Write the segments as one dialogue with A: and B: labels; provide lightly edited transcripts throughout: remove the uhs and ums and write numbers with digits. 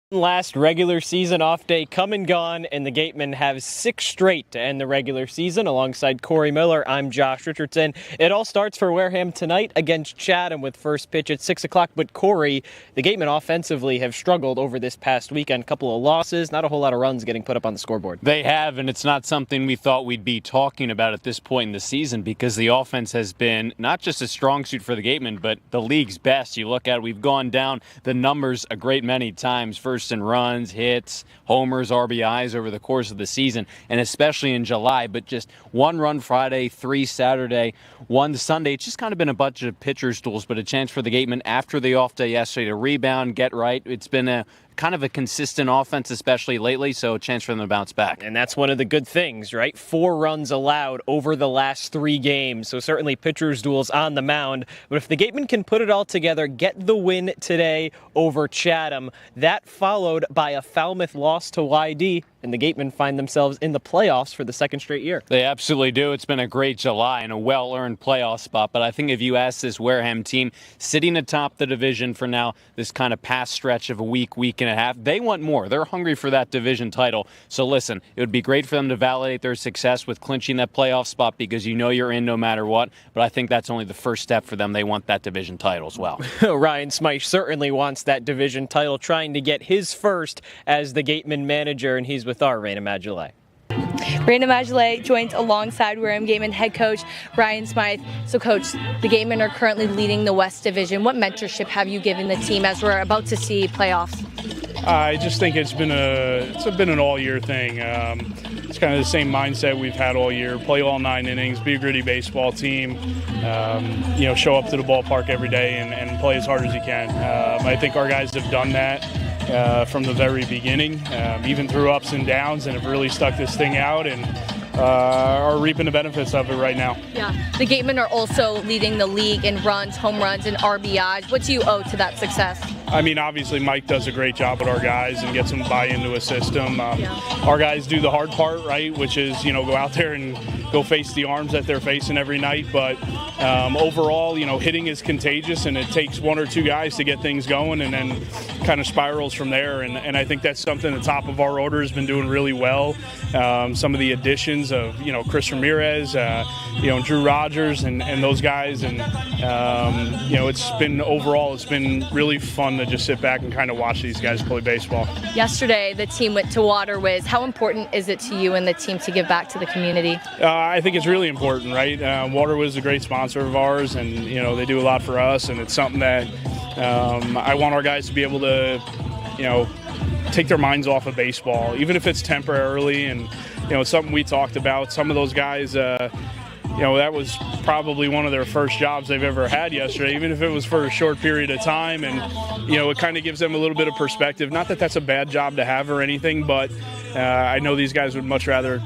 A: Last regular season off day come and gone, and the Gatemen have 6 straight to end the regular season. Alongside Cory Miller, I'm Josh Richardson. It all starts for Wareham tonight against Chatham with first pitch at 6 o'clock. But Cory, the Gatemen offensively have struggled over this past weekend. A couple of losses, not a whole lot of runs getting put up on the scoreboard.
B: They have, and it's not something we thought we'd be talking about at this point in the season because the offense has been not just a strong suit for the Gatemen, but the league's best. You look at it, we've gone down the numbers a great many times. First in runs, hits, homers, RBIs over the course of the season, and especially in July. But just 1 run Friday, 3 Saturday, 1 Sunday. It's just kind of been a bunch of pitcher's duels, but a chance for the Gatemen after the off day yesterday to rebound, get right. It's been a kind of a consistent offense, especially lately, so a chance for them to bounce back.
A: And that's one of the good things, right? 4 runs allowed over the last 3 games, so certainly pitcher's duels on the mound. But if the Gatemen can put it all together, get the win today over Chatham, that followed by a Falmouth loss to YD, and the Gatemen find themselves in the playoffs for the 2nd straight year.
B: They absolutely do. It's been a great July and a well-earned playoff spot, but I think if you ask this Wareham team sitting atop the division for now, this kind of past stretch of a week and a half, they want more. They're hungry for that division title. So listen, it would be great for them to validate their success with clinching that playoff spot because you know you're in no matter what, but I think that's only the first step for them. They want that division title as well.
A: Ryan Smyth certainly wants that division title, trying to get his first as the Gateman manager, and he's with our Rayna Maggelet.
C: Rayna Maggelet joins alongside Wareham Gatemen head coach Ryan Smyth. So, Coach, the Gatemen are currently leading the West Division. What mentorship have you given the team as we're about to see playoffs?
D: I just think it's been an all-year thing. It's kind of the same mindset we've had all year. Play all 9 innings, be a gritty baseball team. Show up to the ballpark every day and play as hard as you can. I think our guys have done that from the very beginning, even through ups and downs, and have really stuck this thing out and are reaping the benefits of it right now.
C: Yeah, the Gatemen are also leading the league in runs, home runs, and RBIs. What do you owe to that success?
D: I mean, obviously Mike does a great job with our guys and gets them to buy into a system. Our guys do the hard part, right, which is, go out there and go face the arms that they're facing every night. But overall, hitting is contagious, and it takes 1 or 2 guys to get things going, and then kind of spirals from there. And I think that's something the top of our order has been doing really well. Some of the additions of, Chris Ramirez, Drew Rogers and those guys. And, it's been really fun to just sit back and kind of watch these guys play baseball.
C: Yesterday, the team went to Water Whiz. How important is it to you and the team to give back to the community?
D: I think it's really important, right? Water Whiz is a great sponsor of ours, and, they do a lot for us, and it's something that I want our guys to be able to, take their minds off of baseball, even if it's temporarily. And, it's something we talked about. Some of those guys, that was probably one of their first jobs they've ever had yesterday, even if it was for a short period of time. And, it kind of gives them a little bit of perspective. Not that that's a bad job to have or anything, but I know these guys would much rather,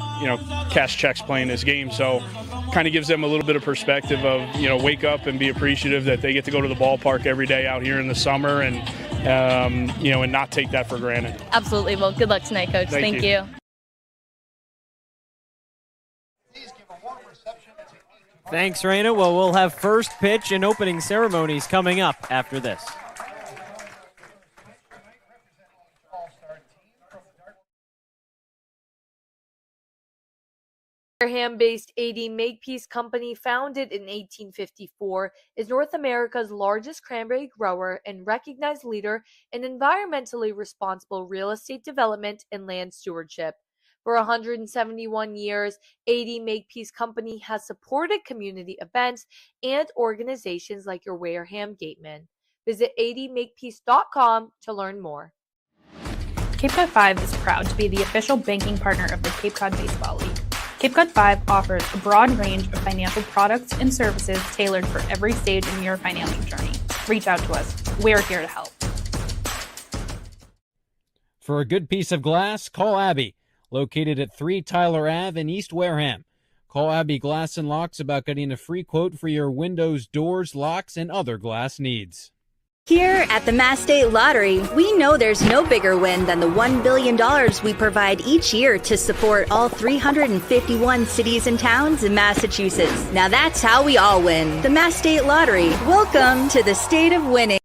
D: cash checks playing this game. So kind of gives them a little bit of perspective of, wake up and be appreciative that they get to go to the ballpark every day out here in the summer and, and not take that for granted.
C: Absolutely. Well, good luck tonight, Coach. Thank you.
A: Thanks, Rayna. Well, we'll have first pitch and opening ceremonies coming up after this.
E: Wareham-based AD Makepeace Company, founded in 1854, is North America's largest cranberry grower and recognized leader in environmentally responsible real estate development and land stewardship. For 171 years, AD Makepeace Company has supported community events and organizations like your Wareham Gatemen. Visit admakepeace.com to learn more.
F: Cape Cod 5 is proud to be the official banking partner of the Cape Cod Baseball League. Cape Cod 5 offers a broad range of financial products and services tailored for every stage in your financial journey. Reach out to us. We're here to help.
G: For a good piece of glass, call Abby, located at 3 Tyler Ave in East Wareham. Call Abby Glass and Locks about getting a free quote for your windows, doors, locks, and other glass needs.
H: Here at the Mass State Lottery, we know there's no bigger win than the $1 billion we provide each year to support all 351 cities and towns in Massachusetts. Now that's how we all win. The Mass State Lottery. Welcome to the state of winning.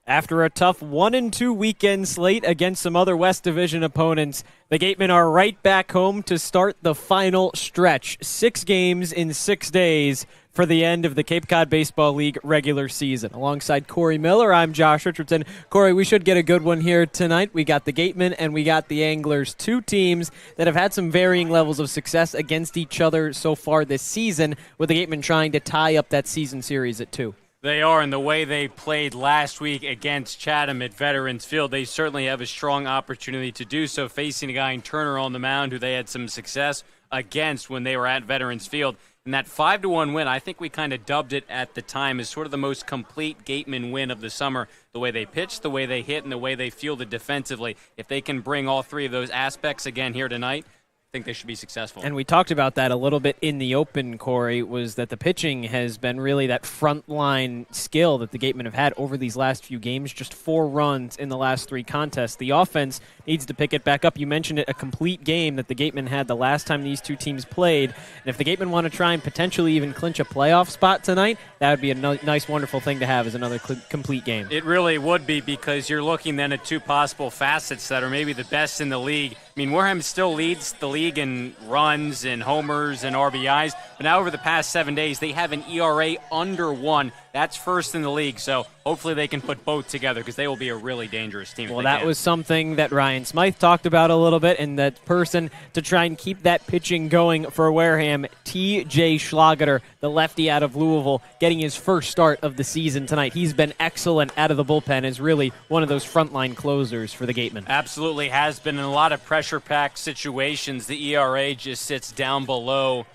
A: After a tough 1-2 weekend slate against some other West Division opponents, the Gatemen are right back home to start the final stretch. 6 games in 6 days for the end of the Cape Cod Baseball League regular season. Alongside Cory Miller, I'm Josh Richardson. Cory, we should get a good one here tonight. We got the Gatemen and we got the Anglers, 2 teams that have had some varying levels of success against each other so far this season, with the Gatemen trying to tie up that season series at 2.
B: They are, and the way they played last week against Chatham at Veterans Field, they certainly have a strong opportunity to do so, facing a guy in Turner on the mound who they had some success against when they were at Veterans Field. And that 5-1 win, I think we kind of dubbed it at the time as sort of the most complete Gateman win of the summer. The way they pitched, the way they hit, and the way they fielded defensively. If they can bring all 3 of those aspects again here tonight, I think they should be successful.
A: And we talked about that a little bit in the open, Cory, was that the pitching has been really that frontline skill that the Gatemen have had over these last few games. Just 4 runs in the last 3 contests. The offense needs to pick it back up. You mentioned it, a complete game that the Gatemen had the last time these 2 teams played. And if the Gatemen want to try and potentially even clinch a playoff spot tonight, that would be a nice, wonderful thing to have as another complete game.
B: It really would be, because you're looking then at 2 possible facets that are maybe the best in the league. I mean, Wareham still leads the league in runs and homers and RBIs, but now over the past 7 days, they have an ERA under 1. That's first in the league, so hopefully they can put both together, because they will be a really dangerous team.
A: Well, that was something that Ryan Smyth talked about a little bit, and that person to try and keep that pitching going for Wareham, T.J. Schlageter, the lefty out of Louisville, getting his first start of the season tonight. He's been excellent out of the bullpen, is really one of those frontline closers for the Gatemen.
B: Absolutely has been in a lot of pressure-packed situations. The ERA just sits down below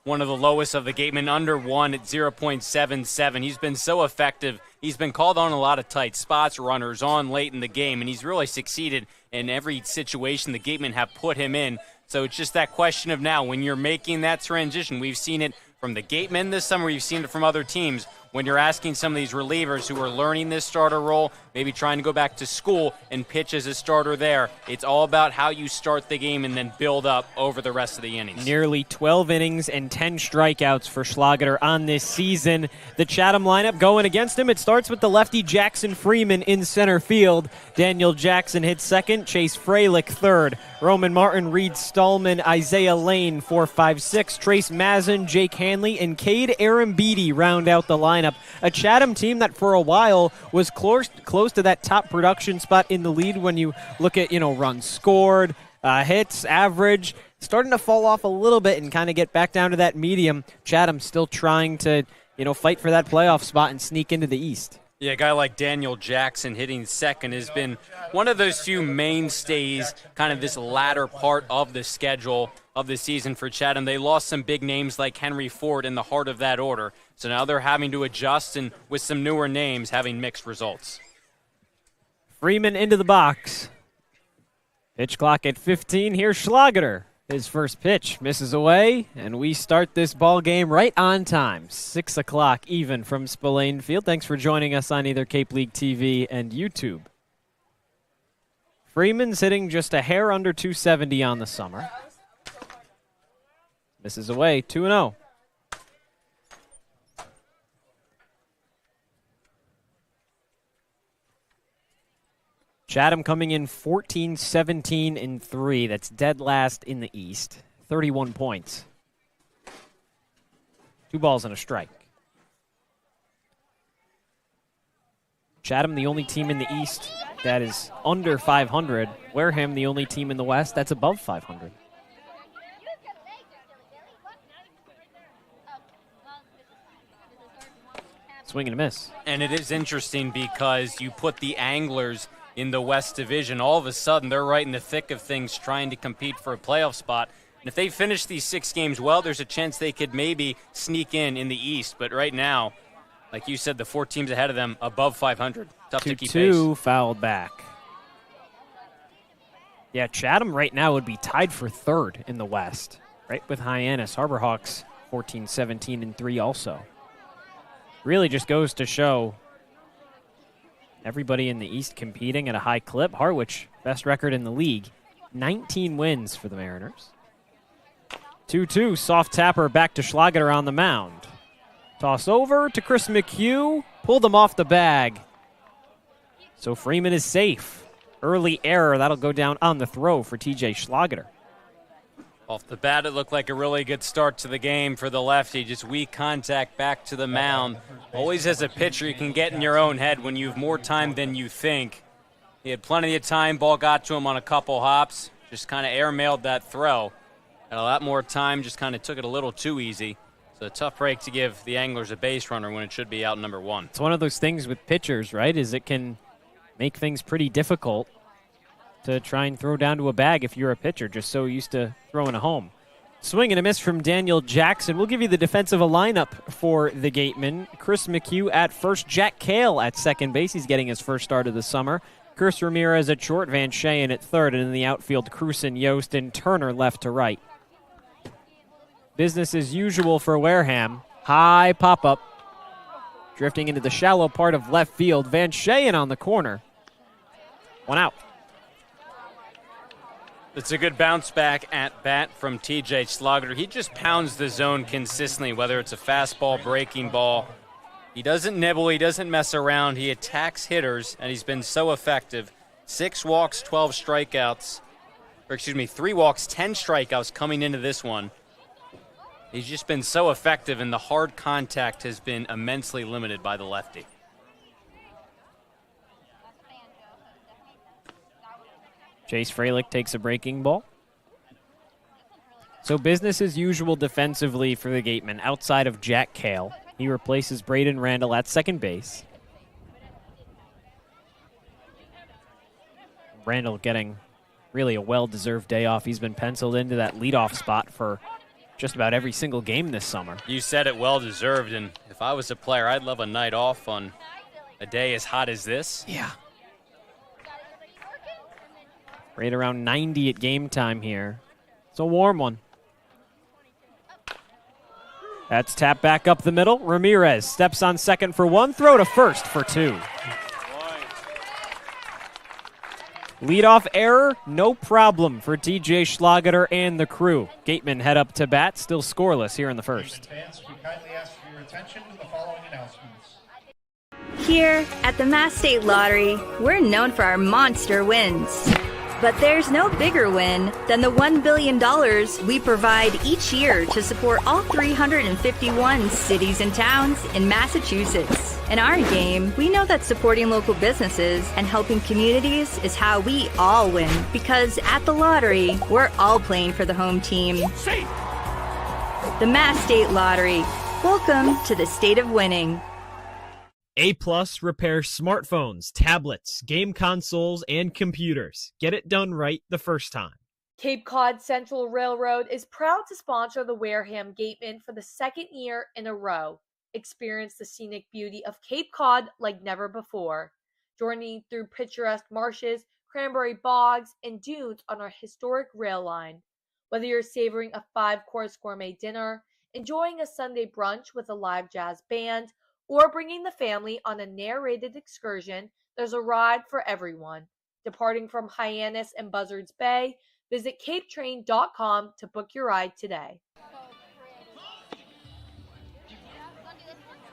B: one of the lowest of the Gatemen, under 1 at 0.77. He's been so effective. He's been called on a lot of tight spots, runners on late in the game, and he's really succeeded in every situation the Gatemen have put him in. So it's just that question of now, when you're making that transition, we've seen it from the Gatemen this summer, we've seen it from other teams. When you're asking some of these relievers who are learning this starter role, maybe trying to go back to school and pitch as a starter there, it's all about how you start the game and then build up over the rest of the innings.
A: Nearly 12 innings and 10 strikeouts for Schlageter on this season. The Chatham lineup going against him. It starts with the lefty Jackson Freeman in center field. Daniel Jackson hits second, Chase Freilich third. Roman Martin, Reed Stallman, Isaiah Lane 4, 5, 6. Trace Mazin, Jake Hanley, and Cade Arambidi round out the lineup. A Chatham team that for a while was close to that top production spot in the lead when you look at, runs scored, hits, average, starting to fall off a little bit and kind of get back down to that medium. Chatham still trying to, fight for that playoff spot and sneak into the East.
B: Yeah, a guy like Daniel Jackson hitting second has been one of those few mainstays, kind of this latter part of the schedule of the season for Chatham. They lost some big names like Henry Ford in the heart of that order. So now they're having to adjust, and with some newer names, having mixed results.
A: Freeman into the box. Pitch clock at 15. Here's Schlageter. His first pitch misses away, and we start this ball game right on time. 6 o'clock even from Spillane Field. Thanks for joining us on either Cape League TV and YouTube. Freeman's hitting just a hair under 270 on the summer. Misses away, 2-0. Chatham coming in 14, 17, and 3. That's dead last in the East. 31 points. 2 balls and a strike. Chatham, the only team in the East that is under 500. Wareham, the only team in the West that's above 500. Swing and a miss.
B: And it is interesting because you put the Anglers in the West Division. All of a sudden, they're right in the thick of things trying to compete for a playoff spot. And if they finish these 6 games well, there's a chance they could maybe sneak in the East. But right now, like you said, the 4 teams ahead of them above 500. Tough to keep pace.
A: 2-2 fouled back. Yeah, Chatham right now would be tied for 3rd in the West, right with Hyannis. Harbor Hawks 14, 17, and 3 also. Really just goes to show everybody in the East competing at a high clip. Harwich, best record in the league. 19 wins for the Mariners. 2-2, soft tapper back to Schlageter on the mound. Toss over to Chris McHugh. Pulled him off the bag. So Freeman is safe. Early error, that'll go down on the throw for TJ Schlageter.
B: Off the bat, it looked like a really good start to the game for the lefty. Just weak contact back to the mound. Always as a pitcher, you can get in your own head when you have more time than you think. He had plenty of time. Ball got to him on a couple hops. Just kind of airmailed that throw. Had a lot more time, just kind of took it a little too easy. So a tough break to give the Anglers a base runner when it should be out number one.
A: It's one of those things with pitchers, right, is it can make things pretty difficult to try and throw down to a bag if you're a pitcher, just so used to throwing a home. Swing and a miss from Daniel Jackson. We'll give you the defensive lineup for the Gatemen. Chris McHugh at first, Jack Cale at second base. He's getting his first start of the summer. Chris Ramirez at short, Van Shayen at third, and in the outfield, Cruson, Yost, and Turner left to right. Business as usual for Wareham. High pop-up. Drifting into the shallow part of left field. Van Shayen on the corner. One out.
B: It's a good bounce back at bat from TJ Schlageter. He just pounds the zone consistently, whether it's a fastball, breaking ball. He doesn't nibble, he doesn't mess around. He attacks hitters, and he's been so effective. 6 walks, 12 strikeouts. Or excuse me, 3 walks, 10 strikeouts coming into this one. He's just been so effective, and the hard contact has been immensely limited by the lefty.
A: Chase Fralick takes a breaking ball. So business as usual defensively for the Gatemen outside of Jack Cale. He replaces Braden Randall at second base. Randall getting really a well-deserved day off. He's been penciled into that leadoff spot for just about every single game this summer.
B: You said it, well-deserved, and if I was a player, I'd love a night off on a day as hot as this.
A: Yeah. Right around 90 at game time here. It's a warm one. That's tapped back up the middle. Ramirez steps on second for 1, throw to first for 2. Leadoff error, no problem for TJ Schlageter and the crew. Gatemen head up to bat, still scoreless here in the first.
I: Fans, we kindly ask for your attention to the following announcements.
H: Here at the Mass State Lottery, we're known for our monster wins. But there's no bigger win than the $1 billion we provide each year to support all 351 cities and towns in Massachusetts. In our game, we know that supporting local businesses and helping communities is how we all win. Because at the lottery, we're all playing for the home team. The Mass State Lottery. Welcome to the state of winning.
A: A+ repairs smartphones, tablets, game consoles, and computers. Get it done right the first time.
E: Cape Cod Central Railroad is proud to sponsor the Wareham Gatemen for the 2nd year in a row. Experience the scenic beauty of Cape Cod like never before. Journey through picturesque marshes, cranberry bogs, and dunes on our historic rail line. Whether you're savoring a 5-course gourmet dinner, enjoying a Sunday brunch with a live jazz band, or bringing the family on a narrated excursion, there's a ride for everyone. Departing from Hyannis and Buzzards Bay, visit capetrain.com to book your ride today.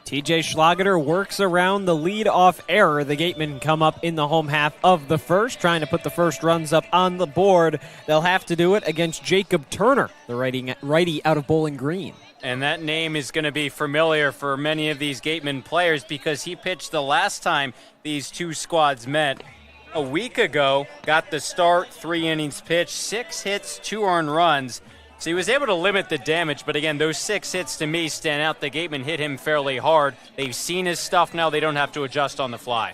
A: TJ Schlageter works around the lead-off error. The Gatemen come up in the home half of the first, trying to put the first runs up on the board. They'll have to do it against Jacob Turner, the righty out of Bowling Green.
B: And that name is going to be familiar for many of these Gateman players because he pitched the last time these two squads met a week ago, got the start, 3 innings pitched, 6 hits, 2 earned runs. So he was able to limit the damage, but again, those 6 hits to me stand out. The Gateman hit him fairly hard. They've seen his stuff now. They don't have to adjust on the fly.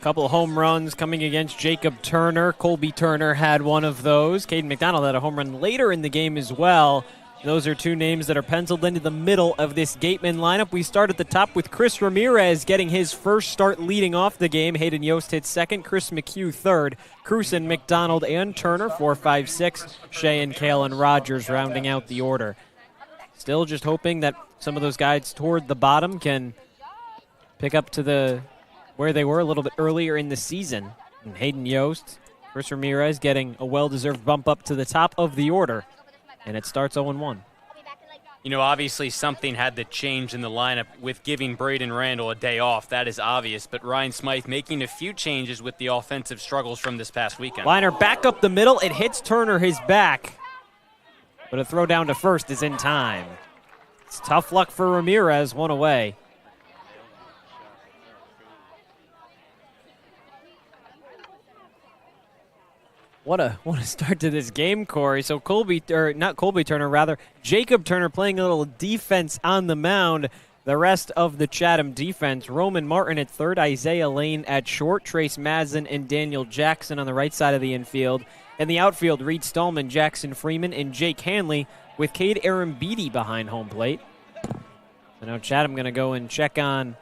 A: Couple of home runs coming against Jacob Turner. Colby Turner had one of those. Caden McDonald had a home run later in the game as well. Those are 2 names that are penciled into the middle of this Gateman lineup. We start at the top with Chris Ramirez getting his first start leading off the game. Hayden Yost hit second, Chris McHugh third, Cruson, McDonald, and Turner 4, 5, 6, Shayen, Cale, and Rogers rounding out the order. Still just hoping that some of those guys toward the bottom can pick up to where they were a little bit earlier in the season. And Hayden Yost, Chris Ramirez getting a well-deserved bump up to the top of the order. And it starts 0-1.
B: Obviously something had to change in the lineup with giving Braden Randall a day off. That is obvious. But Ryan Smyth making a few changes with the offensive struggles from this past weekend.
A: Liner back up the middle. It hits Turner his back. But a throw down to first is in time. It's tough luck for Ramirez, one away. What a start to this game, Cory. So Jacob Turner playing a little defense on the mound. The rest of the Chatham defense, Roman Martin at third, Isaiah Lane at short, Trace Madsen and Daniel Jackson on the right side of the infield. And the outfield, Reed Stallman, Jackson Freeman, and Jake Hanley with Cade Arambidi behind home plate. So now Chatham going to go and check on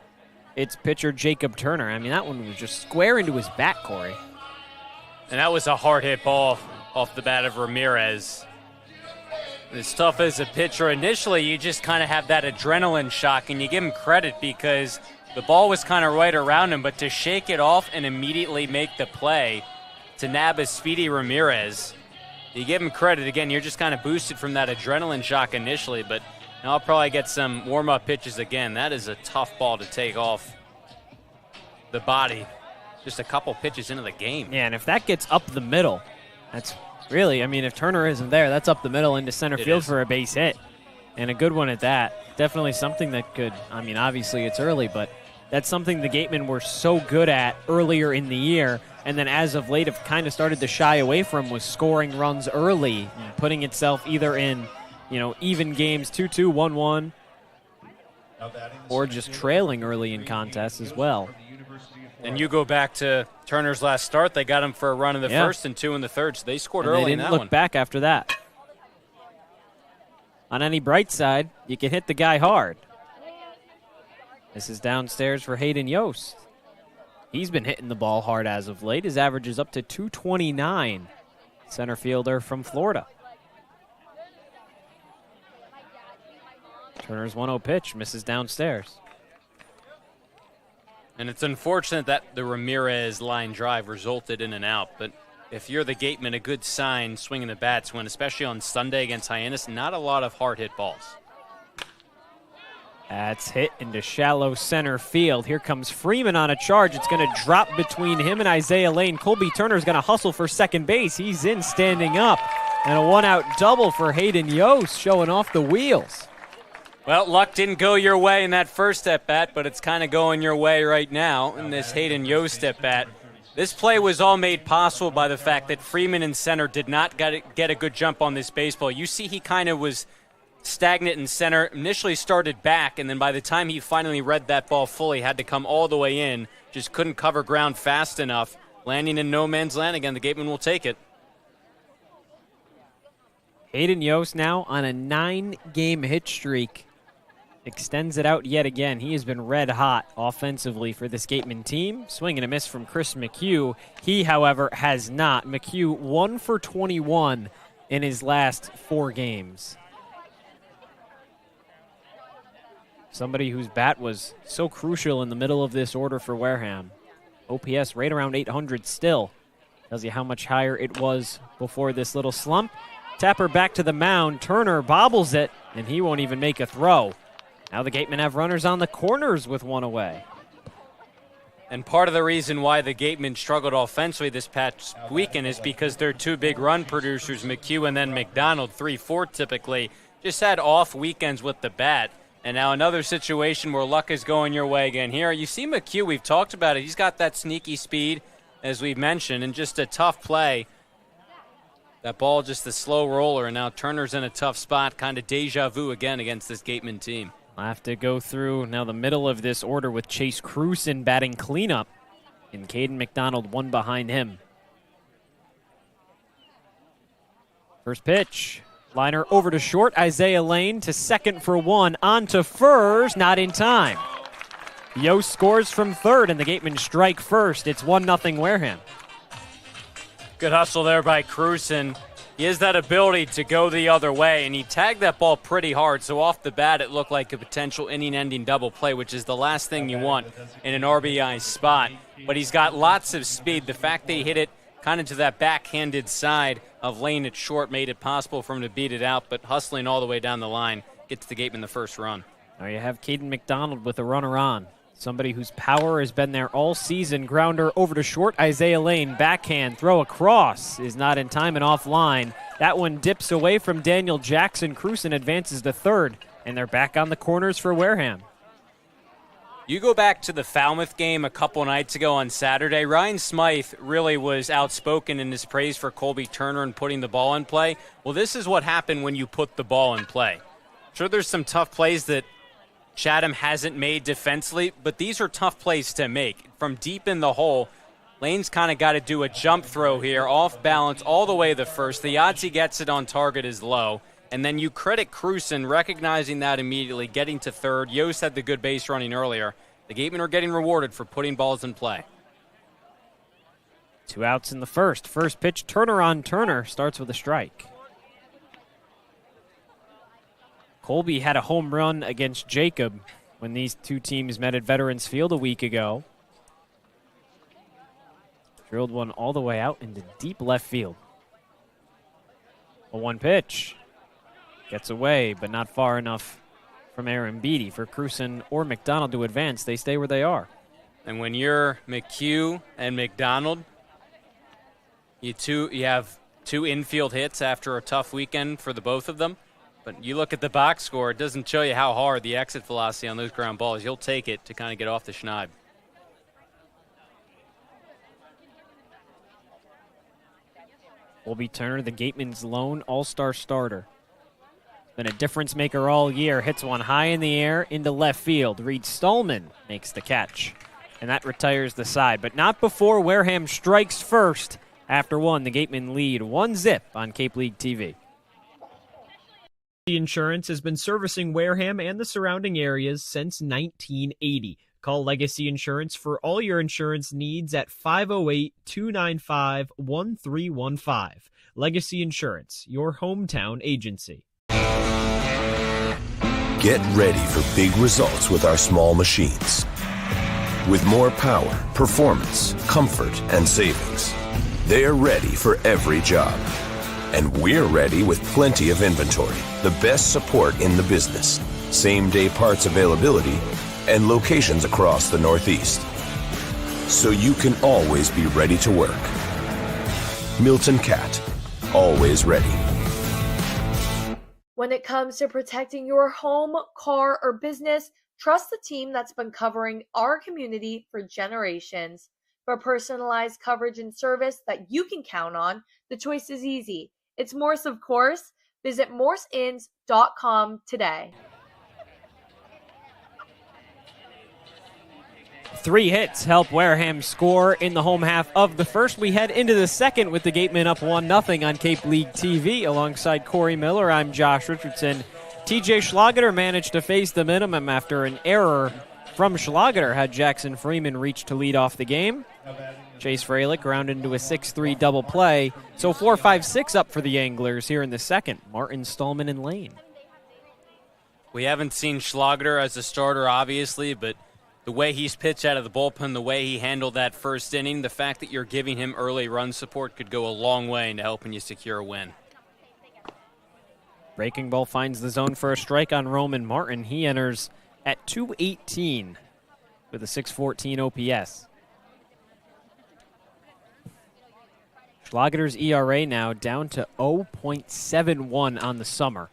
A: its pitcher, Jacob Turner. I mean, that one was just square into his back, Cory.
B: And that was a hard hit ball off the bat of Ramirez. As tough as a pitcher, initially you just kind of have that adrenaline shock, and you give him credit because the ball was kind of right around him, but to shake it off and immediately make the play to nab a speedy Ramirez, you give him credit. Again, you're just kind of boosted from that adrenaline shock initially, but now I'll probably get some warm-up pitches again. That is a tough ball to take off the body. Just a couple pitches into the game.
A: Yeah, and if that gets up the middle, that's really, if Turner isn't there, that's up the middle into center field for a base hit. And a good one at that. Definitely something that could, obviously it's early, but that's something the Gatemen were so good at earlier in the year, and then as of late have kind of started to shy away from, was scoring runs early, putting itself either in, even games 2-2, 1-1, or just trailing early in contests as well.
B: And you go back to Turner's last start, they got him for a run in the first and 2 in the third, so they scored early in that one.
A: They didn't look back after that. On any bright side, you can hit the guy hard. This is downstairs for Hayden Yost. He's been hitting the ball hard as of late. His average is up to 229. Center fielder from Florida. Turner's 1-0 pitch, misses downstairs.
B: And it's unfortunate that the Ramirez line drive resulted in an out, but if you're the Gateman, a good sign swinging the bats when, especially on Sunday against Hyannis, not a lot of hard hit balls.
A: That's hit into shallow center field. Here comes Freeman on a charge. It's going to drop between him and Isaiah Lane. Colby Turner's going to hustle for second base. He's in standing up. And a one-out double for Hayden Yost, showing off the wheels.
B: Well, luck didn't go your way in that first at-bat, but it's kind of going your way right now in this Hayden Yost at-bat. This play was all made possible by the fact that Freeman in center did not get a good jump on this baseball. You see he kind of was stagnant in center, initially started back, and then by the time he finally read that ball fully, had to come all the way in, just couldn't cover ground fast enough. Landing in no man's land again, the Gateman will take it.
A: Hayden Yost now on a 9-game hit streak. Extends it out yet again. He has been red hot offensively for this Gateman team. Swing and a miss from Chris McHugh. He, however, has not. McHugh 1 for 21 in his last 4 games. Somebody whose bat was so crucial in the middle of this order for Wareham. OPS right around 800 still. Tells you how much higher it was before this little slump. Tapper back to the mound. Turner bobbles it, and he won't even make a throw. Now the Gatemen have runners on the corners with 1 away.
B: And part of the reason why the Gatemen struggled offensively this past weekend is because their 2 big run producers, McHugh and then McDonald, 3-4 typically, just had off weekends with the bat. And now another situation where luck is going your way again here. You see McHugh, we've talked about it. He's got that sneaky speed, as we've mentioned, and just a tough play. That ball just a slow roller, and now Turner's in a tough spot. Kind of deja vu again against this Gateman team.
A: I'll have to go through now the middle of this order with Chase Cruson batting cleanup, and Caden McDonald 1 behind him. First pitch. Liner over to short. Isaiah Lane to second for 1. On to Furs, not in time. Yost scores from third, and the Gatemen strike first. It's 1-0 Wareham.
B: Good hustle there by Cruson. He has that ability to go the other way, and he tagged that ball pretty hard, so off the bat it looked like a potential inning-ending double play, which is the last thing you want in an RBI spot. But he's got lots of speed. The fact that he hit it kind of to that backhanded side of Lane at short made it possible for him to beat it out, but hustling all the way down the line, gets the Gateman the first run.
A: Now you have Caden McDonald with a runner on. Somebody whose power has been there all season. Grounder over to short. Isaiah Lane, backhand, throw across. Is not in time and offline. That one dips away from Daniel Jackson. Cruson advances to third, and they're back on the corners for Wareham.
B: You go back to the Falmouth game a couple nights ago on Saturday. Ryan Smyth really was outspoken in his praise for Colby Turner and putting the ball in play. Well, this is what happened when you put the ball in play. Sure, there's some tough plays that Chatham hasn't made defensively, but these are tough plays to make. From deep in the hole, Lane's kind of got to do a jump throw here, off balance all the way to the first. The odds he gets it on target is low. And then you credit Cruson recognizing that immediately, getting to third. Yost had the good base running earlier. The Gatemen are getting rewarded for putting balls in play.
A: 2 outs in the first. First pitch, Turner on Turner, starts with a strike. Colby had a home run against Jacob when these two teams met at Veterans Field a week ago. Drilled one all the way out into deep left field. A 1 pitch. Gets away, but not far enough from Aaron Beatty for Cruson or McDonald to advance. They stay where they are.
B: And when you're McHugh and McDonald, you have 2 infield hits after a tough weekend for the both of them. But you look at the box score, it doesn't show you how hard the exit velocity on those ground balls. You'll take it to kind of get off the schneid.
A: Colby Turner, the Gateman's lone all-star starter. Been a difference maker all year. Hits one high in the air into left field. Reed Stallman makes the catch. And that retires the side. But not before Wareham strikes first. After one, the Gatemen lead 1-0 on Cape League TV. Insurance has been servicing Wareham and the surrounding areas since 1980. Call Legacy Insurance for all your insurance needs at 508-295-1315. Legacy Insurance, your hometown agency.
J: Get ready for big results with our small machines. With more power, performance, comfort, and savings. They're ready for every job. And we're ready with plenty of inventory, the best support in the business, same-day parts availability, and locations across the Northeast. So you can always be ready to work. Milton Cat, always ready.
E: When it comes to protecting your home, car, or business, trust the team that's been covering our community for generations. For personalized coverage and service that you can count on, the choice is easy. It's Morse, of course. Visit morseins.com today.
A: 3 hits help Wareham score in the home half of the first. We head into the second with the Gatemen up 1-0 on Cape League TV. Alongside Cory Miller, I'm Josh Richardson. TJ Schlageter managed to face the minimum after an error from Schlageter had Jackson Freeman reach to lead off the game. Chase Freilich ground into a 6-3 double play. So 4-5-6 up for the Anglers here in the second. Martin, Stallman, and Lane.
B: We haven't seen Schlageter as a starter, obviously, but the way he's pitched out of the bullpen, the way he handled that first inning, the fact that you're giving him early run support could go a long way into helping you secure a win.
A: Breaking ball finds the zone for a strike on Roman Martin. He enters at 218 with a 614 OPS. Schlageter's ERA now down to 0.71 on the summer.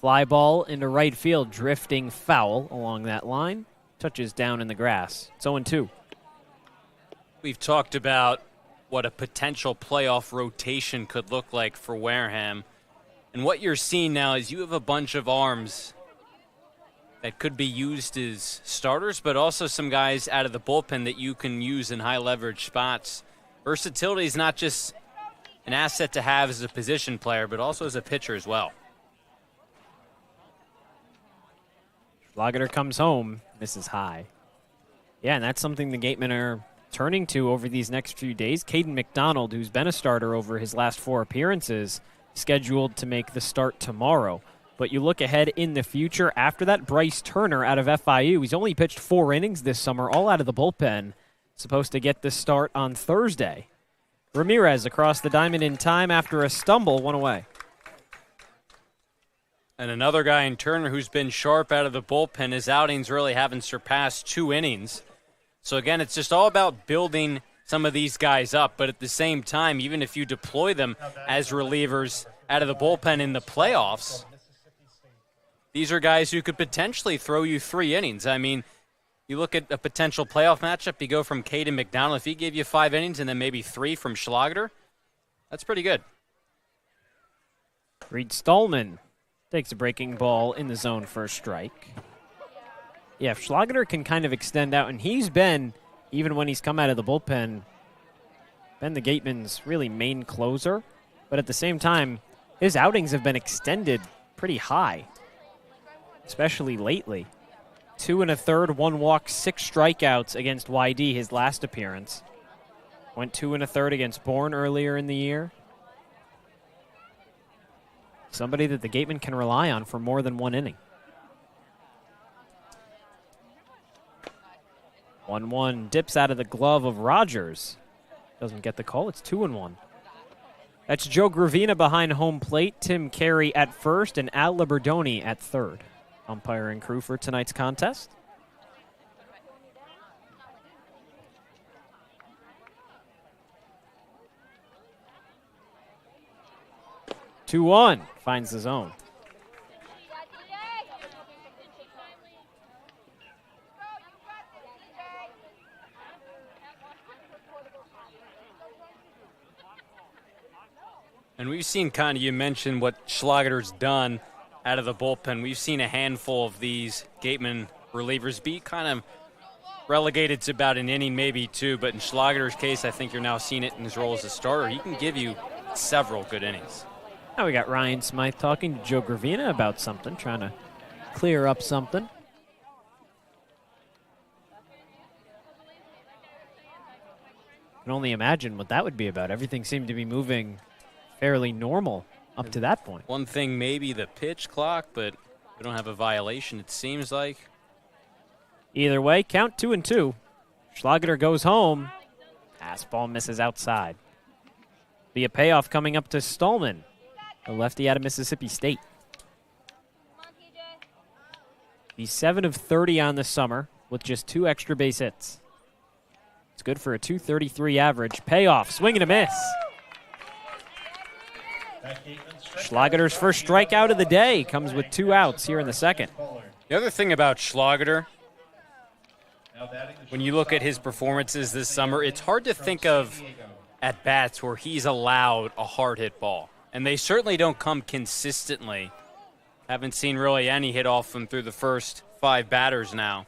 A: Fly ball into right field, drifting foul along that line. Touches down in the grass. It's 0-2.
B: We've talked about what a potential playoff rotation could look like for Wareham. And what you're seeing now is you have a bunch of arms that could be used as starters, but also some guys out of the bullpen that you can use in high leverage spots. Versatility is not just an asset to have as a position player, but also as a pitcher as well.
A: Schlageter comes home. This is high. Yeah, and that's something the Gatemen are turning to over these next few days. Caden McDonald, who's been a starter over his last 4 appearances, scheduled to make the start tomorrow. But you look ahead in the future. After that, Bryce Turner out of FIU. He's only pitched 4 innings this summer, all out of the bullpen. Supposed to get the start on Thursday. Ramirez across the diamond in time after a stumble, 1 away.
B: And another guy in Turner who's been sharp out of the bullpen. His outings really haven't surpassed 2 innings. So again, it's just all about building some of these guys up. But at the same time, even if you deploy them as relievers out of the bullpen in the playoffs, these are guys who could potentially throw you 3 innings. I mean, you look at a potential playoff matchup, you go from Caden McDonald. If he gave you 5 innings and then maybe 3 from Schlager, that's pretty good.
A: Reed Stallman takes a breaking ball in the zone for a strike. Yeah, if Schlager can kind of extend out, and he's been, even when he's come out of the bullpen, been the Gateman's really main closer. But at the same time, his outings have been extended pretty high, especially lately. 2 1/3, 1 walk, 6 strikeouts against YD his last appearance. Went 2 1/3 against Bourne earlier in the year. Somebody that the Gatemen can rely on for more than 1 inning. 1-1 dips out of the glove of Rogers. Doesn't get the call. It's 2-1. That's Joe Gravina behind home plate, Tim Carey at first, and Al Liberdoni at third. Umpiring crew for tonight's contest. Two 2-1 finds the zone.
B: And we've seen kind of, you mentioned what Schlager's done out of the bullpen. We've seen a handful of these Gateman relievers be kind of relegated to about an inning, maybe 2. But in Schlager's case, I think you're now seeing it in his role as a starter. He can give you several good innings.
A: Now we got Ryan Smyth talking to Joe Gravina about something, trying to clear up something. I can only imagine what that would be about. Everything seemed to be moving fairly normal up to that point.
B: One thing, maybe the pitch clock, but we don't have a violation, it seems like.
A: Either way, count 2-2. Schlager goes home. Fastball misses outside. Be a payoff coming up to Stallman, the lefty out of Mississippi State. He's 7 of 30 on the summer with just 2 extra base hits. It's good for a .233 average. Payoff, swing and a miss. Schlager's first strikeout of the day comes with 2 outs here in the second.
B: The other thing about Schlager, when you look at his performances this summer, it's hard to think of at-bats where he's allowed a hard-hit ball. And they certainly don't come consistently. Haven't seen really any hit off him through the first 5 batters now.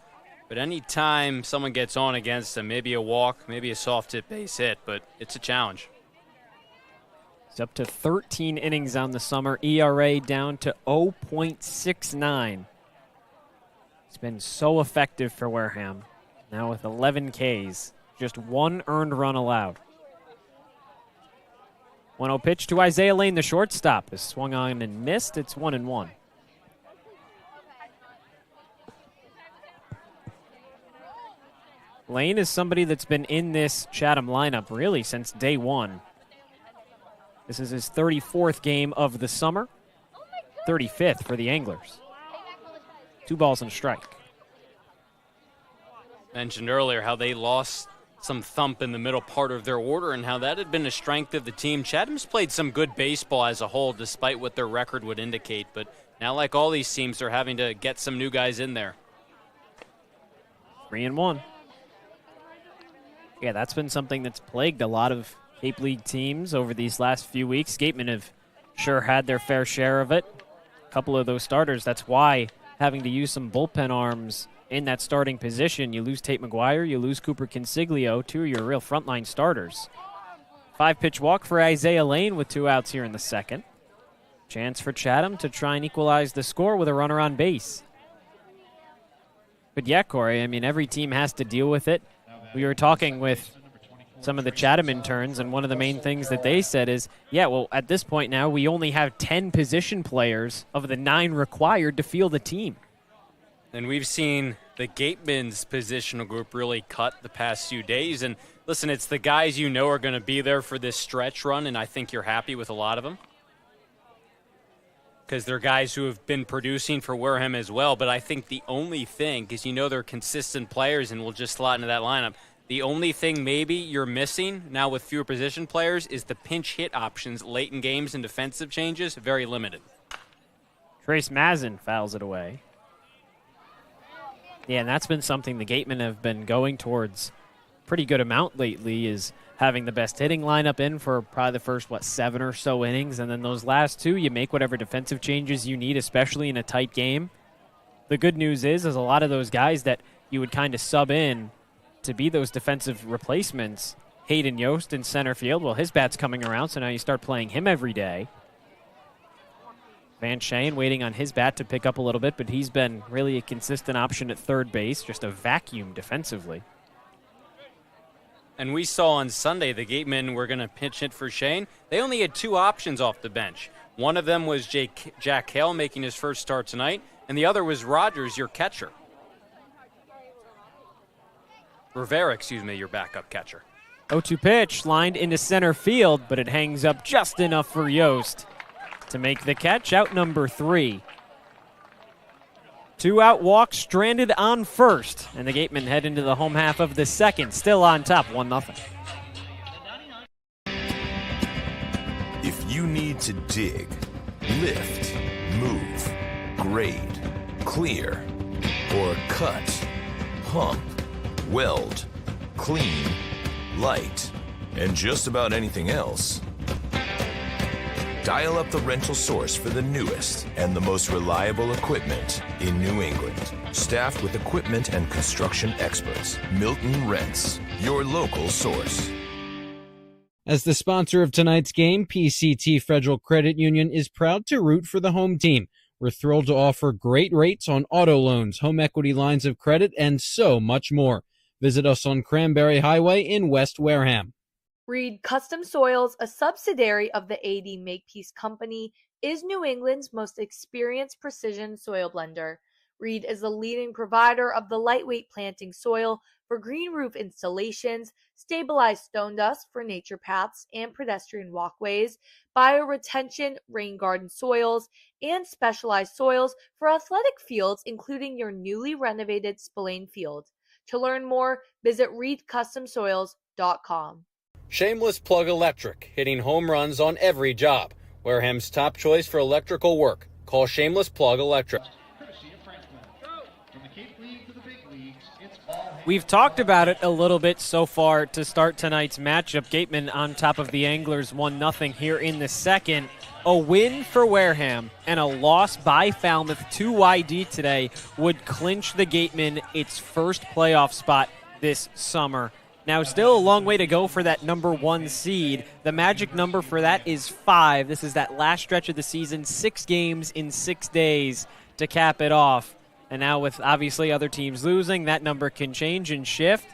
B: But any time someone gets on against him, maybe a walk, maybe a soft hit base hit, but it's a challenge.
A: He's up to 13 innings on the summer. ERA down to 0.69. He's been so effective for Wareham. Now with 11 Ks, just 1 earned run allowed. 1-0 pitch to Isaiah Lane, the shortstop. Is swung on and missed. It's 1-1. Lane is somebody that's been in this Chatham lineup really since day 1. This is his 34th game of the summer, 35th for the Anglers. 2 balls and a strike.
B: Mentioned earlier how they lost some thump in the middle part of their order and how that had been a strength of the team. Chatham's played some good baseball as a whole, despite what their record would indicate. But now, like all these teams, they're having to get some new guys in there.
A: 3-1. Yeah, that's been something that's plagued a lot of Cape League teams over these last few weeks. Gatemen have sure had their fair share of it. A couple of those starters, that's why having to use some bullpen arms in that starting position. You lose Tate McGuire, you lose Cooper Consiglio, 2 of your real frontline starters. 5-pitch walk for Isaiah Lane with 2 outs here in the second. Chance for Chatham to try and equalize the score with a runner on base. But yeah, Cory, I mean, every team has to deal with it. We were talking with some of the Chatham interns, and one of the main things that they said is, yeah, well, at this point now, we only have 10 position players of the 9 required to field the team.
B: And we've seen the Gatemen's positional group really cut the past few days. And listen, it's the guys you know are going to be there for this stretch run, and I think you're happy with a lot of them. because they're guys who have been producing for Wareham as well. But I think the only thing, because they're consistent players and will just slot into that lineup, the only thing maybe you're missing now with fewer position players is the pinch hit options late in games and defensive changes, very limited.
A: Trace Mazin fouls it away. Yeah, and that's been something the Gatemen have been going towards pretty good amount lately, is having the best hitting lineup in for probably the first, 7 or so innings, and then those last 2, you make whatever defensive changes you need, especially in a tight game. The good news is a lot of those guys that you would kind of sub in to be those defensive replacements, Hayden Yost in center field, well, his bat's coming around, so now you start playing him every day. Van Shane waiting on his bat to pick up a little bit, but he's been really a consistent option at third base, just a vacuum defensively.
B: And we saw on Sunday the Gatemen were going to pinch hit for Shane. They only had 2 options off the bench. One of them was Jack Hale making his first start tonight, and the other was Rogers, your catcher. Rivera, your backup catcher.
A: 0-2 pitch, lined into center field, but it hangs up just enough for Yost to make the catch. Out number 3. 2 out walks, stranded on first, and the Gatemen head into the home half of the second, still on top, 1-0.
J: If you need to dig, lift, move, grade, clear, or cut, pump, weld, clean, light, and just about anything else, dial up the rental source for the newest and the most reliable equipment in New England. Staffed with equipment and construction experts, Milton Rents, your local source.
G: As the sponsor of tonight's game, PCT Federal Credit Union is proud to root for the home team. We're thrilled to offer great rates on auto loans, home equity lines of credit, and so much more. Visit us on Cranberry Highway in West Wareham.
E: Reed Custom Soils, a subsidiary of the AD Makepeace Company, is New England's most experienced precision soil blender. Reed is the leading provider of the lightweight planting soil for green roof installations, stabilized stone dust for nature paths and pedestrian walkways, bioretention rain garden soils, and specialized soils for athletic fields, including your newly renovated Spillane Field. To learn more, visit reedcustomsoils.com.
B: Shameless Plug Electric, hitting home runs on every job. Wareham's top choice for electrical work. Call Shameless Plug Electric.
A: We've talked about it a little bit so far to start tonight's matchup. Gateman on top of the Anglers, 1-0 here in the second. A win for Wareham and a loss by Falmouth to YD today would clinch the Gatemen its first playoff spot this summer. Now, still a long way to go for that number 1 seed. The magic number for that is 5. This is that last stretch of the season, 6 games in 6 days to cap it off. And now with obviously other teams losing, that number can change and shift.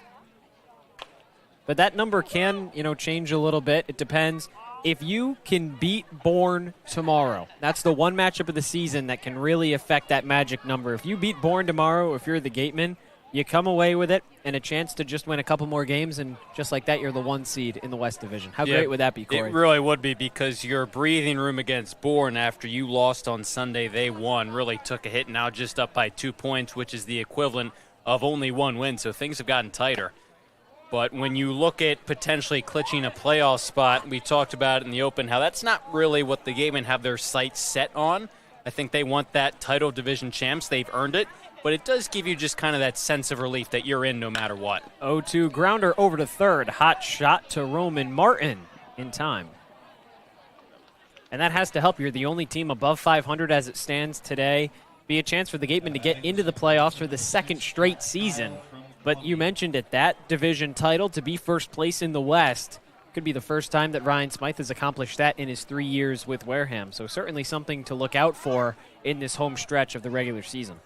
A: But that number can, change a little bit. It depends. If you can beat Bourne tomorrow, that's the one matchup of the season that can really affect that magic number. If you beat Bourne tomorrow, if you're the Gatemen, you come away with it and a chance to just win a couple more games, and just like that, you're the 1 seed in the West Division. How great would that be, Cory?
B: It really would be, because your breathing room against Bourne after you lost on Sunday, they won, really took a hit, now just up by 2 points, which is the equivalent of only 1 win, so things have gotten tighter. But when you look at potentially clinching a playoff spot, we talked about it in the open, how that's not really what the Gatemen have their sights set on. I think they want that title division champs. They've earned it. But it does give you just kind of that sense of relief that you're in no matter what.
A: 0-2 grounder over to third. Hot shot to Roman Martin in time. And that has to help. You're the only team above 500 as it stands today. Be a chance for the Gatemen to get into the playoffs for the second straight season. But you mentioned it, that division title to be first place in the West could be the first time that Ryan Smyth has accomplished that in his 3 years with Wareham. So certainly something to look out for in this home stretch of the regular season.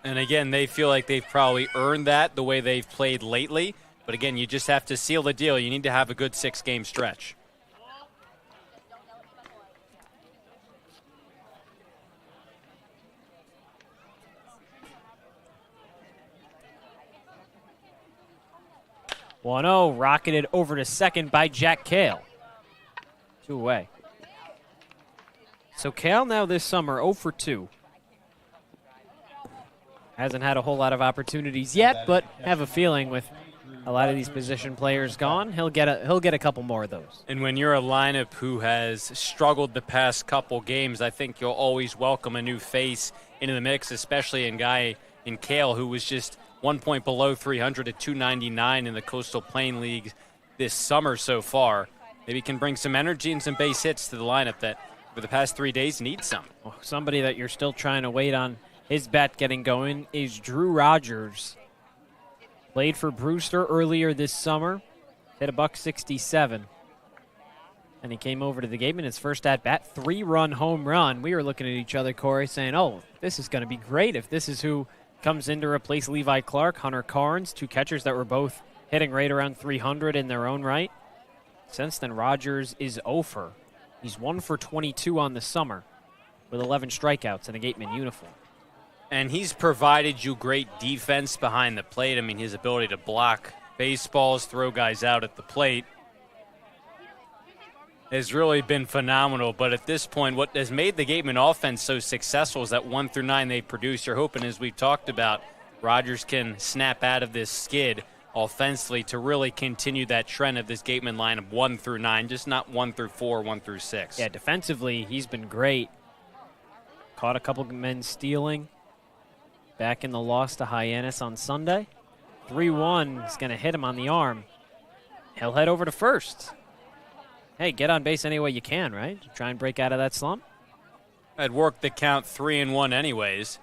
B: And again, they feel like they've probably earned that the way they've played lately. But again, you just have to seal the deal. You need to have a good 6-game stretch.
A: (1-0) rocketed over to second by Jack Cale. 2 away. So So Kale now this summer 0 for 2. Hasn't had a whole lot of opportunities yet, but have a feeling with a lot of these position players gone, he'll get a couple more of those.
B: And when you're a lineup who has struggled the past couple games, I think you'll always welcome a new face into the mix, especially a guy in Kale who was just 1 point below 300 at 299 in the Coastal Plain League this summer so far. Maybe can bring some energy and some base hits to the lineup that for the past 3 days needs some.
A: Well, somebody that you're still trying to wait on his bat getting going is Drew Rogers. Played for Brewster earlier this summer, hit a $167. And he came over to the Gateman, his first at-bat, 3-run home run. We were looking at each other, Cory, saying, oh, this is going to be great if this is who comes in to replace Levi Clark, Hunter Carnes, two catchers that were both hitting right around 300 in their own right. Since then, Rogers is 0 for. He's 1 for 22 on the summer with 11 strikeouts in a Gateman uniform.
B: And he's provided you great defense behind the plate. I mean, his ability to block baseballs, throw guys out at the plate has really been phenomenal. But at this point, what has made the Gateman offense so successful is that 1 through 9 they produce. You're hoping, as we've talked about, Rogers can snap out of this skid offensively to really continue that trend of this Gateman line of 1 through 9, just not 1 through 4, 1 through 6.
A: Yeah, defensively, he's been great. Caught a couple of men stealing. Back in the loss to Hyannis on Sunday. 3-1 is going to hit him on the arm. He'll head over to first. Hey, get on base any way you can, right? Try and break out of that slump.
B: I'd worked the count 3-1 anyways.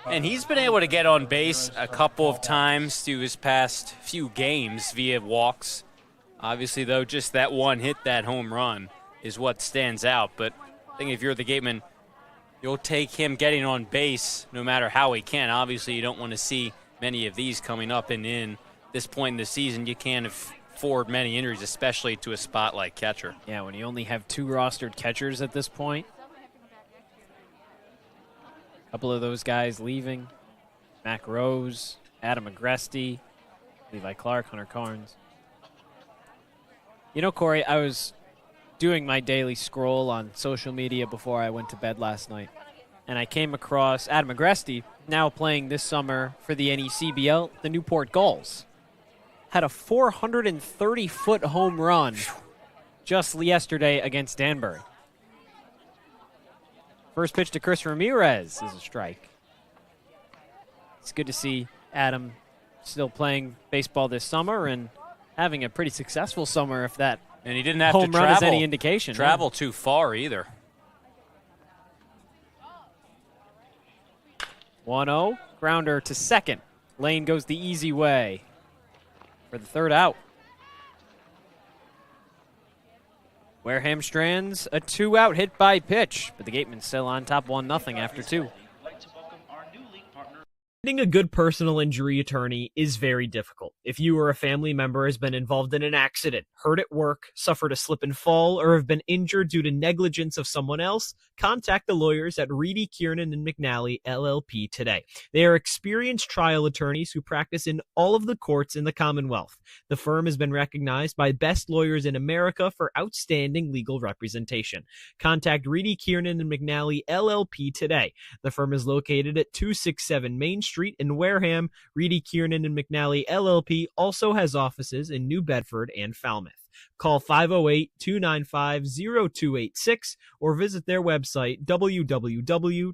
B: And he's been able to get on base a couple of times through his past few games via walks. Obviously, though, just that one hit, that home run, is what stands out. But I think if you're the Gateman, you'll take him getting on base no matter how he can. Obviously, you don't want to see many of these coming up, and in this point in the season, you can't afford many injuries, especially to a spot like catcher.
A: Yeah, when you only have 2 rostered catchers at this point. A couple of those guys leaving. Mac Rose, Adam Agresti, Levi Clark, Hunter Carnes. You know, Cory, I was doing my daily scroll on social media before I went to bed last night, and I came across Adam Agresti, now playing this summer for the NECBL, the Newport Gulls. Had a 430-foot home run just yesterday against Danbury. First pitch to Chris Ramirez is a strike. It's good to see Adam still playing baseball this summer and having a pretty successful summer, if that
B: and he didn't have
A: home
B: to
A: run
B: travel,
A: is any indication.
B: Travel too far either.
A: 1-0, grounder to second. Lane goes the easy way for the third out. Wareham strands a 2-out hit by pitch, but the Gatemen still on top 1-0 after 2.
K: Finding a good personal injury attorney is very difficult. If you or a family member has been involved in an accident, hurt at work, suffered a slip and fall, or have been injured due to negligence of someone else, contact the lawyers at Reedy, Kiernan, and McNally, LLP today. They are experienced trial attorneys who practice in all of the courts in the Commonwealth. The firm has been recognized by Best Lawyers in America for outstanding legal representation. Contact Reedy, Kiernan, and McNally, LLP today. The firm is located at 267 Main Street in Wareham. Reedy, Kiernan, and McNally, LLP also has offices in New Bedford and Falmouth. Call 508-295-0286 or visit their website, www.rkm-law.com.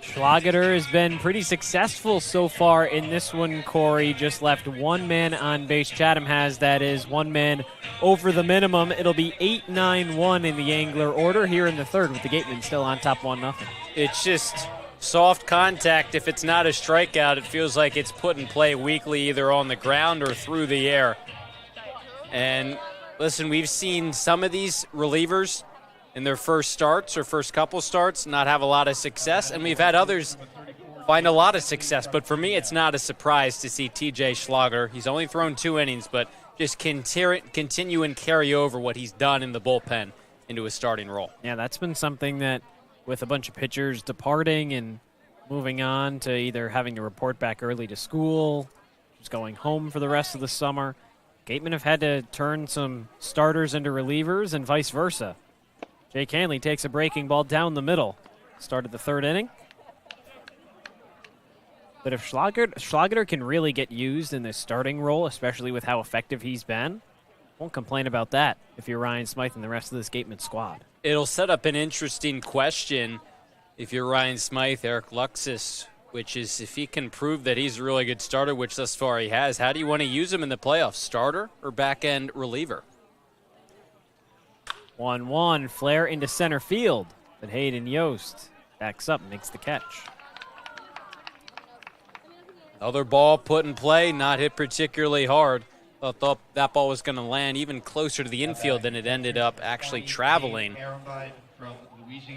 A: Schlageter has been pretty successful so far in this one, Cory. Just left one man on base. Chatham has, that is, one man over the minimum. It'll be 8-9-1 in the Angler order here in the third with the Gatemen still on top 1-0.
B: It's just Soft contact, if it's not a strikeout, it feels like it's put in play weakly, either on the ground or through the air. And listen, we've seen some of these relievers in their first starts or first couple starts not have a lot of success, and we've had others find a lot of success. But for me, it's not a surprise to see TJ Schlager. He's only thrown 2 innings, but just continue and carry over what he's done in the bullpen into his starting role.
K: Yeah, that's been something that, with a bunch of pitchers departing and moving on to either having to report back early to school, just going home for the rest of the summer, Gatemen have had to turn some starters into relievers and vice versa. Jake Hanley takes a breaking ball down the middle. Started the 3rd inning. But if Schlager can really get used in this starting role, especially with how effective he's been, won't complain about that if you're Ryan Smyth and the rest of this Gateman squad.
B: It'll set up an interesting question if you're Ryan Smyth, Eric Luxus, which is if he can prove that he's a really good starter, which thus far he has, how do you want to use him in the playoffs, starter or back-end reliever?
K: 1-1, flare into center field, but Hayden Yost backs up and makes the catch.
B: Another ball put in play, not hit particularly hard. Thought that ball was going to land even closer to the infield than it ended up actually traveling.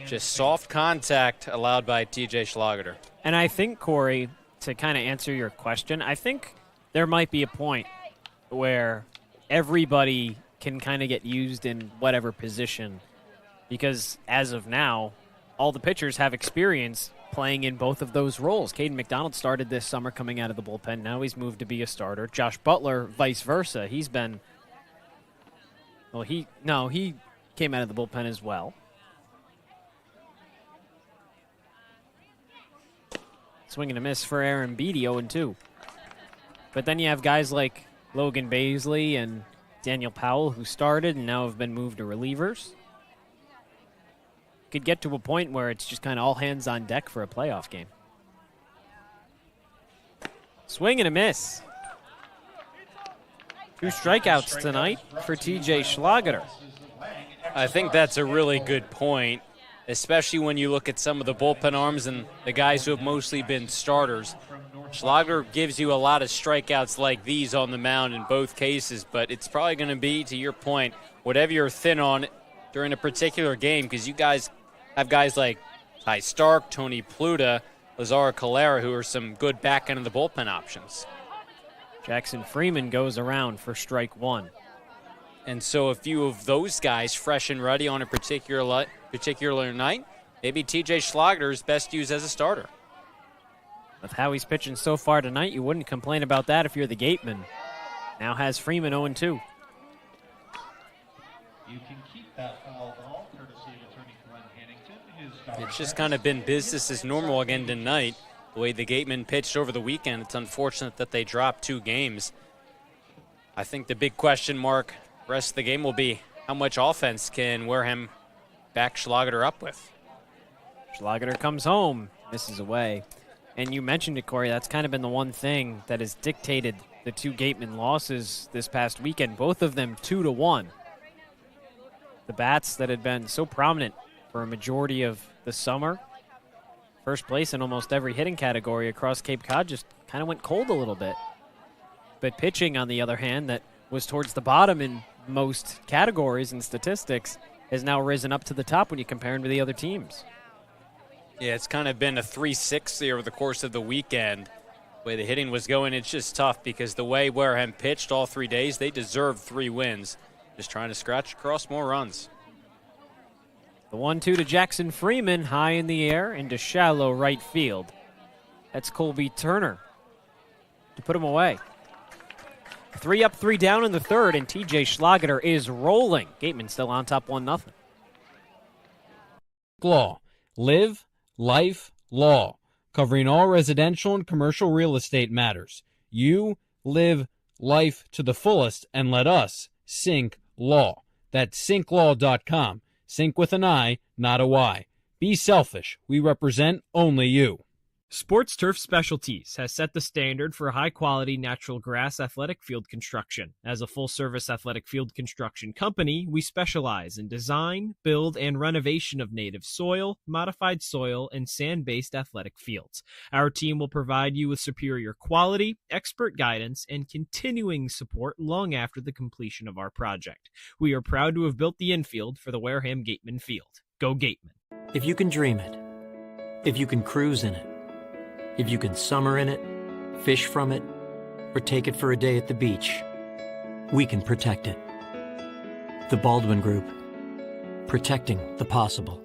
B: Just soft contact allowed by TJ Schlager.
K: And I think, Cory, to kind of answer your question, I think there might be a point where everybody can kind of get used in whatever position, because as of now, all the pitchers have experience playing in both of those roles. Caden McDonald started this summer coming out of the bullpen. Now he's moved to be a starter. Josh Butler, vice versa. He's been, well, he came out of the bullpen as well. Swing and a miss for Aaron Beatty, 0-2. But then you have guys like Logan Baisley and Daniel Powell, who started and now have been moved to relievers. Could get to a point where it's just kind of all hands on deck for a playoff game. Swing and a miss. 2 strikeouts tonight for TJ Schlager.
B: I think that's a really good point, especially when you look at some of the bullpen arms and the guys who have mostly been starters. Schlager gives you a lot of strikeouts like these on the mound in both cases, but it's probably going to be, to your point, whatever you're thin on during a particular game, because you guys have guys like Ty Stark, Tony Pluta, Lazaro Calera, who are some good back end of the bullpen options.
K: Jackson Freeman goes around for strike 1.
B: And so a few of those guys fresh and ready on a particular night, maybe TJ Schlager is best used as a starter.
K: With how he's pitching so far tonight, you wouldn't complain about that if you're the Gateman. Now has Freeman 0-2.
I: You can keep that foul ball, courtesy of attorney Glenn Hannington.
B: It's just kind of been business as normal again tonight. The way the Gatemen pitched over the weekend, it's unfortunate that they dropped 2 games. I think the big question mark the rest of the game will be how much offense can Wareham back Schlager up with.
K: Schlager comes home, misses away. And you mentioned it, Cory, that's kind of been the one thing that has dictated the 2 Gateman losses this past weekend, both of them 2-1. The bats that had been so prominent for a majority of the summer, first place in almost every hitting category across Cape Cod, just kind of went cold a little bit. But pitching, on the other hand, that was towards the bottom in most categories and statistics, has now risen up to the top when you compare them to the other teams.
B: Yeah, it's kind of been a 360 over the course of the weekend. The way the hitting was going, it's just tough because the way Wareham pitched all 3 days, they deserved 3 wins. Just trying to scratch across more runs.
K: The 1-2 to Jackson Freeman, high in the air into shallow right field. That's Colby Turner to put him away. 3 up, 3 down in the 3rd, and TJ Schlager is rolling. Gateman still on top 1-0.
G: Law. Live, life, law. Covering all residential and commercial real estate matters. You live life to the fullest and let us Sync Law. That's synklaw.com. Sync with an I, not a Y. Be selfish. We represent only you.
K: Sports Turf Specialties has set the standard for high-quality natural grass athletic field construction. As a full-service athletic field construction company, we specialize in design, build, and renovation of native soil, modified soil, and sand-based athletic fields. Our team will provide you with superior quality, expert guidance, and continuing support long after the completion of our project. We are proud to have built the infield for the Wareham Gatemen field. Go Gatemen.
L: If you can dream it, if you can cruise in it, if you can summer in it, fish from it, or take it for a day at the beach, we can protect it. The Baldwin Group, protecting the possible.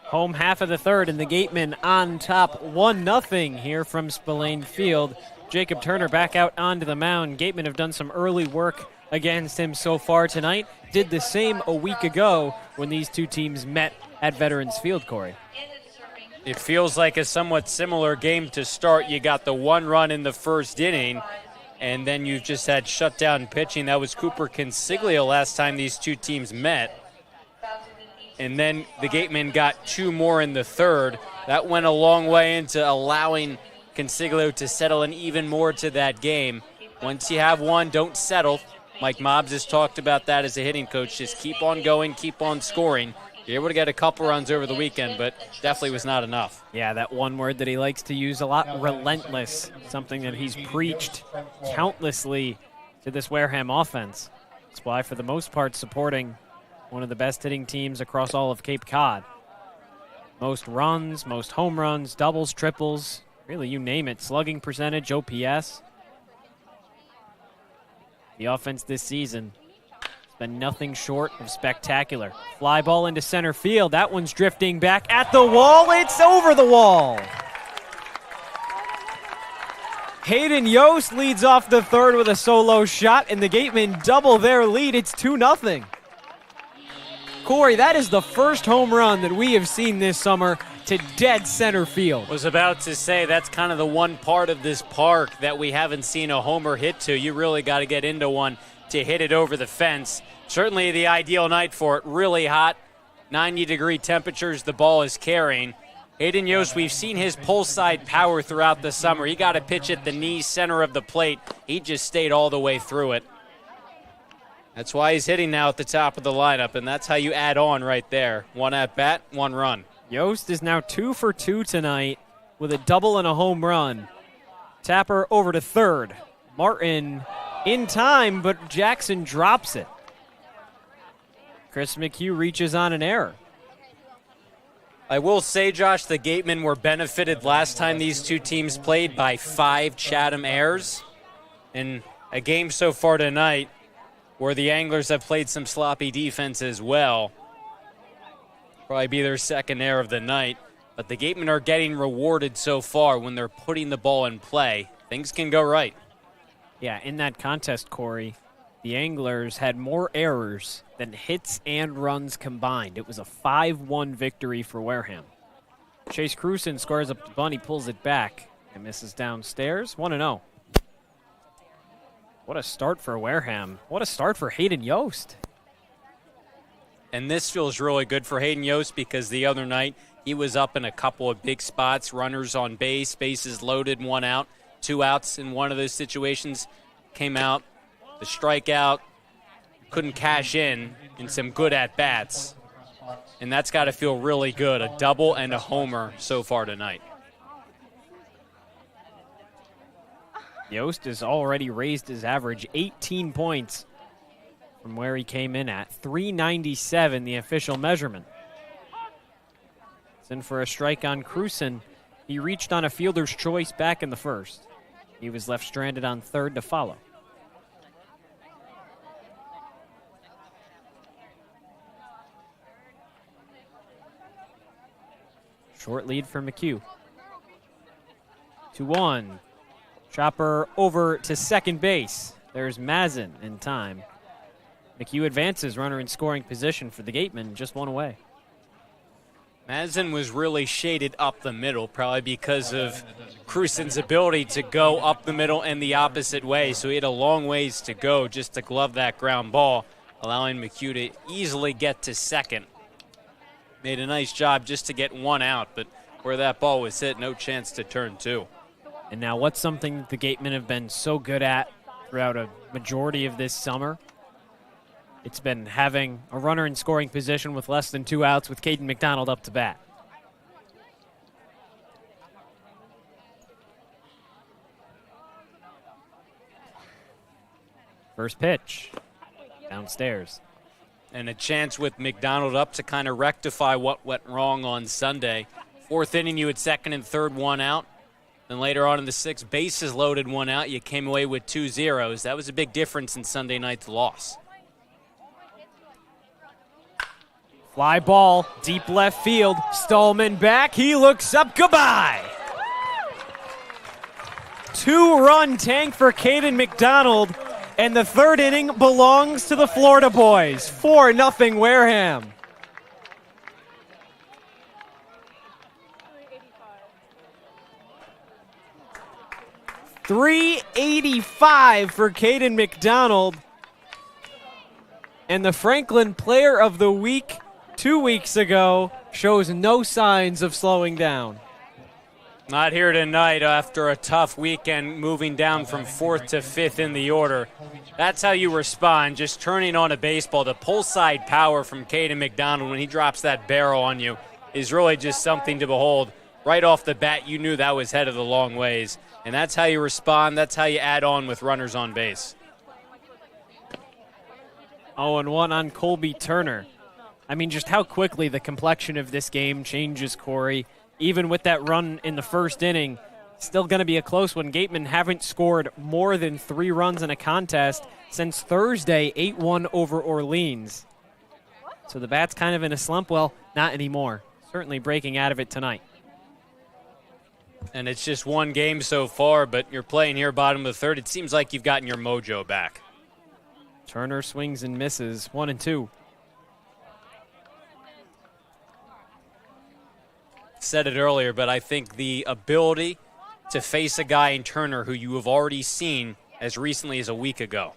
A: Home half of the third, and the Gatemen on top 1-0 here from Spillane Field. Jacob Turner back out onto the mound. Gatemen have done some early work against him so far tonight. Did the same a week ago when these two teams met at Veterans Field, Cory.
B: It feels like a somewhat similar game to start. You got the one run in the first inning, and then you just had shutdown pitching. That was Cooper Consiglio last time these two teams met. And then the Gatemen got two more in the third. That went a long way into allowing Consiglio to settle in even more to that game. Once you have one, don't settle. Mike Mobbs has talked about that as a hitting coach. Just keep on going, keep on scoring. You're able to get a couple runs over the weekend, but definitely was not enough.
A: Yeah, that one word that he likes to use a lot, relentless, something that he's preached countlessly to this Wareham offense. That's why, for the most part, supporting one of the best hitting teams across all of Cape Cod. Most runs, most home runs, doubles, triples, really you name it, slugging percentage, OPS. The offense this season has been nothing short of spectacular. Fly ball into center field. That one's drifting back at the wall. It's over the wall. Hayden Yost leads off the third with a solo shot, and the Gatemen double their lead. It's 2-0. Cory, that is the first home run that we have seen this summer to dead center field.
B: Was about to say that's kind of the one part of this park that we haven't seen a homer hit to. You really got to get into one to hit it over the fence. Certainly the ideal night for it. Really hot, 90-degree temperatures the ball is carrying. Hayden Yost, we've seen his pull side power throughout the summer. He got a pitch at the knee, center of the plate. He just stayed all the way through it. That's why he's hitting now at the top of the lineup, and that's how you add on right there. One at bat, one run.
A: Yost is now 2 for 2 tonight with a double and a home run. Tapper over to third. Martin in time, but Jackson drops it. Chris McHugh reaches on an error.
B: I will say, Josh, the Gatemen were benefited last time these two teams played by 5 Chatham errors. In a game so far tonight where the Anglers have played some sloppy defense as well. Probably be their second error of the night. But the Gatemen are getting rewarded so far when they're putting the ball in play. Things can go right.
A: Yeah, in that contest, Cory, the Anglers had more errors than hits and runs combined. It was a 5-1 victory for Wareham. Chase Cruson scores up the bunt. He pulls it back and misses downstairs. 1-0. What a start for Wareham. What a start for Hayden Yost.
B: And this feels really good for Hayden Yost because the other night he was up in a couple of big spots, runners on base, bases loaded, 1 out, 2 outs in one of those situations. Came out, the strikeout, couldn't cash in some good at-bats. And that's got to feel really good, a double and a homer so far tonight.
A: Yost has already raised his average 18 points from where he came in at. 397, the official measurement. It's in for a strike on Cruson. He reached on a fielder's choice back in the first. He was left stranded on third to follow. Short lead for McHugh. 2-1. Chopper over to second base. There's Mazin in time. McHugh advances, runner in scoring position for the Gatemen, just 1 away.
B: Mazin was really shaded up the middle, probably because of Cruson's ability to go up the middle and the opposite way. So he had a long ways to go just to glove that ground ball, allowing McHugh to easily get to second. Made a nice job just to get one out, but where that ball was hit, no chance to turn two.
K: And now what's something the Gatemen have been so good at throughout a majority of this summer? It's been having a runner in scoring position with less than 2 outs with Caden McDonald up to bat. First pitch, downstairs.
B: And a chance with McDonald up to kind of rectify what went wrong on Sunday. Fourth inning, you had second and third, one out. Then later on in the sixth, bases loaded, one out. You came away with 2 zeros. That was a big difference in Sunday night's loss.
K: Fly ball, deep left field. Stallman back. He looks up. Goodbye. 2-run tank for Caden McDonald. And the third inning belongs to the Florida boys. 4-0 Wareham. .385 for Caden McDonald. And the Franklin Player of the Week 2 weeks ago shows no signs of slowing down.
B: Not here tonight after a tough weekend, moving down from 4th to 5th in the order. That's how you respond, just turning on a baseball. The pull side power from Caden McDonald when he drops that barrel on you is really just something to behold. Right off the bat, you knew that was headed the long ways. And that's how you respond. That's how you add on with runners on base.
K: 0-1 on Colby Turner. I mean, just how quickly the complexion of this game changes, Cory. Even with that run in the first inning, still going to be a close one. Gatemen haven't scored more than 3 runs in a contest since Thursday, 8-1 over Orleans. So the bat's kind of in a slump. Well, not anymore. Certainly breaking out of it tonight.
B: And it's just one game so far, but you're playing here bottom of the third. It seems like you've gotten your mojo back.
K: Turner swings and misses, 1-2.
B: Said it earlier, but I think the ability to face a guy in Turner who you have already seen as recently as a week ago.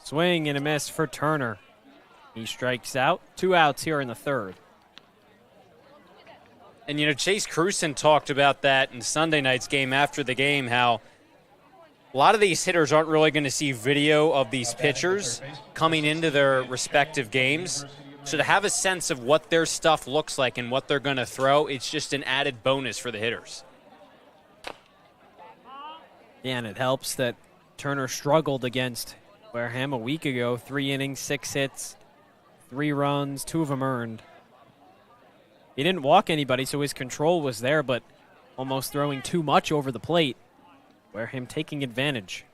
K: Swing and a miss for Turner. He strikes out. 2 outs here in the third.
B: And, you know, Chase Cruson talked about that in Sunday night's game after the game, how a lot of these hitters aren't really going to see video of these pitchers coming into their respective games. So to have a sense of what their stuff looks like and what they're going to throw, it's just an added bonus for the hitters.
K: Yeah, and it helps that Turner struggled against Wareham a week ago. 3 innings, 6 hits, 3 runs, 2 of them earned. He didn't walk anybody, so his control was there, but almost throwing too much over the plate. Wareham taking advantage.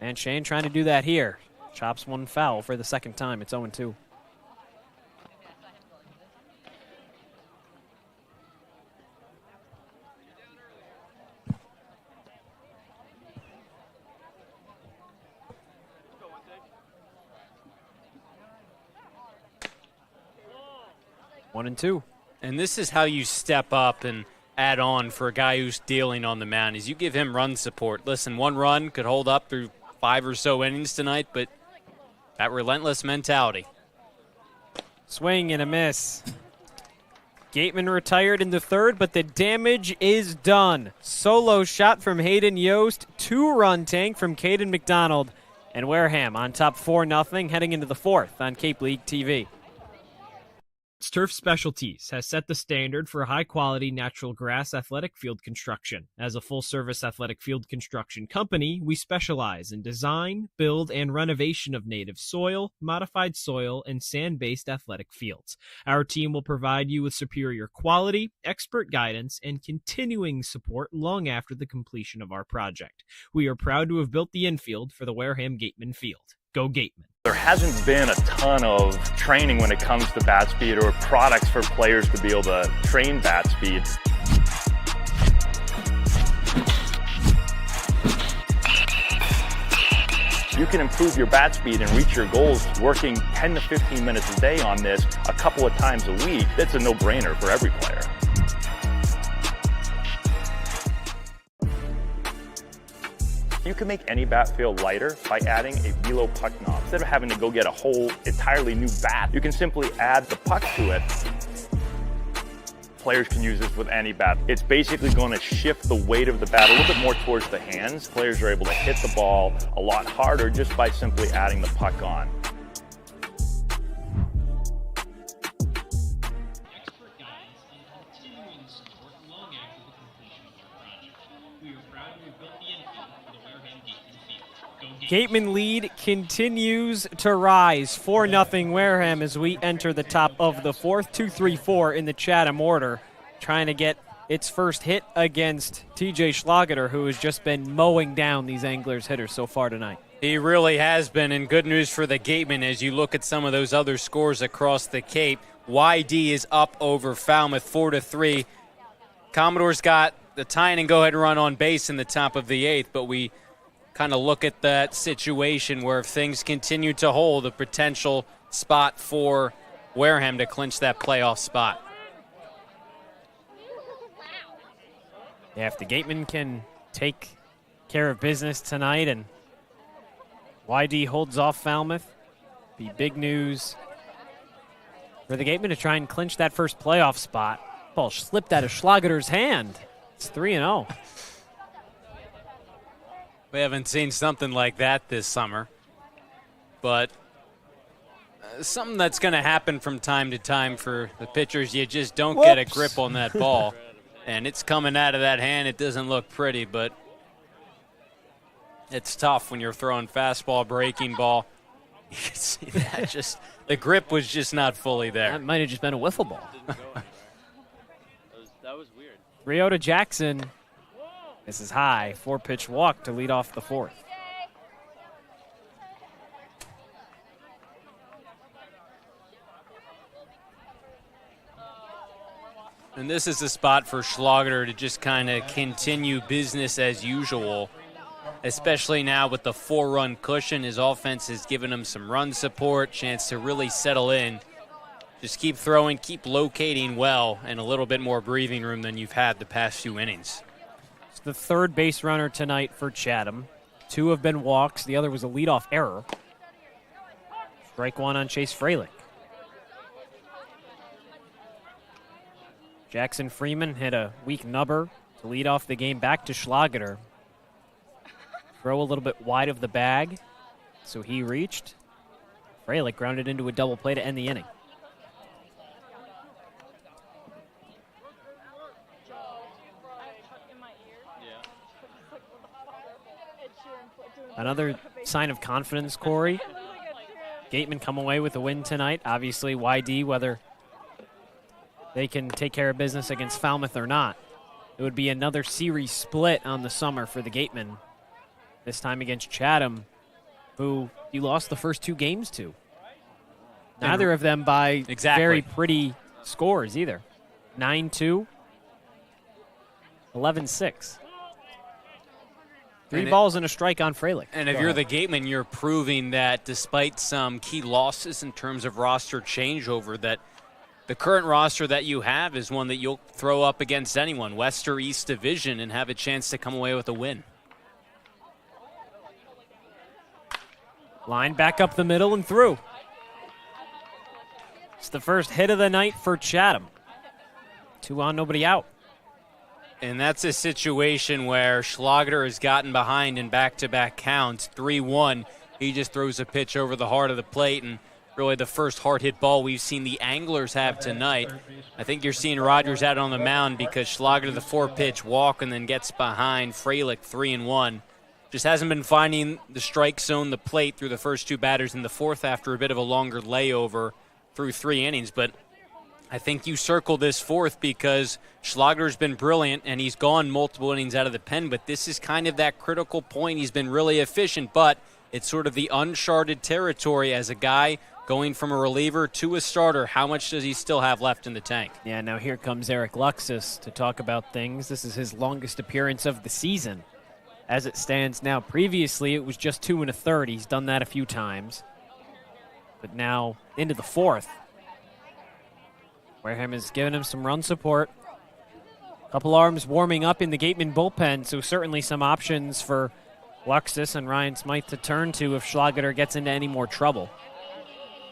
K: And Shane trying to do that here. Chops one foul for the second time. It's 0-2. One and two.
B: And this is how you step up and add on for a guy who's dealing on the mound, is you give him run support. Listen, 1 run could hold up through 5 or so innings tonight, but that relentless mentality.
K: Swing and a miss. Gateman retired in the third, but the damage is done. Solo shot from Hayden Yost, 2-run tank from Caden McDonald, and Wareham on top 4-0 heading into the fourth on Cape League TV. Turf Specialties has set the standard for high-quality natural grass athletic field construction. As a full-service athletic field construction company, we specialize in design, build, and renovation of native soil, modified soil, and sand-based athletic fields. Our team will provide you with superior quality, expert guidance, and continuing support long after the completion of our project. We are proud to have built the infield for the Wareham Gatemen field. Go Gatemen.
M: There hasn't been a ton of training when it comes to bat speed or products for players to be able to train bat speed. You can improve your bat speed and reach your goals working 10 to 15 minutes a day on this a couple of times a week. That's a no-brainer for every player. You You can make any bat feel lighter by adding a velo puck knob. Instead of having to go get a whole entirely new bat, you can simply add the puck to it. Players can use this with any bat. It's basically going to shift the weight of the bat a little bit more towards the hands. Players are able to hit the ball a lot harder just by simply adding the puck on.
K: Gateman lead continues to rise. 4-0 Wareham as we enter the top of the fourth. 2-3-4 in the Chatham order. Trying to get its first hit against TJ Schlageter, who has just been mowing down these Anglers hitters so far tonight.
B: He really has been, and good news for the Gatemen as you look at some of those other scores across the Cape. YD is up over Falmouth 4-3. Commodores got the tying and go-ahead run on base in the top of the eighth, but we kind of look at that situation where if things continue to hold, a potential spot for Wareham to clinch that playoff spot.
K: Yeah, if the Gatemen can take care of business tonight and YD holds off Falmouth, be big news for the Gatemen to try and clinch that first playoff spot. Ball slipped out of Schlageter's hand. It's 3-0.
B: We haven't seen something like that this summer, but something that's going to happen from time to time for the pitchers. You just don't get a grip on that ball, and it's coming out of that hand. It doesn't look pretty, but it's tough when you're throwing fastball, breaking ball. You can see that just the grip was just not fully there.
K: That might have just been a wiffle ball.
B: That was weird.
K: 3-0 to Jackson. This is high, 4-pitch walk to lead off the fourth.
B: And this is the spot for Schlageter to just kind of continue business as usual, especially now with the 4-run cushion. His offense has given him some run support, chance to really settle in. Just keep throwing, keep locating well, and a little bit more breathing room than you've had the past few innings.
K: The third base runner tonight for Chatham. 2 have been walks. The other was a leadoff error. Strike 1 on Chase Freilich. Jackson Freeman hit a weak nubber to lead off the game back to Schlageter. Throw a little bit wide of the bag, so he reached. Freilich grounded into a double play to end the inning. Another sign of confidence, Cory. Gateman come away with a win tonight. Obviously, YD, whether they can take care of business against Falmouth or not. It would be another series split on the summer for the Gatemen, this time against Chatham, who you lost the first 2 games to. Neither of them by very pretty scores either. 9-2, 11-6. 3 balls and a strike on Freilich.
B: And if you're the Gateman, you're proving that despite some key losses in terms of roster changeover, that the current roster that you have is one that you'll throw up against anyone, West or East Division, and have a chance to come away with a win.
K: Line back up the middle and through. It's the first hit of the night for Chatham. 2 on, nobody out.
B: And that's a situation where Schlageter has gotten behind in back-to-back counts. 3-1, he just throws a pitch over the heart of the plate, and really the first hard-hit ball we've seen the Anglers have tonight. I think you're seeing Rogers out on the mound because Schlageter the 4-pitch walk and then gets behind Freilich 3-1. Just hasn't been finding the strike zone, the plate, through the first 2 batters in the fourth after a bit of a longer layover through 3 innings. But I think you circle this fourth because Schlageter's been brilliant and he's gone multiple innings out of the pen, but this is kind of that critical point. He's been really efficient, but it's sort of the uncharted territory as a guy going from a reliever to a starter. How much does he still have left in the tank?
K: Yeah, now here comes Eric Luxus to talk about things. This is his longest appearance of the season as it stands now. Previously, it was just 2 1/3. He's done that a few times. But now into the fourth. Wareham has given him some run support. A couple arms warming up in the Gateman bullpen, so certainly some options for Luxus and Ryan Smyth to turn to if Schlageter gets into any more trouble.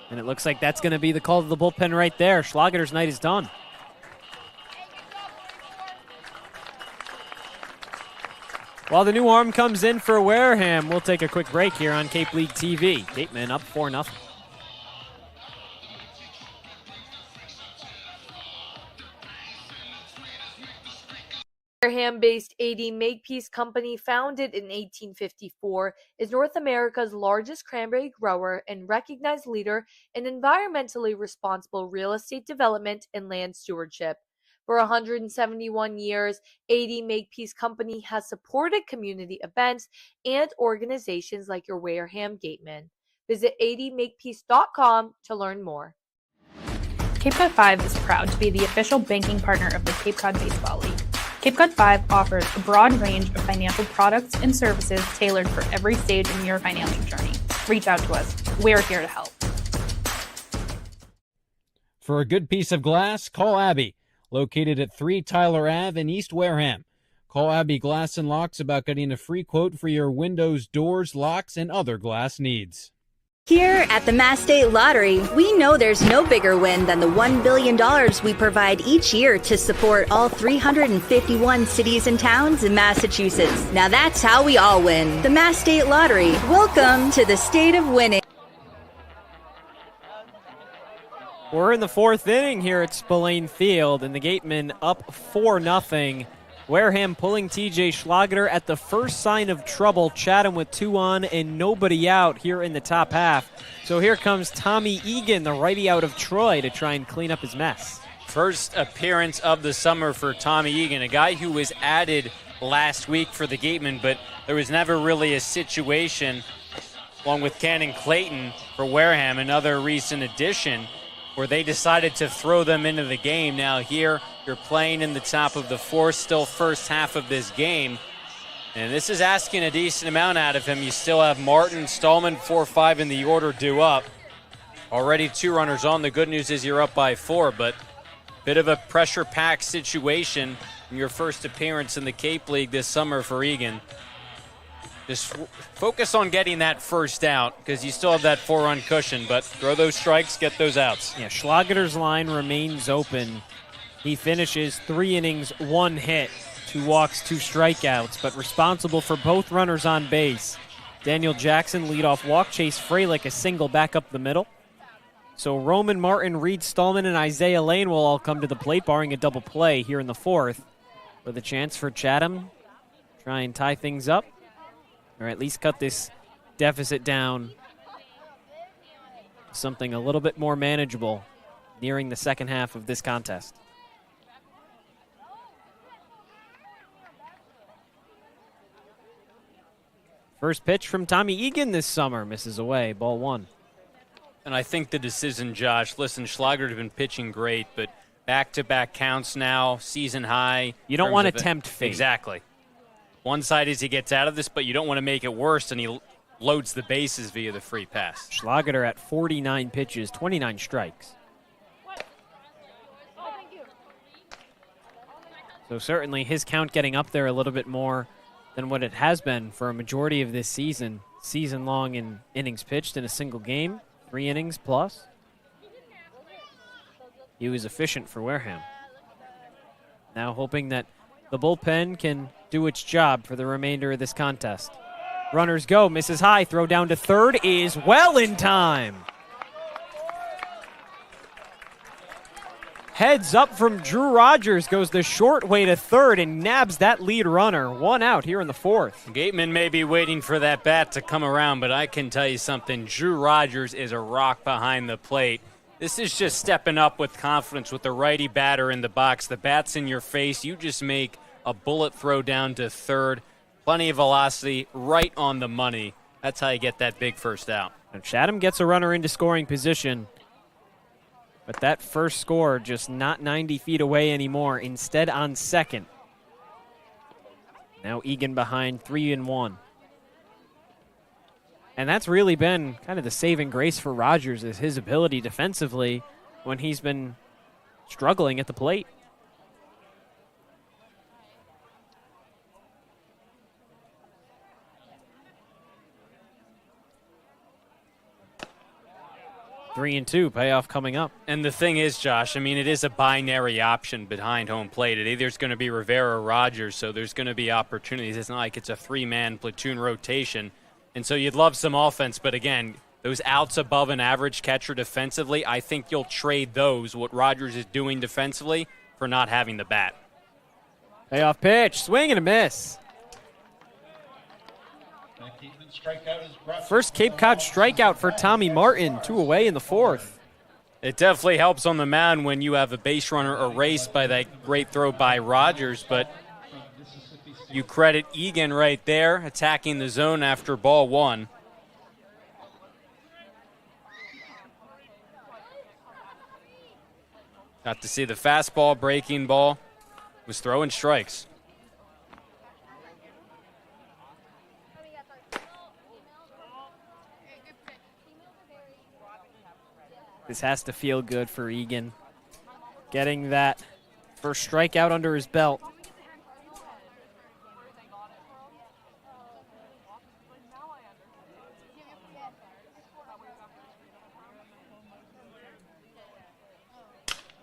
K: And it looks like that's going to be the call to the bullpen right there. Schlageter's night is done. While the new arm comes in for Wareham, we'll take a quick break here on Cape League TV. Gateman up 4-0.
E: Wareham-based AD Makepeace Company, founded in 1854, is North America's largest cranberry grower and recognized leader in environmentally responsible real estate development and land stewardship. For 171 years, AD Makepeace Company has supported community events and organizations like your Wareham Gatemen. Visit admakepeace.com to learn more.
F: Cape Cod 5 is proud to be the official banking partner of the Cape Cod Baseball League. Cape Cod 5 offers a broad range of financial products and services tailored for every stage in your financial journey. Reach out to us. We're here to help.
G: For a good piece of glass, call Abby, located at 3 Tyler Ave in East Wareham. Call Abby Glass and Locks about getting a free quote for your windows, doors, locks, and other glass needs.
H: Here at the Mass State Lottery, we know there's no bigger win than the $1 billion we provide each year to support all 351 cities and towns in Massachusetts. Now that's how we all win. The Mass State Lottery. Welcome to the state of winning.
K: We're in the 4th inning here at Spillane Field, and the Gatemen up 4-0. Wareham pulling TJ Schlageter at the first sign of trouble. Chatham with 2 on and nobody out here in the top half. So here comes Tommy Egan, the righty out of Troy, to try and clean up his mess.
B: First appearance of the summer for Tommy Egan, a guy who was added last week for the Gatemen, but there was never really a situation, along with Cannon Clayton for Wareham, another recent addition, where they decided to throw them into the game. Now here, you're playing in the top of the 4th, still first half of this game. And this is asking a decent amount out of him. You still have Martin, Stallman, 4-5 in the order due up. Already 2 runners on. The good news is you're up by 4, but bit of a pressure-packed situation in your first appearance in the Cape League this summer for Egan. Just focus on getting that first out because you still have that 4-run cushion, but throw those strikes, get those outs.
K: Yeah, Schlageter's line remains open. He finishes 3 innings, 1 hit, 2 walks, 2 strikeouts, but responsible for both runners on base. Daniel Jackson leadoff walk, Chase Freilich a single back up the middle. So Roman Martin, Reed Stallman, and Isaiah Lane will all come to the plate, barring a double play here in the 4th, with a chance for Chatham to try and tie things up, or at least cut this deficit down to something a little bit more manageable nearing the second half of this contest. First pitch from Tommy Egan this summer, misses away, ball 1.
B: And I think the decision, Josh, listen, Schlager's been pitching great, but back-to-back counts now, season high.
K: You don't want to tempt fate.
B: Exactly. One side is he gets out of this, but you don't want to make it worse, and he loads the bases via the free pass.
K: Schlageter at 49 pitches, 29 strikes. So certainly his count getting up there a little bit more than what it has been for a majority of this season. Season-long in innings pitched in a single game, 3 innings plus. He was efficient for Wareham. Now hoping that the bullpen can do its job for the remainder of this contest. Runners go, misses high, throw down to third is well in time. Heads up from Drew Rogers, goes the short way to third and nabs that lead runner. 1 out here in the 4th.
B: Gateman may be waiting for that bat to come around, but I can tell you something. Drew Rogers is a rock behind the plate. This is just stepping up with confidence with the righty batter in the box. The bat's in your face. You just make a bullet throw down to third. Plenty of velocity, right on the money. That's how you get that big first out.
K: And Chatham gets a runner into scoring position. But that first score just not 90 feet away anymore. Instead on second. Now Egan behind 3-1. And that's really been kind of the saving grace for Rogers, is his ability defensively when he's been struggling at the plate. 3-2, payoff coming up.
B: And the thing is, Josh, I mean, it is a binary option behind home plate. It either is going to be Rivera or Rogers, so there's going to be opportunities. It's not like it's a three-man platoon rotation. And so you'd love some offense, but again, those outs above an average catcher defensively, I think you'll trade those, what Rogers is doing defensively, for not having the bat.
K: Payoff pitch, swing and a miss. First Cape Cod strikeout for Tommy Martin, 2 away in the 4th.
B: It definitely helps on the mound when you have a base runner erased by that great throw by Rogers, but you credit Egan right there, attacking the zone after ball 1. Got to see the fastball, breaking ball, was throwing strikes.
K: This has to feel good for Egan. Getting that first strikeout under his belt.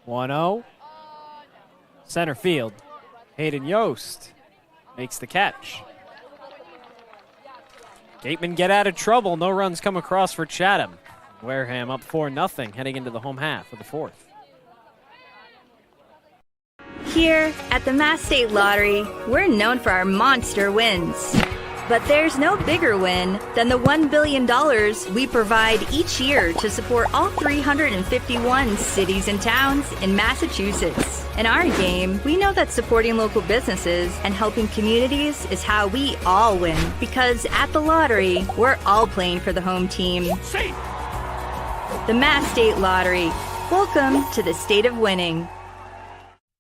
K: One-0. Center field. Hayden Yost makes the catch. Gatemen get out of trouble. No runs come across for Chatham. Wareham up 4-0 heading into the home half of the 4th.
H: Here at the Mass State Lottery, we're known for our monster wins. But there's no bigger win than the $1 billion we provide each year to support all 351 cities and towns in Massachusetts. In our game, we know that supporting local businesses and helping communities is how we all win. Because at the lottery, we're all playing for the home team. The Mass State Lottery. Welcome to the state of winning.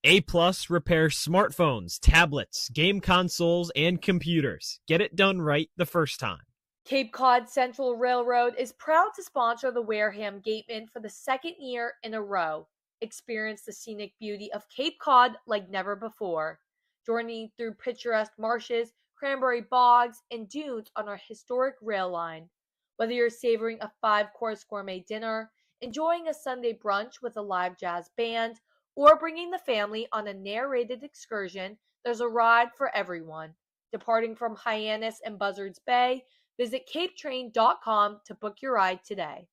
K: A+ repairs smartphones, tablets, game consoles, and computers. Get it done right the first time.
E: Cape Cod Central Railroad is proud to sponsor the Wareham Gatemen for the 2nd year in a row. Experience the scenic beauty of Cape Cod like never before. Journey through picturesque marshes, cranberry bogs, and dunes on our historic rail line. Whether you're savoring a 5-course gourmet dinner, enjoying a Sunday brunch with a live jazz band, or bringing the family on a narrated excursion, there's a ride for everyone. Departing from Hyannis and Buzzards Bay, visit capetrain.com to book your ride today.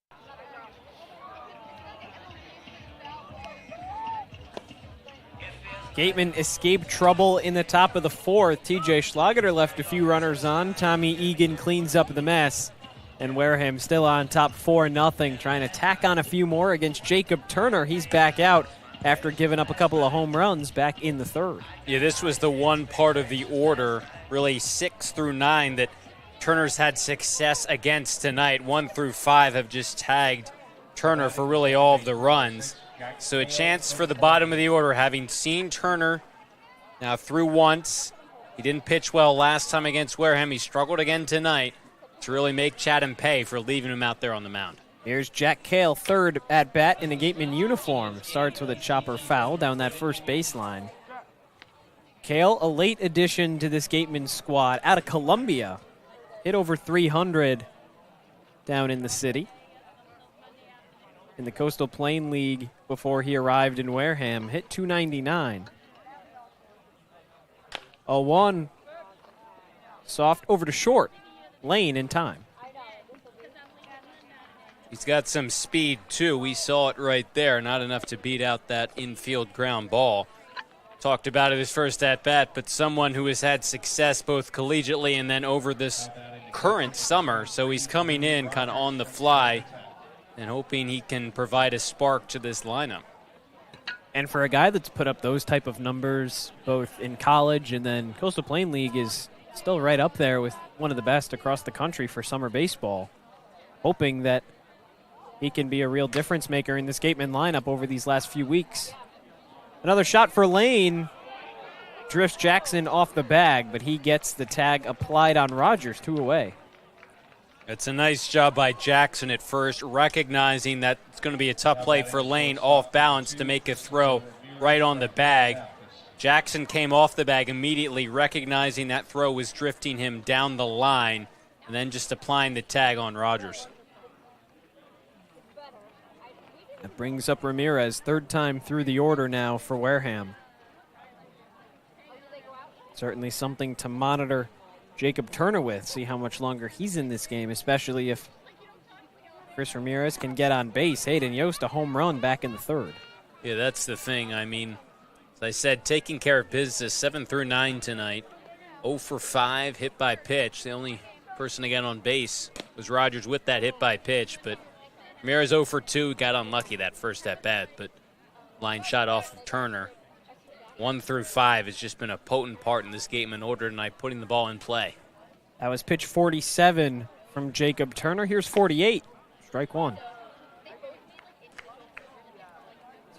K: Gateman escaped trouble in the top of the 4th. TJ Schlageter left a few runners on. Tommy Egan cleans up the mess. And Wareham still on top 4-0, trying to tack on a few more against Jacob Turner. He's back out after giving up a couple of home runs back in the 3rd.
B: Yeah, this was the one part of the order, really 6 through 9, that Turner's had success against tonight. 1 through 5 have just tagged Turner for really all of the runs. So a chance for the bottom of the order, having seen Turner now through once. He didn't pitch well last time against Wareham. He struggled again tonight to really make Chatham pay for leaving him out there on the mound.
K: Here's Jack Kale, 3rd at bat in the Gateman uniform. Starts with a chopper foul down that first baseline. Kale, a late addition to this Gateman squad out of Columbia. Hit over 300 down in the city. In the Coastal Plain League before he arrived in Wareham, hit 299. 0-1. Soft over to short. Lane in time.
B: He's got some speed, too. We saw it right there. Not enough to beat out that infield ground ball. Talked about it his first at-bat, but someone who has had success both collegiately and then over this current summer. So he's coming in kind of on the fly and hoping he can provide a spark to this lineup.
K: And for a guy that's put up those type of numbers both in college and then Coastal Plain League is still right up there with one of the best across the country for summer baseball. Hoping that he can be a real difference maker in this Gateman lineup over these last few weeks. Another shot for Lane. Drifts Jackson off the bag, but he gets the tag applied on Rogers, 2 away.
B: It's a nice job by Jackson at first, recognizing that it's going to be a tough play for Lane off balance to make a throw right on the bag. Jackson came off the bag immediately, recognizing that throw was drifting him down the line, and then just applying the tag on Rogers.
K: That brings up Ramirez, third time through the order now for Wareham. Certainly something to monitor Jacob Turner with, see how much longer he's in this game, especially if Chris Ramirez can get on base. Hayden Yost, a home run back in the third.
B: Yeah, that's the thing. I mean, as I said, taking care of business 7 through 9 tonight. 0 for 5 hit by pitch. The only person to get on base was Rogers with that hit by pitch, but Ramirez 0 for 2, got unlucky that first at bat, but line shot off of Turner. 1 through 5 has just been a potent part in this Gateman order tonight, putting the ball in play.
K: That was pitch 47 from Jacob Turner. Here's 48, strike one.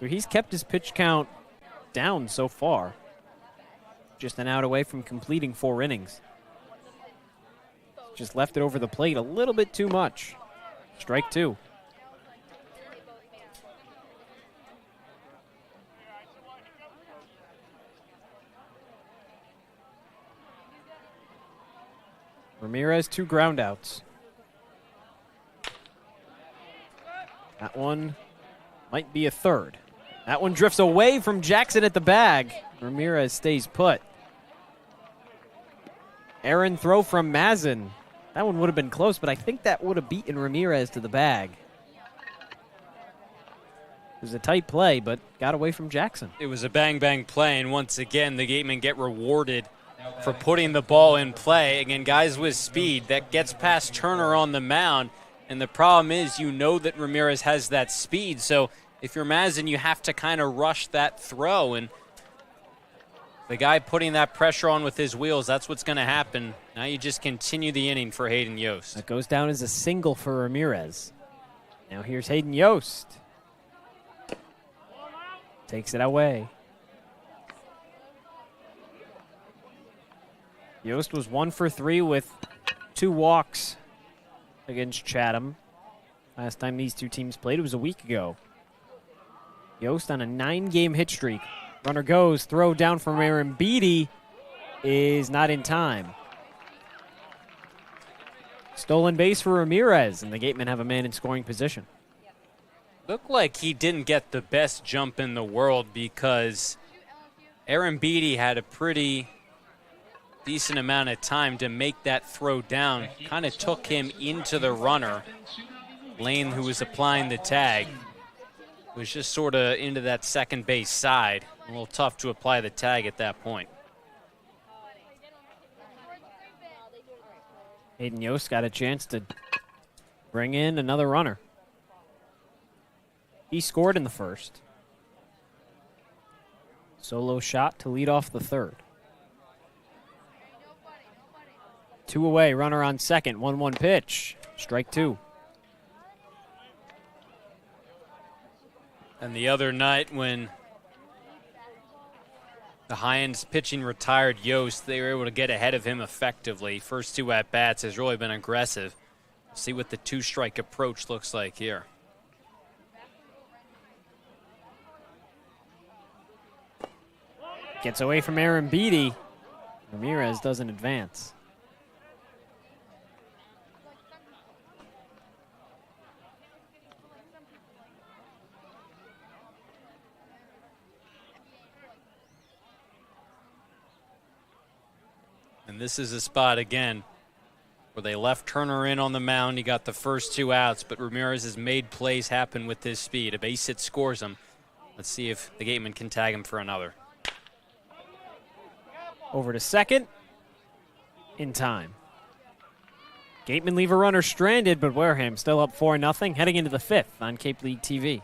K: So he's kept his pitch count down so far. Just an out away from completing 4 innings. Just left it over the plate a little bit too much. Strike 2. Ramirez, 2 groundouts. That one might be a third. That one drifts away from Jackson at the bag. Ramirez stays put. Errant throw from Mazin. That one would have been close, but I think that would have beaten Ramirez to the bag. It was a tight play, but got away from Jackson.
B: It was a bang-bang play, and once again, the Gatemen get rewarded for putting the ball in play. Again, guys with speed, that gets past Turner on the mound, and the problem is you know that Ramirez has that speed, so if you're Mazin, you have to kind of rush that throw, and the guy putting that pressure on with his wheels, that's what's going to happen. Now you just continue the inning for Hayden Yost.
K: That goes down as a single for Ramirez. Now here's Hayden Yost. Takes it away. Yost was 1 for 3 with 2 walks against Chatham. Last time these two teams played, it was a week ago. Yost on a 9-game hit streak. Runner goes, throw down from Aaron Beatty is not in time. Stolen base for Ramirez, and the Gatemen have a man in scoring position.
B: Looked like he didn't get the best jump in the world because Aaron Beatty had a pretty decent amount of time to make that throw down. Kind of took him into the runner. Lane, who was applying the tag, was just sort of into that second base side. A little tough to apply the tag at that point.
K: Hayden Yost got a chance to bring in another runner. He scored in the first. Solo shot to lead off the third. 2 away, runner on second, 1-1 pitch, strike 2.
B: And the other night when the Hyans pitching retired Yost, they were able to get ahead of him effectively. First 2 at-bats has really been aggressive. See what the 2-strike approach looks like here.
K: Gets away from Aaron Beatty. Ramirez doesn't advance.
B: And this is a spot again where they left Turner in on the mound. He got the first 2 outs, but Ramirez has made plays happen with his speed. A base hit scores him. Let's see if the Gateman can tag him for another.
K: Over to second. In time. Gateman leave a runner stranded, but Wareham still up 4-0, heading into the 5th on Cape League TV.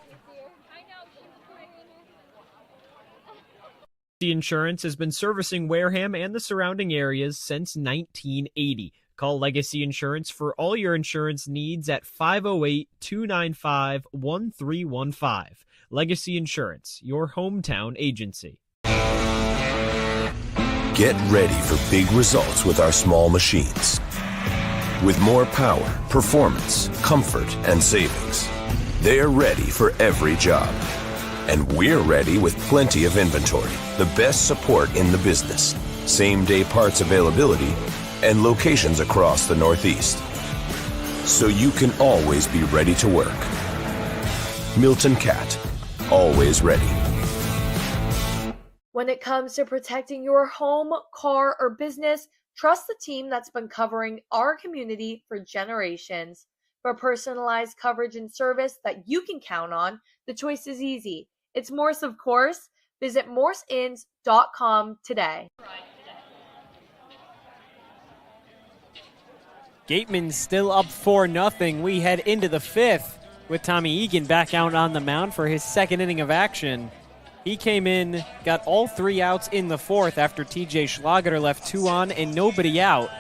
K: Insurance has been servicing Wareham and the surrounding areas since 1980. Call Legacy Insurance for all your insurance needs at 508-295-1315. Legacy Insurance, your hometown agency.
J: Get ready for big results with our small machines. With more power, performance, comfort, and savings. They're ready for every job. And we're ready with plenty of inventory, the best support in the business, same-day parts availability, and locations across the Northeast. So you can always be ready to work. Milton Cat, always ready.
E: When it comes to protecting your home, car, or business, trust the team that's been covering our community for generations. For personalized coverage and service that you can count on, the choice is easy. It's Morse, of course. Visit morseins.com today.
A: Gateman still up 4-0. We head into the fifth with Tommy Egan back out on the mound for his second inning of action. He came in, got all 3 outs in the fourth after TJ Schlager left 2 on and nobody out.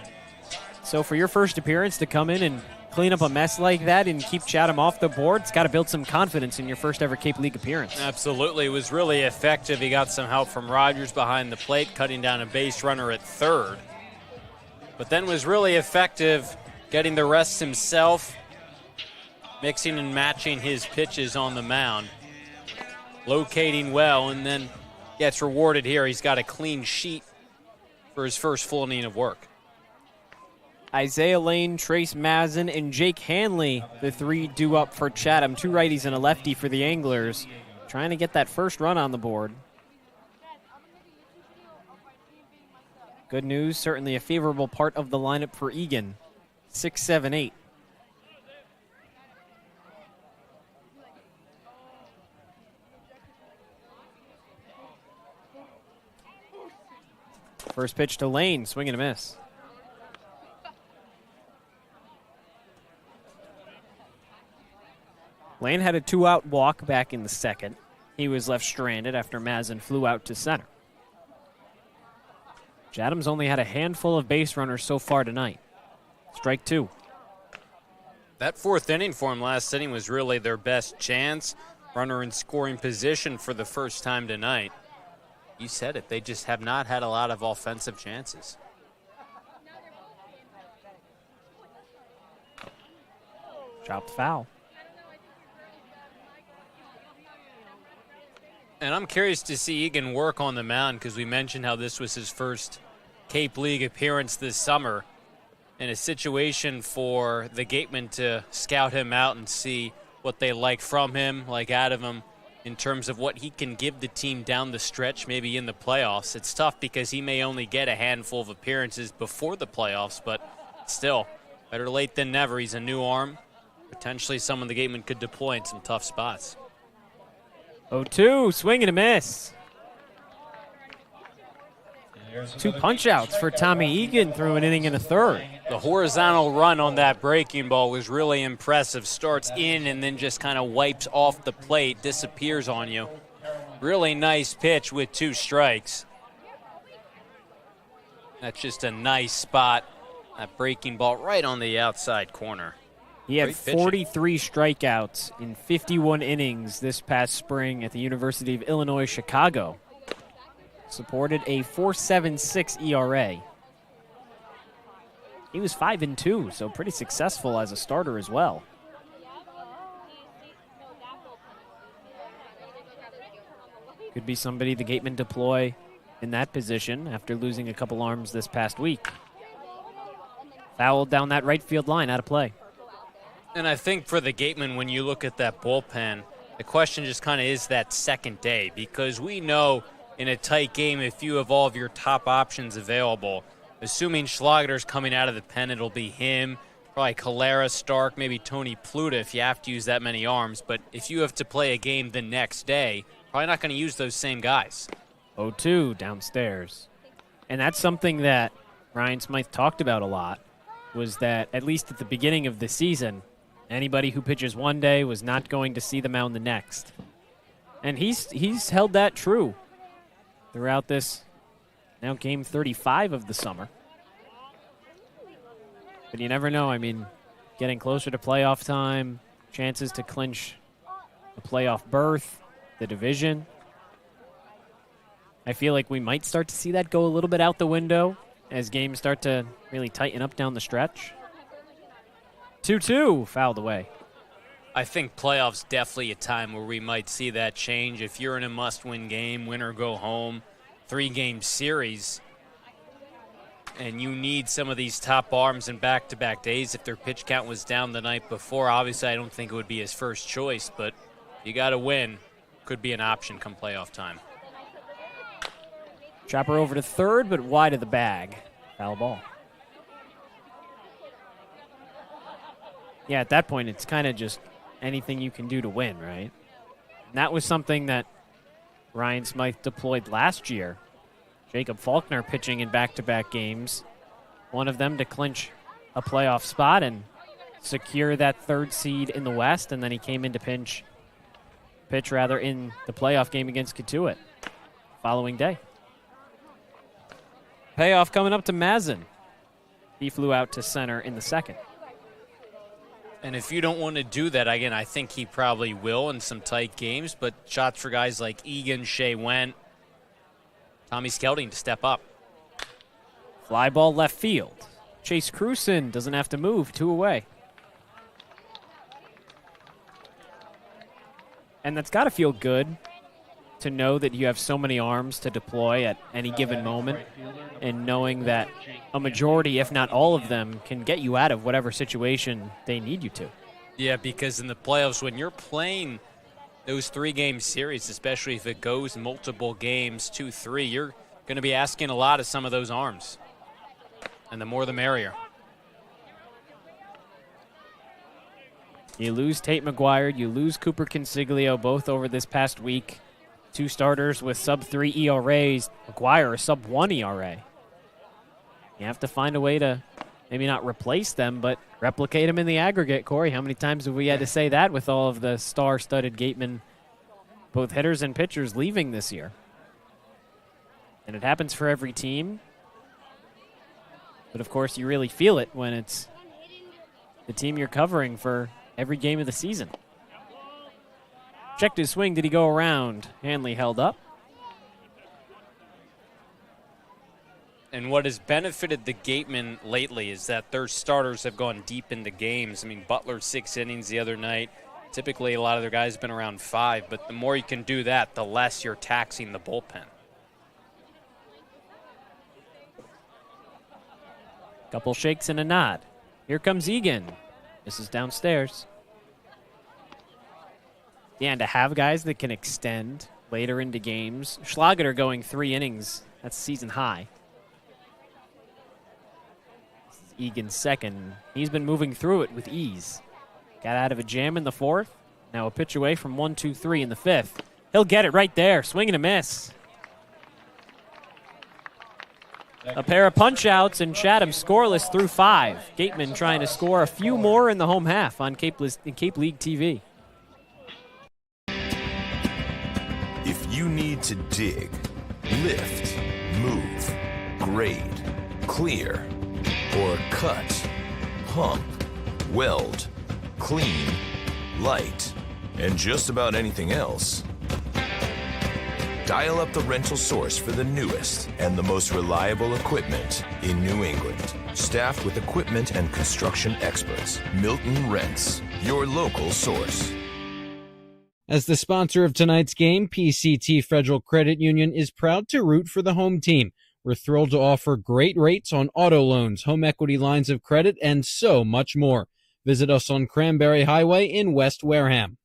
A: So for your first appearance to come in and clean up a mess like that and keep Chatham off the board, it's got to build some confidence in your first ever Cape League appearance.
B: Absolutely. It was really effective. He got some help from Rogers behind the plate, cutting down a base runner at third. But then was really effective getting the rest himself, mixing and matching his pitches on the mound, locating well, and then gets rewarded here. He's got a clean sheet for his first full inning of work.
A: Isaiah Lane, Trace Mazin, and Jake Hanley, the 3 due up for Chatham. 2 righties and a lefty for the Anglers, trying to get that first run on the board. Good news, certainly a favorable part of the lineup for Egan. 6, 7, 8. First pitch to Lane, swing and a miss. Lane had a 2-out walk back in the second. He was left stranded after Mazin flew out to center. Chatham's only had a handful of base runners so far tonight. Strike 2.
B: That fourth inning for him last inning was really their best chance. Runner in scoring position for the first time tonight. You said it, they just have not had a lot of offensive chances.
A: Chopped foul.
B: And I'm curious to see Egan work on the mound because we mentioned how this was his first Cape League appearance this summer. In a situation for the Gatemen to scout him out and see what they like from him, like out of him, in terms of what he can give the team down the stretch, maybe in the playoffs. It's tough because he may only get a handful of appearances before the playoffs, but still, better late than never. He's a new arm, potentially someone the Gatemen could deploy in some tough spots.
A: 0-2, swing and a miss. 2 punch-outs for Tommy Egan through an inning and a third.
B: The horizontal run on that breaking ball was really impressive. Starts in and then just kind of wipes off the plate, disappears on you. Really nice pitch with 2 strikes. That's just a nice spot. That breaking ball right on the outside corner.
A: He had 43 strikeouts in 51 innings this past spring at the University of Illinois, Chicago. Supported a 4.76 ERA. He was 5-2, so pretty successful as a starter as well. Could be somebody the Gatemen deploy in that position after losing a couple arms this past week. Fouled down that right field line, out of play.
B: And I think for the Gatemen, when you look at that bullpen, the question just kind of is that second day, because we know in a tight game, if you have all of your top options available, assuming Schlager's coming out of the pen, it'll be him, probably Calera, Stark, maybe Tony Pluta if you have to use that many arms. But if you have to play a game the next day, probably not going to use those same guys.
A: 0-2 downstairs. And that's something that Ryan Smyth talked about a lot, was that at least at the beginning of the season, anybody who pitches one day was not going to see the mound the next. And he's held that true throughout this, now game 35 of the summer. But you never know. I mean, getting closer to playoff time, chances to clinch a playoff berth, the division. I feel like we might start to see that go a little bit out the window as games start to really tighten up down the stretch. 2-2, fouled away.
B: I think playoffs definitely a time where we might see that change. If you're in a must-win game, win or go home, 3-game series, and you need some of these top arms in back-to-back days. If their pitch count was down the night before, obviously I don't think it would be his first choice, but You got to win. Could be an option come playoff time.
K: Chopper over to third, but wide of the bag. Foul ball. Yeah, at that point, it's kind of just anything you can do to win, right? And that was something that Ryan Smyth deployed last year. Jacob Faulkner pitching in back-to-back games. One of them to clinch a playoff spot and secure that third seed in the West, and then he came in to pitch in the playoff game against Katuitt following day. Payoff coming up to Mazin. He flew out to center in the second.
B: And if you don't want to do that, again, I think he probably will in some tight games, but shots for guys like Egan, Shea Went, Tommy Skelding to step up.
K: Fly ball left field. Chase Cruson doesn't have to move, 2 away. And that's got to feel good to know that you have so many arms to deploy at any given moment, and knowing that a majority, if not all of them, can get you out of whatever situation they need you to.
B: Yeah, because in the playoffs, when you're playing those 3-game series, especially if it goes multiple games, 2-3, you're going to be asking a lot of some of those arms. And the more the merrier.
K: You lose Tate McGuire, you lose Cooper Consiglio, both over this past week. 2 starters with sub-3 ERAs. McGuire a sub-1 ERA. You have to find a way to maybe not replace them, but replicate them in the aggregate. Cory, how many times have we had to say that with all of the star-studded Gatemen, both hitters and pitchers, leaving this year? And it happens for every team. But, of course, you really feel it when it's the team you're covering for every game of the season. Checked his swing. Did he go around? Hanley held up.
B: And what has benefited the Gatemen lately is that their starters have gone deep into games. I mean, Butler 6 innings the other night. Typically, a lot of their guys have been around 5, but the more you can do that, the less you're taxing the bullpen.
K: Couple shakes and a nod. Here comes Egan. This is downstairs. Yeah, and to have guys that can extend later into games. Schlageter going 3 innings. That's season high. This is Egan's second. He's been moving through it with ease. Got out of a jam in the 4th. Now a pitch away from 1-2-3 in the 5th. He'll get it right there. Swing and a miss. A pair of punch-outs, and Chatham scoreless through 5. Gateman trying to score a few more in the home half on Cape League TV.
J: If you need to dig, lift, move, grade, clear, or cut, pump, weld, clean, light, and just about anything else, dial up the rental source for the newest and the most reliable equipment in New England. Staffed with equipment and construction experts, Milton Rents, your local source.
G: As the sponsor of tonight's game, PCT Federal Credit Union is proud to root for the home team. We're thrilled to offer great rates on auto loans, home equity lines of credit, and so much more. Visit us on Cranberry Highway in West Wareham.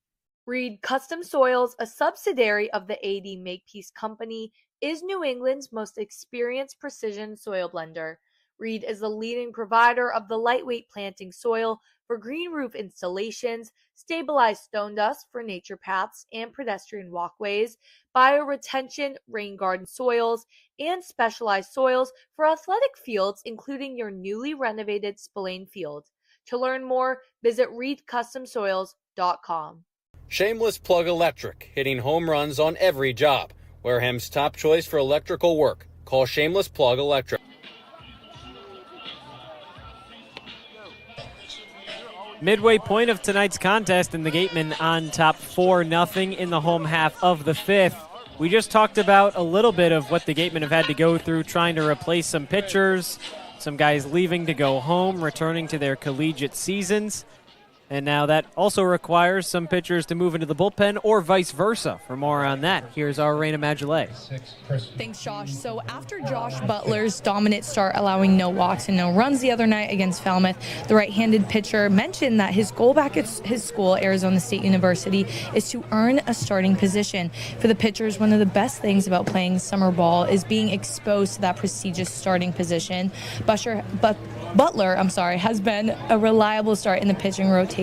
E: Reed Custom Soils, a subsidiary of the AD Makepeace Company, is New England's most experienced precision soil blender. Reed is the leading provider of the lightweight planting soil for green roof installations, stabilized stone dust for nature paths and pedestrian walkways, bioretention rain garden soils, and specialized soils for athletic fields, including your newly renovated Spillane Field. To learn more, visit reedcustomsoils.com.
G: Shameless Plug Electric, hitting home runs on every job. Wareham's top choice for electrical work. Call Shameless Plug Electric.
K: Midway point of tonight's contest, and the Gatemen on top 4-0 in the home half of the 5th. We just talked about a little bit of what the Gatemen have had to go through trying to replace some pitchers, some guys leaving to go home, returning to their collegiate seasons. And now that also requires some pitchers to move into the bullpen or vice versa. For more on that, here's our Rayna Maggelet.
C: Thanks, Josh. So after Josh Butler's dominant start, allowing no walks and no runs the other night against Falmouth, the right-handed pitcher mentioned that his goal back at his school, Arizona State University, is to earn a starting position. For the pitchers, one of the best things about playing summer ball is being exposed to that prestigious starting position. Butler, has been a reliable start in the pitching rotation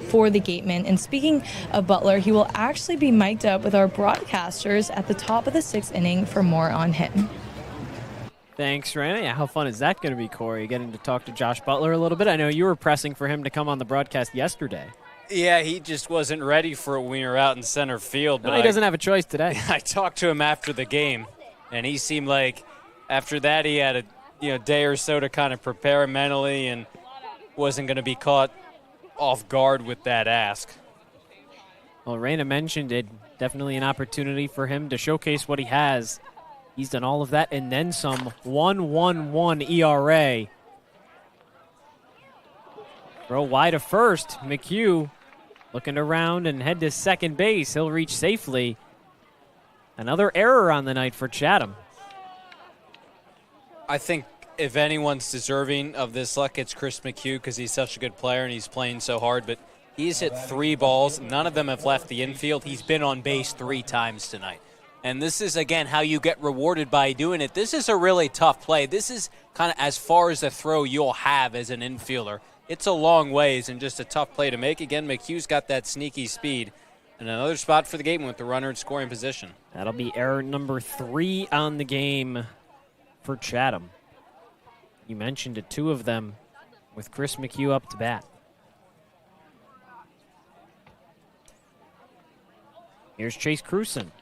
C: for the Gatemen. And speaking of Butler, he will actually be mic'd up with our broadcasters at the top of the 6th inning for more on him.
K: Thanks, Rayna. Yeah, how fun is that going to be, Cory, getting to talk to Josh Butler a little bit? I know you were pressing for him to come on the broadcast yesterday.
B: Yeah, he just wasn't ready for it when we were out in center field.
K: But he doesn't have a choice today.
B: I talked to him after the game, and he seemed like after that he had a day or so to kind of prepare mentally and wasn't going to be caught off guard with that ask.
K: Well, Rayna mentioned it. Definitely an opportunity for him to showcase what he has. He's done all of that and then some. 1.11 ERA. Throw wide to first. McHugh looking around and head to second base. He'll reach safely. Another error on the night for Chatham.
B: I think if anyone's deserving of this luck, it's Chris McHugh because he's such a good player and he's playing so hard. But he's hit 3 balls. None of them have left the infield. He's been on base 3 times tonight. And this is, again, how you get rewarded by doing it. This is a really tough play. This is kind of as far as a throw you'll have as an infielder. It's a long ways and just a tough play to make. Again, McHugh's got that sneaky speed. And another spot for the Gateman with the runner in scoring position.
K: That'll be error number 3 on the game for Chatham. You mentioned it, 2 of them with Chris McHugh up to bat. Here's Chase Crewson.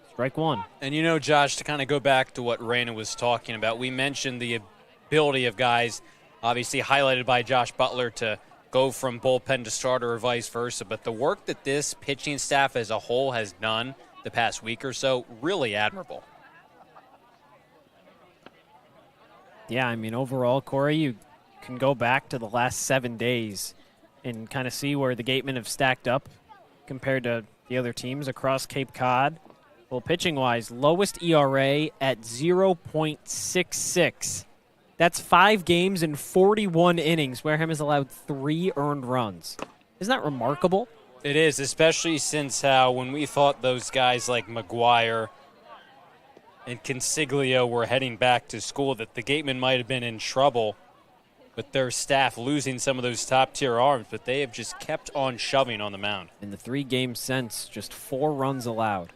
K: Strike 1.
B: And Josh, to kind of go back to what Rayna was talking about, we mentioned the ability of guys, obviously highlighted by Josh Butler, to go from bullpen to starter or vice versa. But the work that this pitching staff as a whole has done the past week or so, really admirable.
K: Yeah, I mean, overall, Cory, you can go back to the last 7 days and kind of see where the Gatemen have stacked up compared to the other teams across Cape Cod. Well, pitching-wise, lowest ERA at 0.66. That's 5 games and 41 innings. Wareham has allowed 3 earned runs. Isn't that remarkable?
B: It is, especially since how when we thought those guys like McGuire and Consiglio were heading back to school, that the Gatemen might have been in trouble with their staff losing some of those top-tier arms, but they have just kept on shoving on the mound.
K: In the 3 games since, just 4 runs allowed.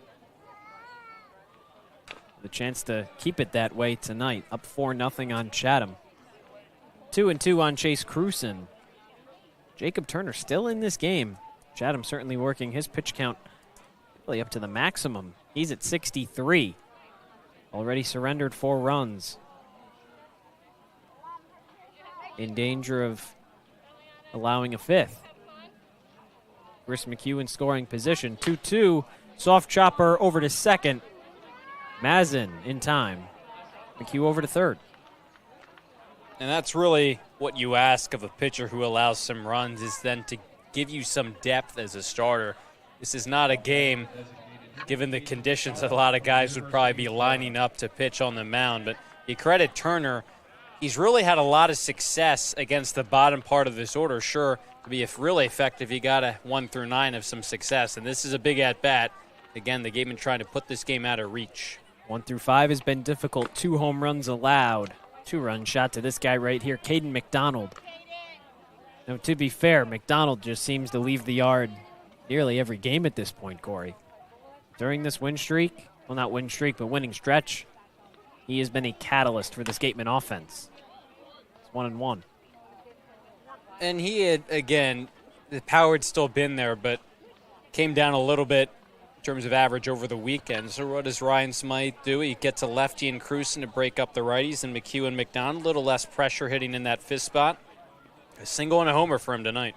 K: The chance to keep it that way tonight, up 4-0 on Chatham. 2-2 on Chase Crewson. Jacob Turner still in this game. Chatham certainly working his pitch count really up to the maximum. He's at 63. Already surrendered 4 runs. In danger of allowing a 5th. Chris McHugh in scoring position. 2-2. Soft chopper over to second. Mazin in time. McHugh over to third.
B: And that's really what you ask of a pitcher who allows some runs, is then to give you some depth as a starter. This is not a game, given the conditions, that a lot of guys would probably be lining up to pitch on the mound. But you credit Turner. He's really had a lot of success against the bottom part of this order. Sure, to be really effective, you got a 1 through 9 of some success. And this is a big at-bat. Again, the Gatemen trying to put this game out of reach.
K: 1 through 5 has been difficult. 2 home runs allowed. 2-run shot to this guy right here, Caden McDonald. Now, to be fair, McDonald just seems to leave the yard nearly every game at this point, Cory. During this win streak, well, not win streak, but winning stretch, he has been a catalyst for this Gateman offense. It's 1-1.
B: And he had, again, the power had still been there, but came down a little bit in terms of average over the weekend. So what does Ryan Smyth do? He gets a lefty and Crewson to break up the righties, and McHugh and McDonald, a little less pressure hitting in that 5th spot. A single and a homer for him tonight.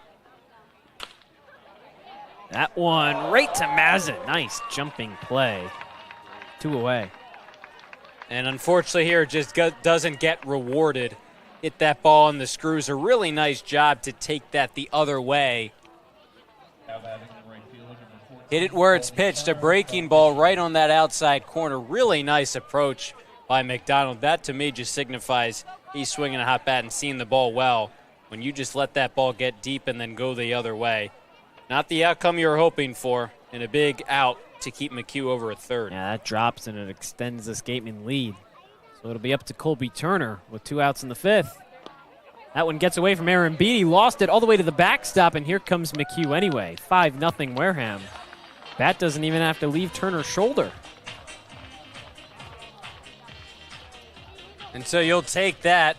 K: That one right to Mazin. Nice jumping play. 2 away.
B: And unfortunately here, it just doesn't get rewarded. Hit that ball on the screws. A really nice job to take that the other way Hit it where it's pitched, a breaking ball right on that outside corner. Really nice approach by McDonald. That to me just signifies he's swinging a hot bat and seeing the ball well. When you just let that ball get deep and then go the other way. Not the outcome you were hoping for, and a big out to keep McHugh over at third.
K: Yeah, that drops and it extends this Gateman lead. So it'll be up to Colby Turner with 2 outs in the 5th. That one gets away from Aaron Beatty, lost it all the way to the backstop, and here comes McHugh anyway. 5-0 Wareham. Bat doesn't even have to leave Turner's shoulder.
B: And so you'll take that.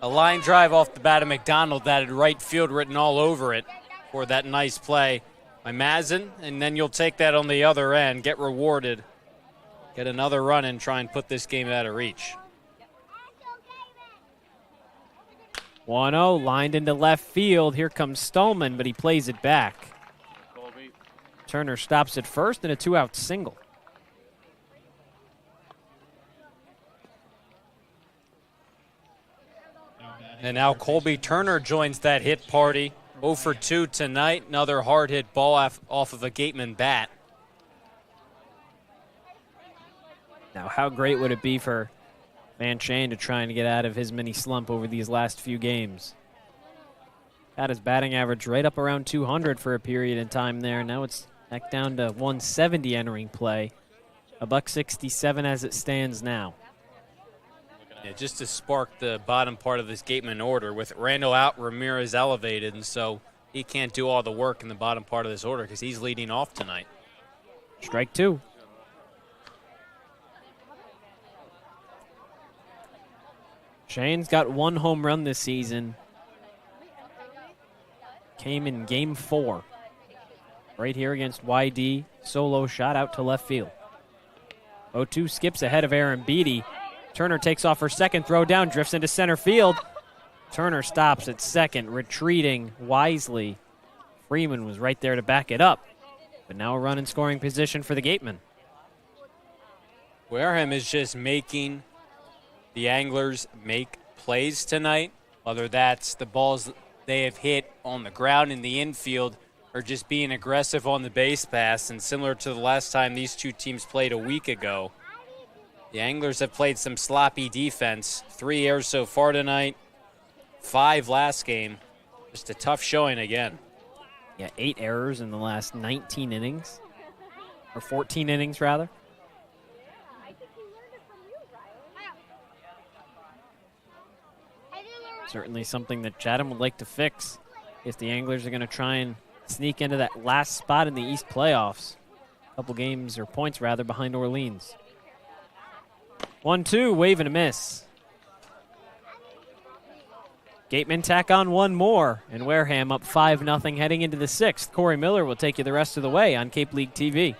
B: A line drive off the bat of McDonald that had right field written all over it for that nice play by Mazin. And then you'll take that on the other end, get rewarded, get another run and try and put this game out of reach.
K: 1-0, lined into left field. Here comes Stallman, but he plays it back. Turner stops at first and a 2-out single.
B: And now Colby Turner joins that hit party. 0 for 2 tonight. Another hard hit ball off of a Gateman bat.
K: Now, how great would it be for Van Shane to try and get out of his mini slump over these last few games? Had his batting average right up around 200 for a period in time there. Now it's back down to 170 entering play. $167 as it stands now.
B: Yeah, just to spark the bottom part of this Gateman order. With Randall out, Ramirez elevated, and so he can't do all the work in the bottom part of this order because he's leading off tonight.
K: Strike 2. Shane's got 1 home run this season. Came in game 4. Right here against YD. Solo shot out to left field. 0-2 skips ahead of Aaron Beatty. Turner takes off for second, throw down, drifts into center field. Turner stops at second, retreating wisely. Freeman was right there to back it up. But now a run in scoring position for the Gatemen.
B: Wareham is just making the Anglers make plays tonight, whether that's the balls they have hit on the ground in the infield or just being aggressive on the base pass. And similar to the last time these two teams played a week ago, the Anglers have played some sloppy defense. 3 errors so far tonight, 5 last game. Just a tough showing again.
K: Yeah, 8 errors in the last 19 innings, or 14 innings rather. Certainly something that Chatham would like to fix if the Anglers are going to try and sneak into that last spot in the East playoffs. A couple games, or points rather, behind Orleans. 1-2, wave and a miss. Gatemen tack on 1 more, and Wareham up 5-0 heading into the 6th. Cory Miller will take you the rest of the way on Cape League TV.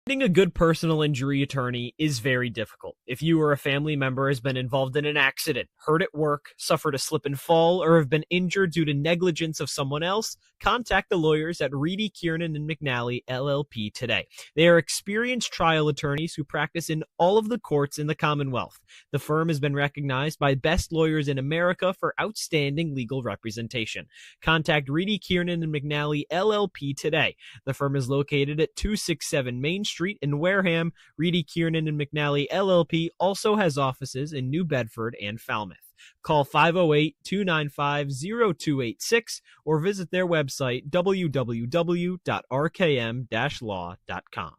A: Finding a good personal injury attorney is very difficult. If you or a family member has been involved in an accident, hurt at work, suffered a slip and fall, or have been injured due to negligence of someone else, contact the lawyers at Reedy, Kiernan, and McNally, LLP today. They are experienced trial attorneys who practice in all of the courts in the Commonwealth. The firm has been recognized by Best Lawyers in America for outstanding legal representation. Contact Reedy, Kiernan, and McNally, LLP today. The firm is located at 267 Main Street in Wareham. Reedy, Kiernan, and McNally LLP also has offices in New Bedford and Falmouth. Call 508-295-0286 or visit their website www.rkm-law.com.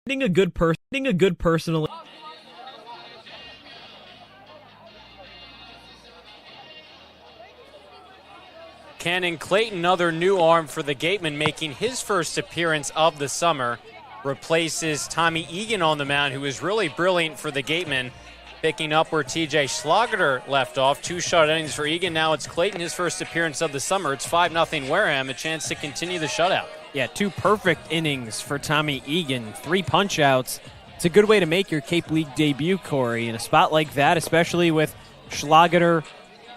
A: Finding a good personal.
B: Cannon Clayton, another new arm for the Gatemen, making his first appearance of the summer, replaces Tommy Egan on the mound, who is really brilliant for the Gatemen. picking up where TJ Schlager left off. 2 shutout innings for Egan. Now it's Clayton, his first appearance of the summer. It's 5-0 Wareham, a chance to continue the shutout.
K: Yeah, 2 perfect innings for Tommy Egan, 3 punch-outs. It's a good way to make your Cape League debut, Cory, in a spot like that, especially with Schlager,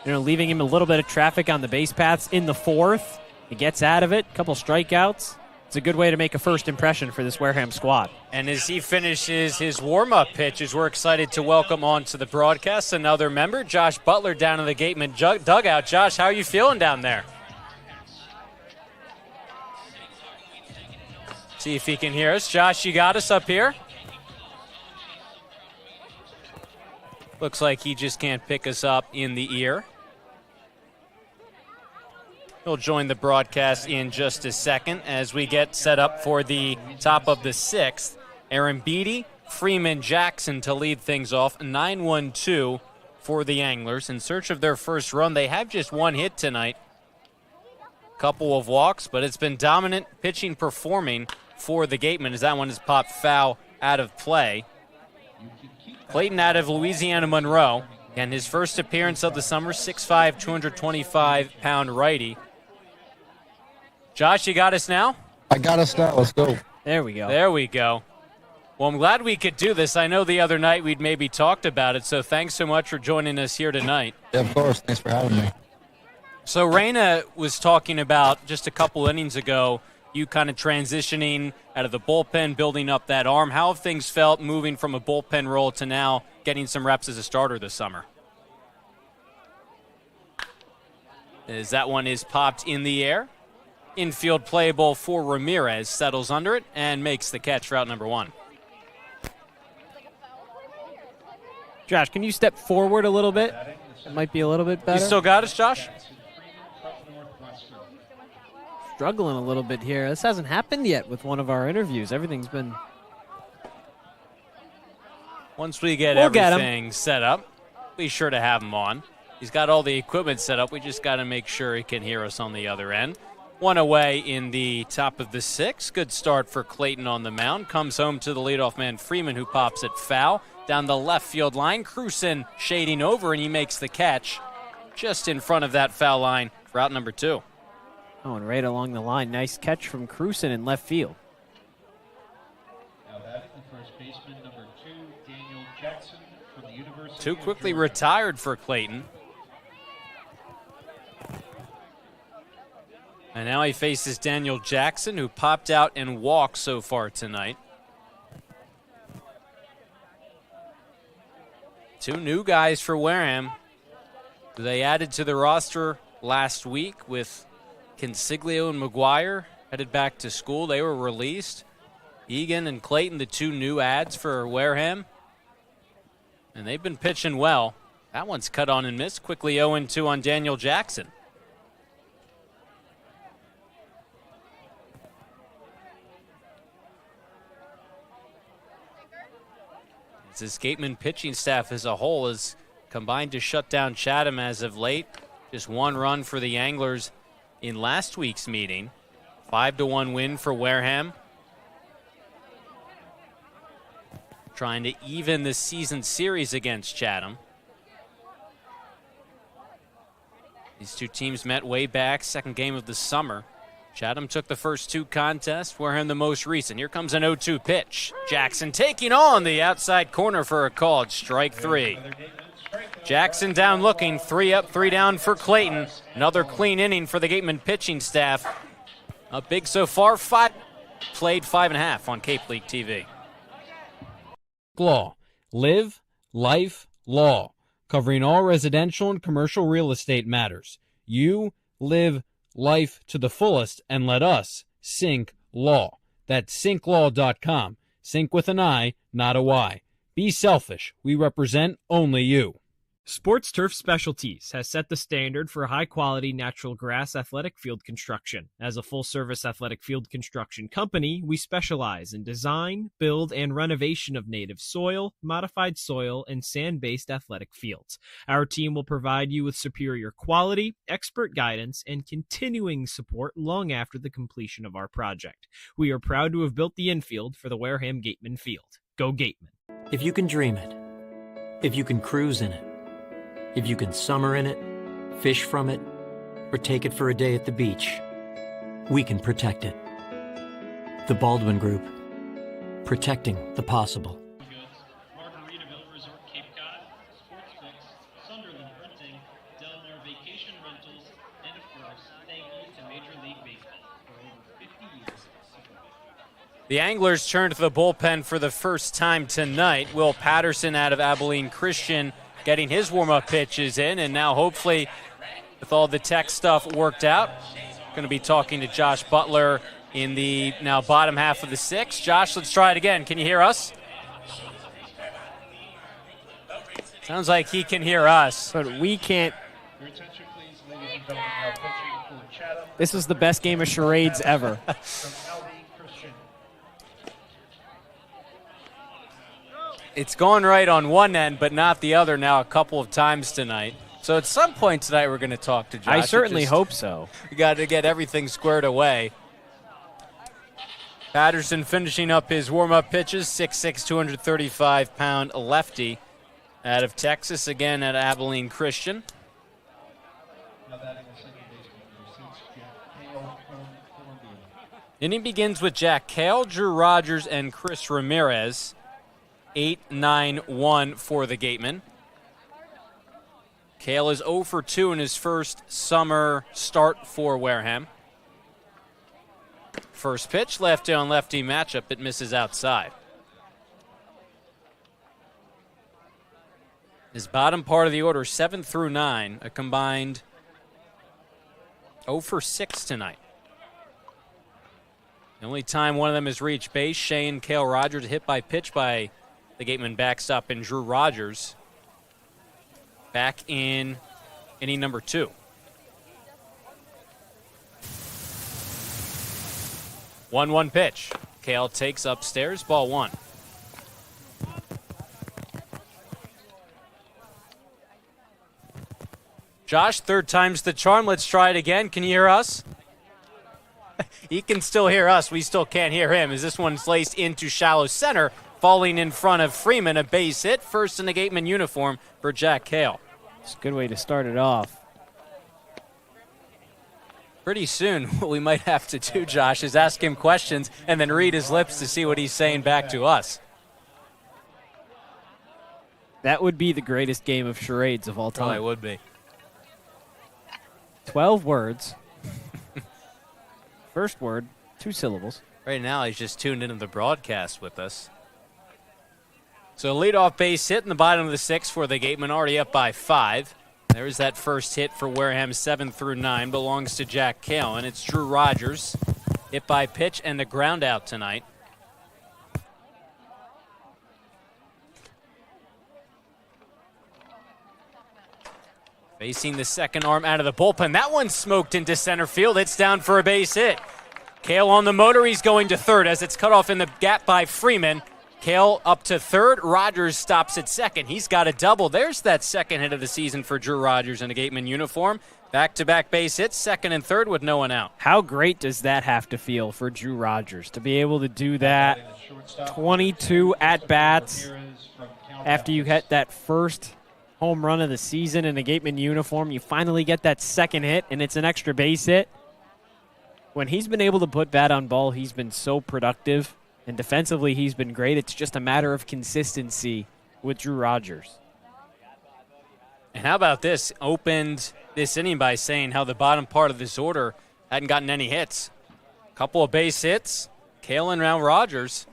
K: leaving him a little bit of traffic on the base paths in the 4th. He gets out of it, a couple strikeouts. It's a good way to make a first impression for this Wareham squad.
B: And as he finishes his warm-up pitches, we're excited to welcome on to the broadcast another member, Josh Butler, down in the Gateman dugout. Josh, how are you feeling down there? See if he can hear us. Josh, you got us up here? Looks like he just can't pick us up in the ear. He'll join the broadcast in just a second as we get set up for the top of the 6th. Aaron Beatty, Freeman, Jackson to lead things off. 9-1-2 for the Anglers. In search of their first run, they have just 1 hit tonight. Couple of walks, but it's been dominant pitching performing for the Gatemen as that one has popped foul out of play. Clayton out of Louisiana Monroe. And his first appearance of the summer, 6'5", 225-pound righty. Josh, you got us now?
N: I got us now. Let's go.
K: There we go.
B: There we go. Well, I'm glad we could do this. I know the other night we'd maybe talked about it, so thanks so much for joining us here tonight.
N: Yeah, of course. Thanks for having me.
B: So Rayna was talking about just a couple innings ago, you kind of transitioning out of the bullpen, building up that arm. How have things felt moving from a bullpen role to now getting some reps as a starter this summer? As that one is popped in the air. Infield playable for Ramirez, settles under it and makes the catch for out number 1.
K: Josh, can you step forward a little bit? It might be a little bit better.
B: You still got us, Josh?
K: Struggling a little bit here. This hasn't happened yet with one of our interviews. Everything's been...
B: Once we get everything set up, be sure to have him on. He's got all the equipment set up. We just got to make sure he can hear us on the other end. 1 away in the top of the 6th. Good start for Clayton on the mound. Comes home to the leadoff man, Freeman, who pops it foul. Down the left field line, Cruson shading over, and he makes the catch just in front of that foul line for out number 2.
K: Oh, and right along the line. Nice catch from Cruson in left field.
I: Now batting the first baseman, number 2, Daniel Jackson from the University.
B: 2 quickly retired for Clayton. And now he faces Daniel Jackson, who popped out and walked so far tonight. 2 new guys for Wareham. They added to the roster last week with Consiglio and McGuire headed back to school. They were released. Egan and Clayton, the 2 new adds for Wareham. And they've been pitching well. That one's cut on and missed. Quickly 0-2 on Daniel Jackson. This Gateman pitching staff as a whole has combined to shut down Chatham as of late. Just 1 run for the Anglers in last week's meeting. 5-1 win for Wareham. Trying to even the season series against Chatham. These 2 teams met way back, second game of the summer. Chatham took the first 2 contests, Wareham the most recent. Here comes an 0-2 pitch. Jackson taking on the outside corner for a called strike 3. Jackson down looking, 3 up, 3 down for Clayton. Another clean inning for the Gateman pitching staff. Up big so far, 5 played 5.5 on Cape League TV.
G: Law. Live, life, law. Covering all residential and commercial real estate matters. You live life to the fullest, and let us Sync Law. That's synclaw.com. Sync with an I, not a Y. Be selfish. We represent only you.
K: Sports Turf Specialties has set the standard for high-quality natural grass athletic field construction. As a full-service athletic field construction company, we specialize in design, build, and renovation of native soil, modified soil, and sand-based athletic fields. Our team will provide you with superior quality, expert guidance, and continuing support long after the completion of our project. We are proud to have built the infield for the Wareham Gatemen field. Go Gateman.
L: If you can dream it, If you can cruise in it, if you can summer in it, fish from it, or take it for a day at the beach, we can protect it. The Baldwin Group. Protecting the possible.
B: The Anglers turn to the bullpen for the first time tonight. Will Patterson out of Abilene Christian getting his warm-up pitches in, and now hopefully with all the tech stuff worked out, going to be talking to Josh Butler in the now bottom half of the sixth. Josh, let's try it again. Can you hear us? Sounds like he can hear us.
A: But we can't. This is the best game of charades ever.
B: It's going right on one end, but not the other now a couple of times tonight. So at some point tonight we're going to talk to Josh.
A: I certainly hope so.
B: We got to get everything squared away. Patterson finishing up his warm-up pitches, 6'6", 235-pound lefty out of Texas, again at Abilene Christian. Inning begins with Jack Cale, Drew Rogers, and Chris Ramirez. 8-9-1 for the Gatemen. Cale is 0 for 2 in his first summer start for Wareham. First pitch, lefty on lefty matchup. It misses outside. His bottom part of the order, 7 through 9, a combined 0 for 6 tonight. The only time one of them has reached base, Shane Cale Rogers, hit by pitch by the Gateman backstop and Drew Rogers back in inning number 2. 1-1 pitch. Cale takes upstairs, ball 1. Josh, third time's the charm. Let's try it again. Can you hear us? He can still hear us. We still can't hear him as this one's laced into shallow center, falling in front of Freeman. A base hit, first in the Gateman uniform for Jack Cale.
A: It's a good way to start it off.
B: Pretty soon, what we might have to do, Josh, is ask him questions and then read his lips to see what he's saying back to us.
A: That would be the greatest game of charades of all time.
B: Probably would be.
A: 12 words. First word, 2 syllables.
B: Right now, he's just tuned into the broadcast with us. So leadoff base hit in the bottom of the 6th for the Gateman, already up by 5. There's that first hit for Wareham, 7 through 9, belongs to Jack Cale, and it's Drew Rogers. Hit by pitch and the ground out tonight. Facing the second arm out of the bullpen. That one smoked into center field. It's down for a base hit. Cale on the motor. He's going to third as it's cut off in the gap by Freeman. Cale up to third. Rogers stops at second. He's got a double. There's that second hit of the season for Drew Rogers in a Gateman uniform. Back-to-back base hits, second and third with no one out.
A: How great does that have to feel for Drew Rogers to be able to do that? 22 at-bats after you hit that first home run of the season in a Gateman uniform. You finally get that second hit, and it's an extra base hit. When he's been able to put bat on ball, he's been so productive. And defensively, he's been great. It's just a matter of consistency with Drew Rogers.
B: And how about this? Opened this inning by saying how the bottom part of this order hadn't gotten any hits. Couple of base hits, Cale and now Rogers.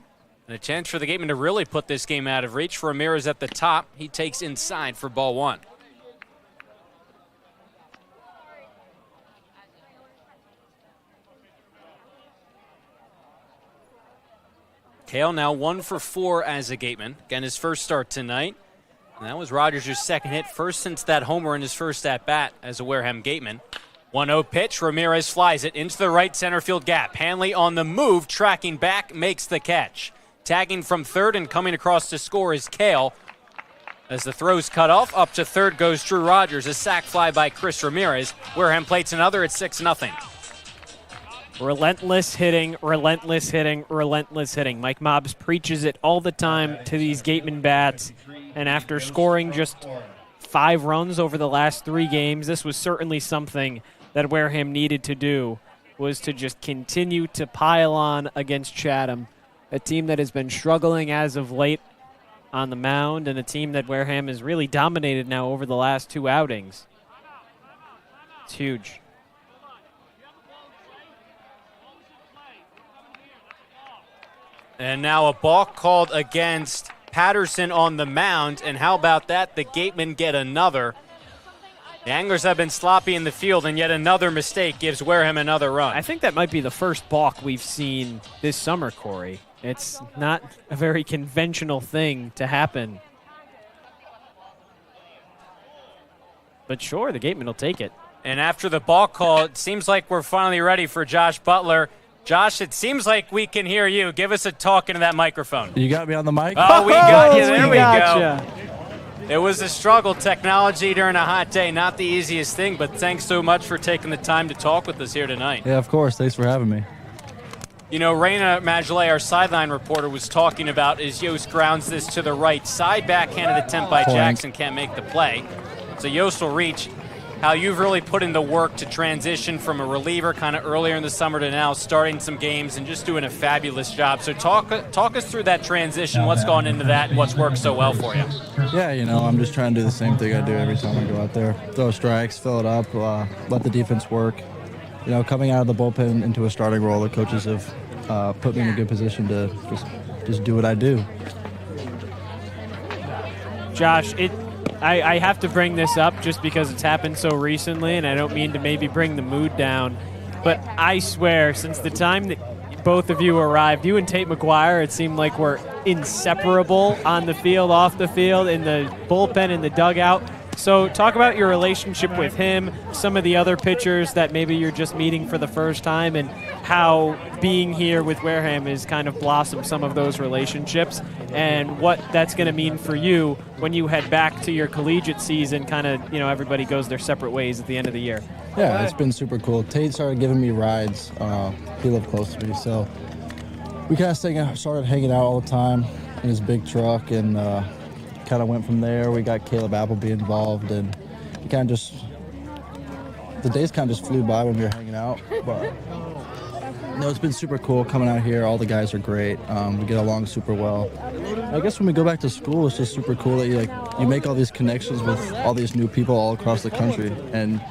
B: And a chance for the Gatemen to really put this game out of reach. Ramirez at the top. He takes inside for ball 1. Cale now 1 for 4 as a Gateman. Again, his first start tonight. And that was Rogers' second hit, first since that homer in his first at-bat as a Wareham Gateman. 1-0 pitch. Ramirez flies it into the right center field gap. Hanley on the move, tracking back, makes the catch. Tagging from third and coming across to score is Cale. As the throw's cut off, up to third goes Drew Rogers. A sac fly by Chris Ramirez. Wareham plates another at 6-0.
A: Relentless hitting, relentless hitting, relentless hitting. Mike Mobbs preaches it all the time to these Gateman bats.
K: And after scoring just 5 runs over the last 3 games, this was certainly something that Wareham needed to do, was to just continue to pile on against Chatham, a team that has been struggling as of late on the mound and a team that Wareham has really dominated now over the last 2 outings. It's huge.
B: And now a balk called against Patterson on the mound, and how about that? The Gatemen get another. The Anglers have been sloppy in the field, and yet another mistake gives Wareham another run.
K: I think that might be the first balk we've seen this summer, Cory. It's not a very conventional thing to happen. But sure, the Gatemen will take it.
B: And after the balk call, it seems like we're finally ready for Josh Butler. Josh, it seems like we can hear you. Give us a talk into that microphone.
N: You got me on the mic?
B: Oh, we got you. There we
K: gotcha.
B: go. It was a struggle. Technology during a hot day, not the easiest thing, but thanks so much for taking the time to talk with us here tonight.
N: Yeah, of course. Thanks for having me.
B: You know, Rayna, Maggelet, our sideline reporter, was talking about as Yost grounds this to the right side, backhanded attempt by Jackson, can't make the play. So Yost will reach. How you've really put in the work to transition from a reliever kind of earlier in the summer to now starting some games and just doing a fabulous job. So talk us through that transition, what's gone into that, and what's worked so well for you.
N: Yeah, you know, I'm just trying to do the same thing I do every time I go out there. Throw strikes, fill it up, let the defense work. You know, coming out of the bullpen into a starting role, the coaches have put me in a good position to just do what I do.
K: Josh, I have to bring this up just because it's happened so recently, and I don't mean to maybe bring the mood down, but I swear, since the time that both of you arrived, you and Tate McGuire, it seemed like we're inseparable on the field, off the field, in the bullpen, in the dugout. So talk about your relationship with him, some of the other pitchers that maybe you're just meeting for the first time, and how being here with Wareham has kind of blossomed some of those relationships, and what that's going to mean for you when you head back to your collegiate season. Kind of, you know, everybody goes their separate ways at the end of the year.
N: Yeah, it's been super cool. Tate started giving me rides. He lived close to me, so we kind of started hanging out all the time in his big truck, and kind of went from there. We got Caleb Appleby involved, and it kind of just, the days kind of just flew by when we were hanging out. But no, it's been super cool coming out here. All the guys are great. We get along super well. I guess when we go back to school, it's just super cool that you make all these connections with all these new people all across the country, and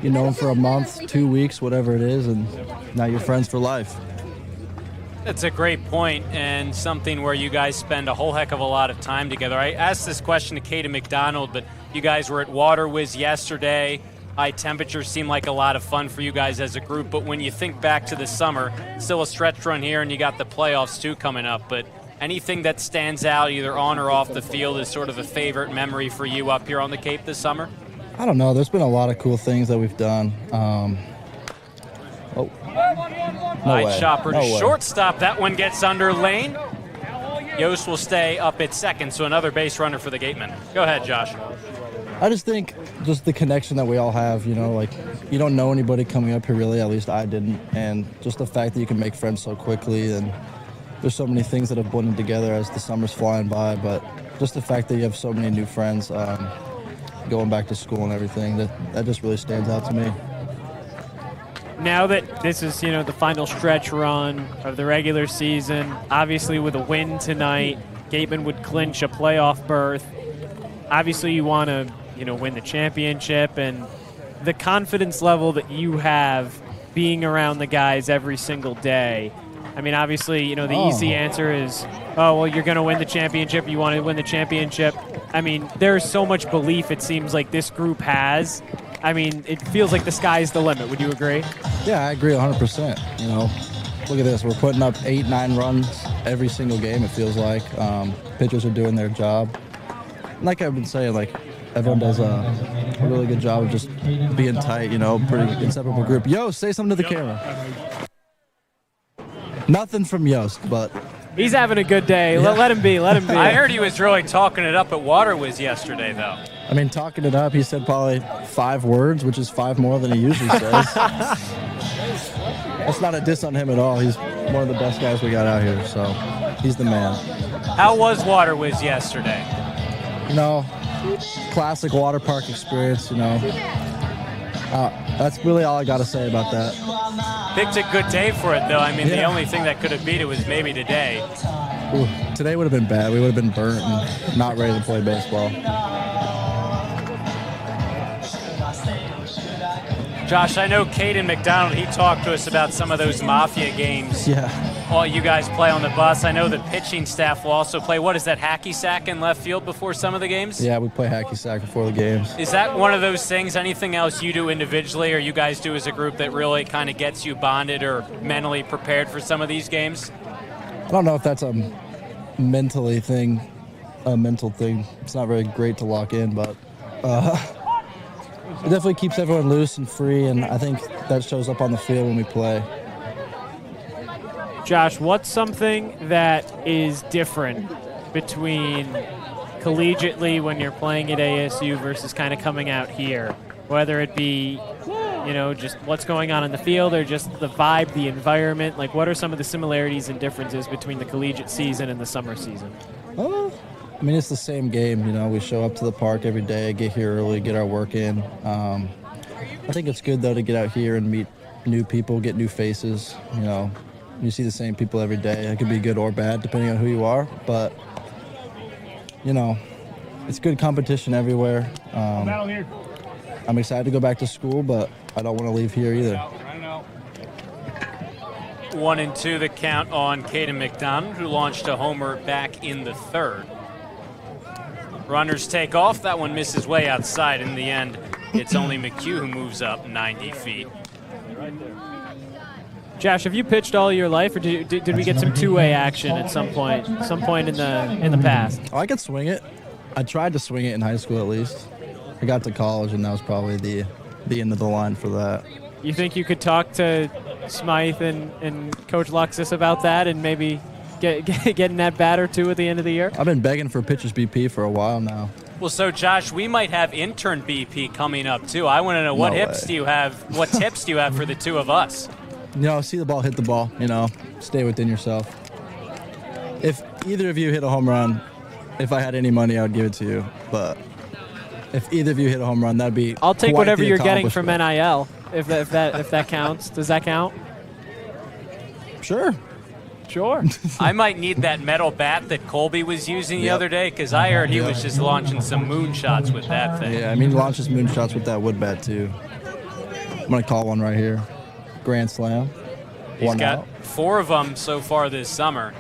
N: you know them for a month, 2 weeks, whatever it is, and now you're friends for life.
B: That's a great point, and something where you guys spend a whole heck of a lot of time together. I asked this question to Katie McDonald, but you guys were at Water Whiz yesterday. High temperatures seem like a lot of fun for you guys as a group, but when you think back to the summer, still a stretch run here, and you got the playoffs too coming up, but anything that stands out either on or off the field is sort of a favorite memory for you up here on the Cape this summer?
N: I don't know. There's been a lot of cool things that we've done.
B: High chopper to shortstop. That one gets under lane. Yost will stay up at second, so another base runner for the Gatemen. Go ahead, Josh.
N: I just think just the connection that we all have, you know, like you don't know anybody coming up here really, at least I didn't, and just the fact that you can make friends so quickly, and there's so many things that have blended together as the summer's flying by, but just the fact that you have so many new friends going back to school and everything, that just really stands out to me.
K: Now that this is, you know, the final stretch run of the regular season, obviously with a win tonight, Gateman would clinch a playoff berth. Obviously you want to, you know, win the championship, and the confidence level that you have being around the guys every single day. I mean, obviously, you know, the easy answer is, oh, well, you're going to win the championship. You want to win the championship. I mean, there's so much belief it seems like this group has. I mean, it feels like the sky's the limit. Would you agree?
N: Yeah, I agree 100%. You know, look at this. We're putting up 8-9 runs every single game, it feels like. Pitchers are doing their job. Like I've been saying, like, everyone does a really good job of just being tight, you know, pretty inseparable group. Yost, say something to the camera. Nothing from Yost, but
K: he's having a good day. Yeah. Let him be. Let him be.
B: I heard he was really talking it up at Water Whiz yesterday, though.
N: I mean, talking it up, he said probably 5 words, which is 5 more than he usually says. That's not a diss on him at all. He's one of the best guys we got out here, so he's the man.
B: How was Water Whiz yesterday?
N: classic water park experience, That's really all I got to say about that.
B: Picked a good day for it, though. I mean, the only thing that could have beat it was maybe today.
N: Ooh, today would have been bad. We would have been burnt and not ready to play baseball.
B: Josh, I know Caden McDonald, he talked to us about some of those Mafia games.
N: Yeah.
B: All you guys play on the bus. I know the pitching staff will also play. What is that, hacky sack in left field before some of the games?
N: Yeah, we play hacky sack before the games.
B: Is that one of those things, anything else you do individually or you guys do as a group that really kind of gets you bonded or mentally prepared for some of these games?
N: I don't know if that's a mental thing. It's not very great to lock in, but it definitely keeps everyone loose and free, and I think that shows up on the field when we play.
K: Josh, what's something that is different between collegiately when you're playing at ASU versus kind of coming out here? Whether it be, just what's going on in the field or just the vibe, the environment. Like, what are some of the similarities and differences between the collegiate season and the summer season?
N: I mean, it's the same game. We show up to the park every day, get here early, get our work in. I think it's good, though, to get out here and meet new people, get new faces. You see the same people every day. It could be good or bad, depending on who you are. But, it's good competition everywhere. I'm excited to go back to school, but I don't want to leave here either.
B: 1-2 the count on Caden McDonald, who launched a homer back in the third. Runners take off. That one misses way outside. In the end, it's only McHugh who moves up 90 feet.
K: Josh, have you pitched all your life, or did we get some two-way action at some point in the past?
N: Oh, I could swing it. I tried to swing it in high school at least. I got to college, and that was probably the end of the line for that.
K: You think you could talk to Smyth and Coach Luxus about that and maybe getting that bat or two at the end of the year?
N: I've been begging for pitcher's BP for a while now.
B: Well, so Josh, we might have intern BP coming up too. I want to know what tips do you have for the two of us?
N: See the ball, hit the ball. Stay within yourself. If either of you hit a home run, if I had any money, I would give it to you. But if either of you hit a home run, that'd be.
K: I'll take whatever you're getting from NIL. If that counts, does that count?
N: Sure.
B: I might need that metal bat that Colby was using the other day because I heard he was just launching some moonshots with that thing.
N: Yeah, he launches moonshots with that wood bat too. I'm gonna call one right here. Grand slam.
B: He's got 4 of them so far this summer.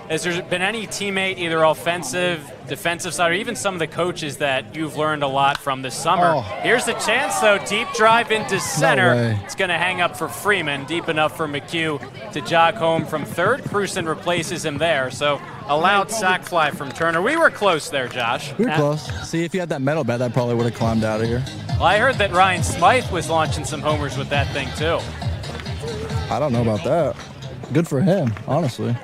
B: Has there been any teammate, either offensive, defensive side, or even some of the coaches that you've learned a lot from this summer? Here's the chance, though. Deep drive into center. It's going to hang up for Freeman, deep enough for McHugh to jog home from third. Cruson replaces him there. So a loud sac fly from Turner. We were close there, Josh.
N: We were close. See, if you had that metal bat, that probably would have climbed out of here.
B: Well, I heard that Ryan Smyth was launching some homers with that thing, too.
N: I don't know about that. Good for him, honestly.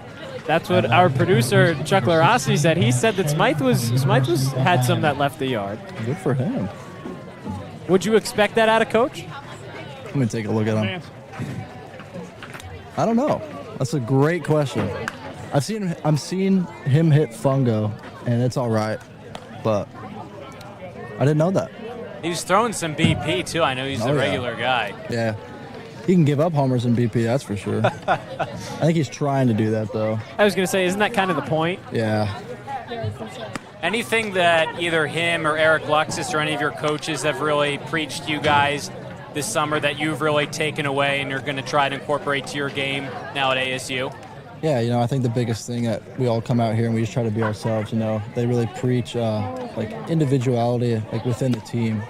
K: That's what our producer Chuck Luarasi said. He said that Smyth had some that left the yard.
N: Good for him.
K: Would you expect that out of Coach?
N: Let me take a look at him. I don't know. That's a great question. I'm seeing him hit fungo, and it's all right, but I didn't know that.
B: He was throwing some BP too. I know he's a regular guy.
N: Yeah. He can give up homers in BP, that's for sure. I think he's trying to do that, though.
K: I was going to say, isn't that kind of the point?
N: Yeah.
B: Anything that either him or Eric Luxus or any of your coaches have really preached to you guys this summer that you've really taken away and you're going to try to incorporate to your game now at ASU?
N: Yeah, I think the biggest thing that we all come out here and we just try to be ourselves, They really preach, individuality, within the team.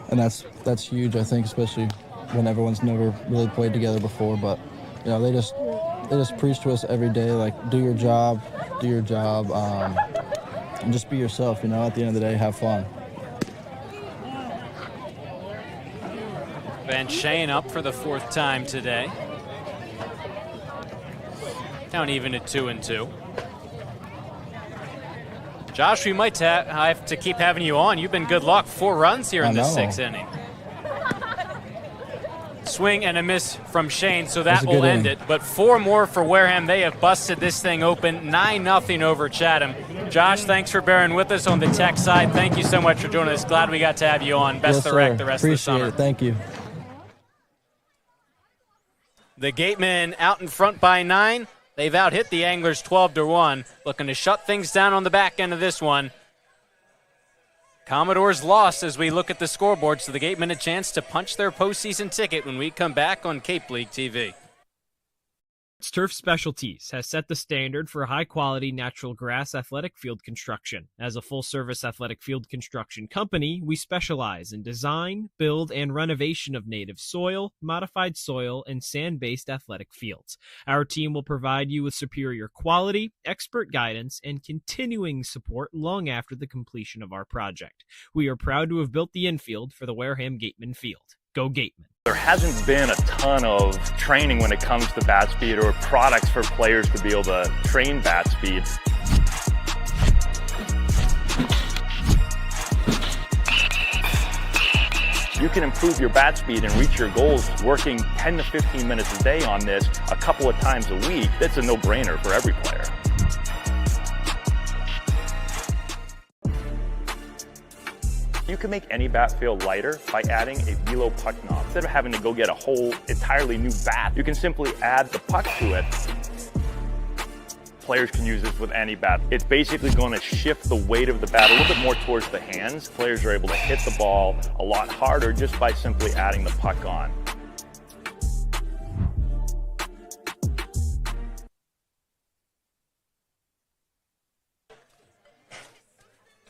N: And that's huge, I think, especially when everyone's never really played together before, but they just preach to us every day, do your job, and just be yourself. At the end of the day, have fun.
B: Van Shane up for the 4th time today. Down even at 2-2. Josh, we might have to keep having you on. You've been good luck. 4 runs here in the 6th inning. Swing and a miss from Shane, so that will end it. But 4 more for Wareham. They have busted this thing open. 9-0 over Chatham. Josh, thanks for bearing with us on the tech side. Thank you so much for joining us. Glad we got to have you on. Best of luck the rest of the summer.
N: Appreciate it. Thank you.
B: The Gatemen out in front by 9. They've out-hit the Anglers 12-1, looking to shut things down on the back end of this one. Commodores lost as we look at the scoreboard, so the Gatemen a chance to punch their postseason ticket when we come back on Cape League TV.
K: Turf Specialties has set the standard for high-quality natural grass athletic field construction. As a full-service athletic field construction company, we specialize in design, build, and renovation of native soil, modified soil, and sand-based athletic fields. Our team will provide you with superior quality, expert guidance, and continuing support long after the completion of our project. We are proud to have built the infield for the Wareham Gatemen field. Go Gatemen.
M: There hasn't been a ton of training when it comes to bat speed or products for players to be able to train bat speed. You can improve your bat speed and reach your goals working 10 to 15 minutes a day on this a couple of times a week. That's a no-brainer for every player. You can make any bat feel lighter by adding a velo puck knob. Instead of having to go get a whole entirely new bat, you can simply add the puck to it. Players can use this with any bat. It's basically going to shift the weight of the bat a little bit more towards the hands. Players are able to hit the ball a lot harder just by simply adding the puck on.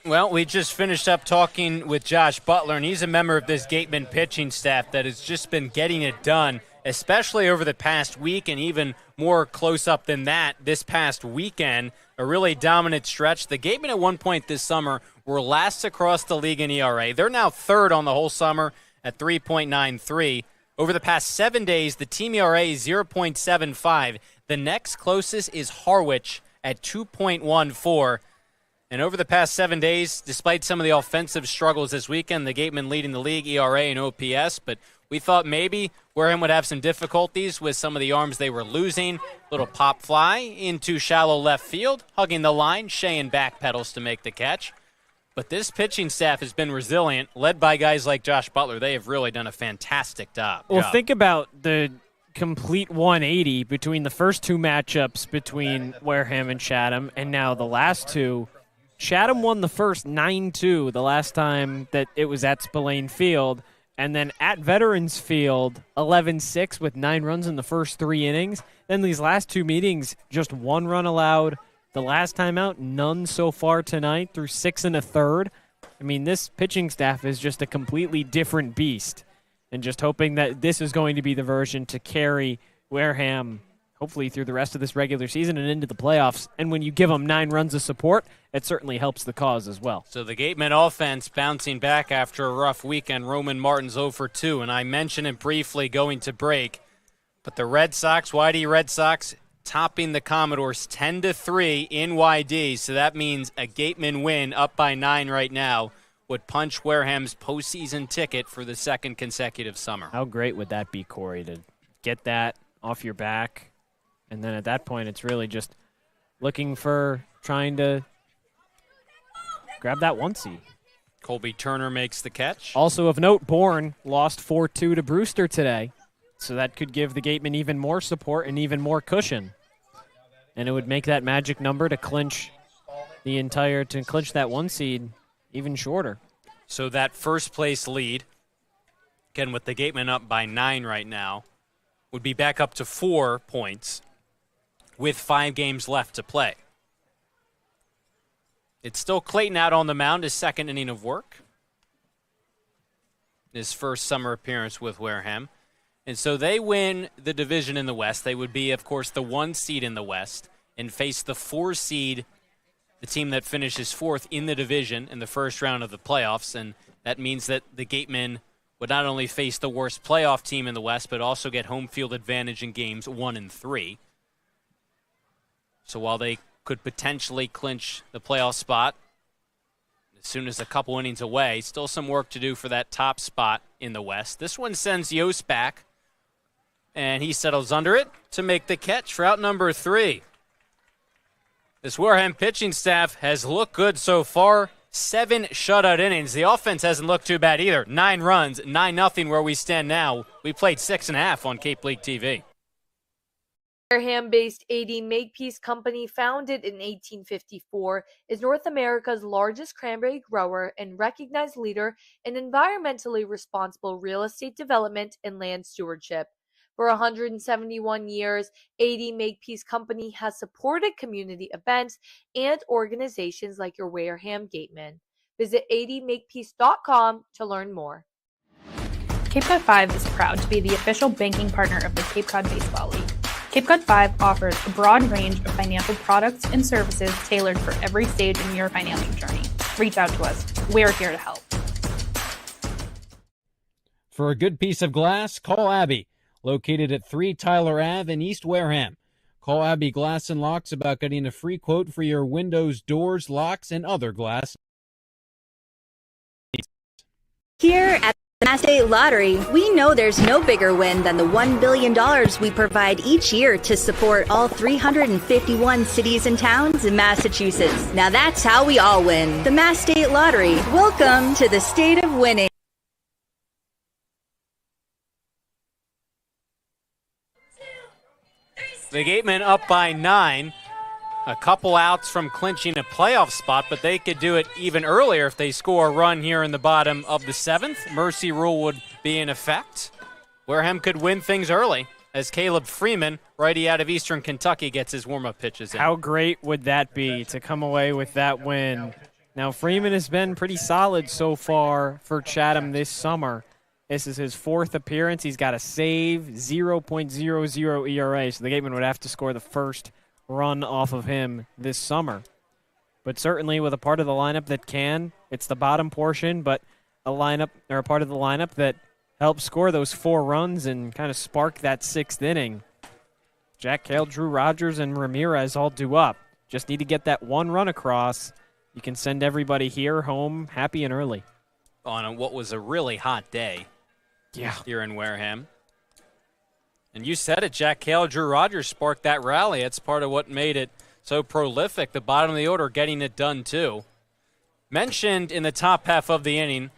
B: Well, we just finished up talking with Josh Butler, and he's a member of this Gateman pitching staff that has just been getting it done, especially over the past week, and even more close-up than that this past weekend. A really dominant stretch. The Gatemen at one point this summer were last across the league in ERA. They're now third on the whole summer at 3.93. Over the past 7 days, the team ERA is 0.75. The next closest is Harwich at 2.14. And over the past 7 days, despite some of the offensive struggles this weekend, the Gatemen leading the league ERA and OPS, but we thought maybe Wareham would have some difficulties with some of the arms they were losing. Little pop fly into shallow left field, hugging the line, Shea backpedals to make the catch. But this pitching staff has been resilient, led by guys like Josh Butler. They have really done a fantastic job.
A: Well, think about the complete 180 between the first two matchups between Wareham and Chatham, and now the last two. Chatham won the first 9-2 the last time that it was at Spillane Field, and then at Veterans Field, 11-6 with 9 runs in the first 3 innings. Then these last 2 meetings, just 1 run allowed. The last time out, none so far tonight through 6 1/3. I mean, this pitching staff is just a completely different beast, and just hoping that this is going to be the version to carry Wareham hopefully through the rest of this regular season and into the playoffs. And when you give them 9 runs of support, it certainly helps the cause as well.
B: So the Gatemen offense bouncing back after a rough weekend. Roman Martin's 0 for 2, and I mentioned it briefly going to break. But the Red Sox, YD Red Sox, topping the Commodores 10-3 in YD. So that means a Gateman win up by 9 right now would punch Wareham's postseason ticket for the second consecutive summer.
A: How great would that be, Cory, to get that off your back? And then at that point, it's really just looking for trying to grab that 1 seed.
B: Colby Turner makes the catch.
A: Also of note, Bourne lost 4-2 to Brewster today. So that could give the Gatemen even more support and even more cushion. And it would make that magic number to clinch that 1 seed even shorter.
B: So that first place lead, again with the Gatemen up by 9 right now, would be back up to 4 points with 5 games left to play. It's still Clayton out on the mound, his second inning of work. His first summer appearance with Wareham. And so they win the division in the West. They would be, of course, the 1 seed in the West and face the 4 seed, the team that finishes 4th in the division in the first round of the playoffs. And that means that the Gatemen would not only face the worst playoff team in the West, but also get home field advantage in games 1 and 3. So while they could potentially clinch the playoff spot as soon as a couple innings away, still some work to do for that top spot in the West. This one sends Yost back, and he settles under it to make the catch for out number 3. This Wareham pitching staff has looked good so far. 7 shutout innings. The offense hasn't looked too bad either. 9 runs, 9-0 where we stand now. We played 6.5 on Cape League TV.
E: Wareham-based AD Makepeace Company, founded in 1854, is North America's largest cranberry grower and recognized leader in environmentally responsible real estate development and land stewardship. For 171 years, AD Makepeace Company has supported community events and organizations like your Wareham Gatemen. Visit admakepeace.com to learn more.
F: Cape Cod 5 is proud to be the official banking partner of the Cape Cod Baseball League. Cape Cod 5 offers a broad range of financial products and services tailored for every stage in your financial journey. Reach out to us. We're here to help.
G: For a good piece of glass, call Abby, located at 3 Tyler Ave in East Wareham. Call Abby Glass and Locks about getting a free quote for your windows, doors, locks, and other glass.
H: Here at the Mass State Lottery, we know there's no bigger win than the $1 billion we provide each year to support all 351 cities and towns in Massachusetts. Now that's how we all win. The Mass State Lottery. Welcome to the state of winning.
B: The Gatemen up by 9. A couple outs from clinching a playoff spot, but they could do it even earlier if they score a run here in the bottom of the 7th. Mercy rule would be in effect. Wareham could win things early as Caleb Freeman, righty out of Eastern Kentucky, gets his warm-up pitches in.
A: How great would that be to come away with that win? Now, Freeman has been pretty solid so far for Chatham this summer. This is his 4th appearance. He's got a save, 0.00 ERA, so the Gatemen would have to score the first run off of him this summer. But certainly with a part of the lineup that can, it's the bottom portion, but a lineup or a part of the lineup that helped score those 4 runs and kind of spark that 6th inning. Jack Cale, Drew Rogers, and Ramirez all due up. Just need to get that 1 run across. You can send everybody here home happy and early.
B: On what was a really hot day here in Wareham. And you said it, Jack Cale, Drew Rogers sparked that rally. That's part of what made it so prolific. The bottom of the order getting it done, too. Mentioned in the top half of the inning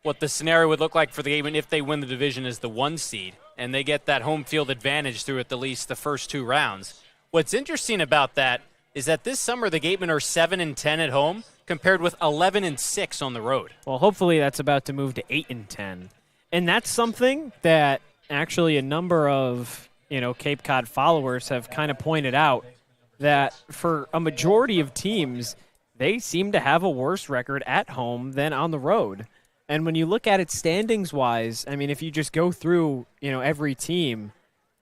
B: what the scenario would look like for the Gatemen if they win the division as the 1 seed, and they get that home field advantage through at least the first 2 rounds. What's interesting about that is that this summer the Gatemen are 7-10 at home compared with 11-6 on the road.
A: Well, hopefully that's about to move to 8-10. And that's something that actually a number of, Cape Cod followers have kind of pointed out, that for a majority of teams, they seem to have a worse record at home than on the road. And when you look at it standings-wise, I mean, if you just go through, every team,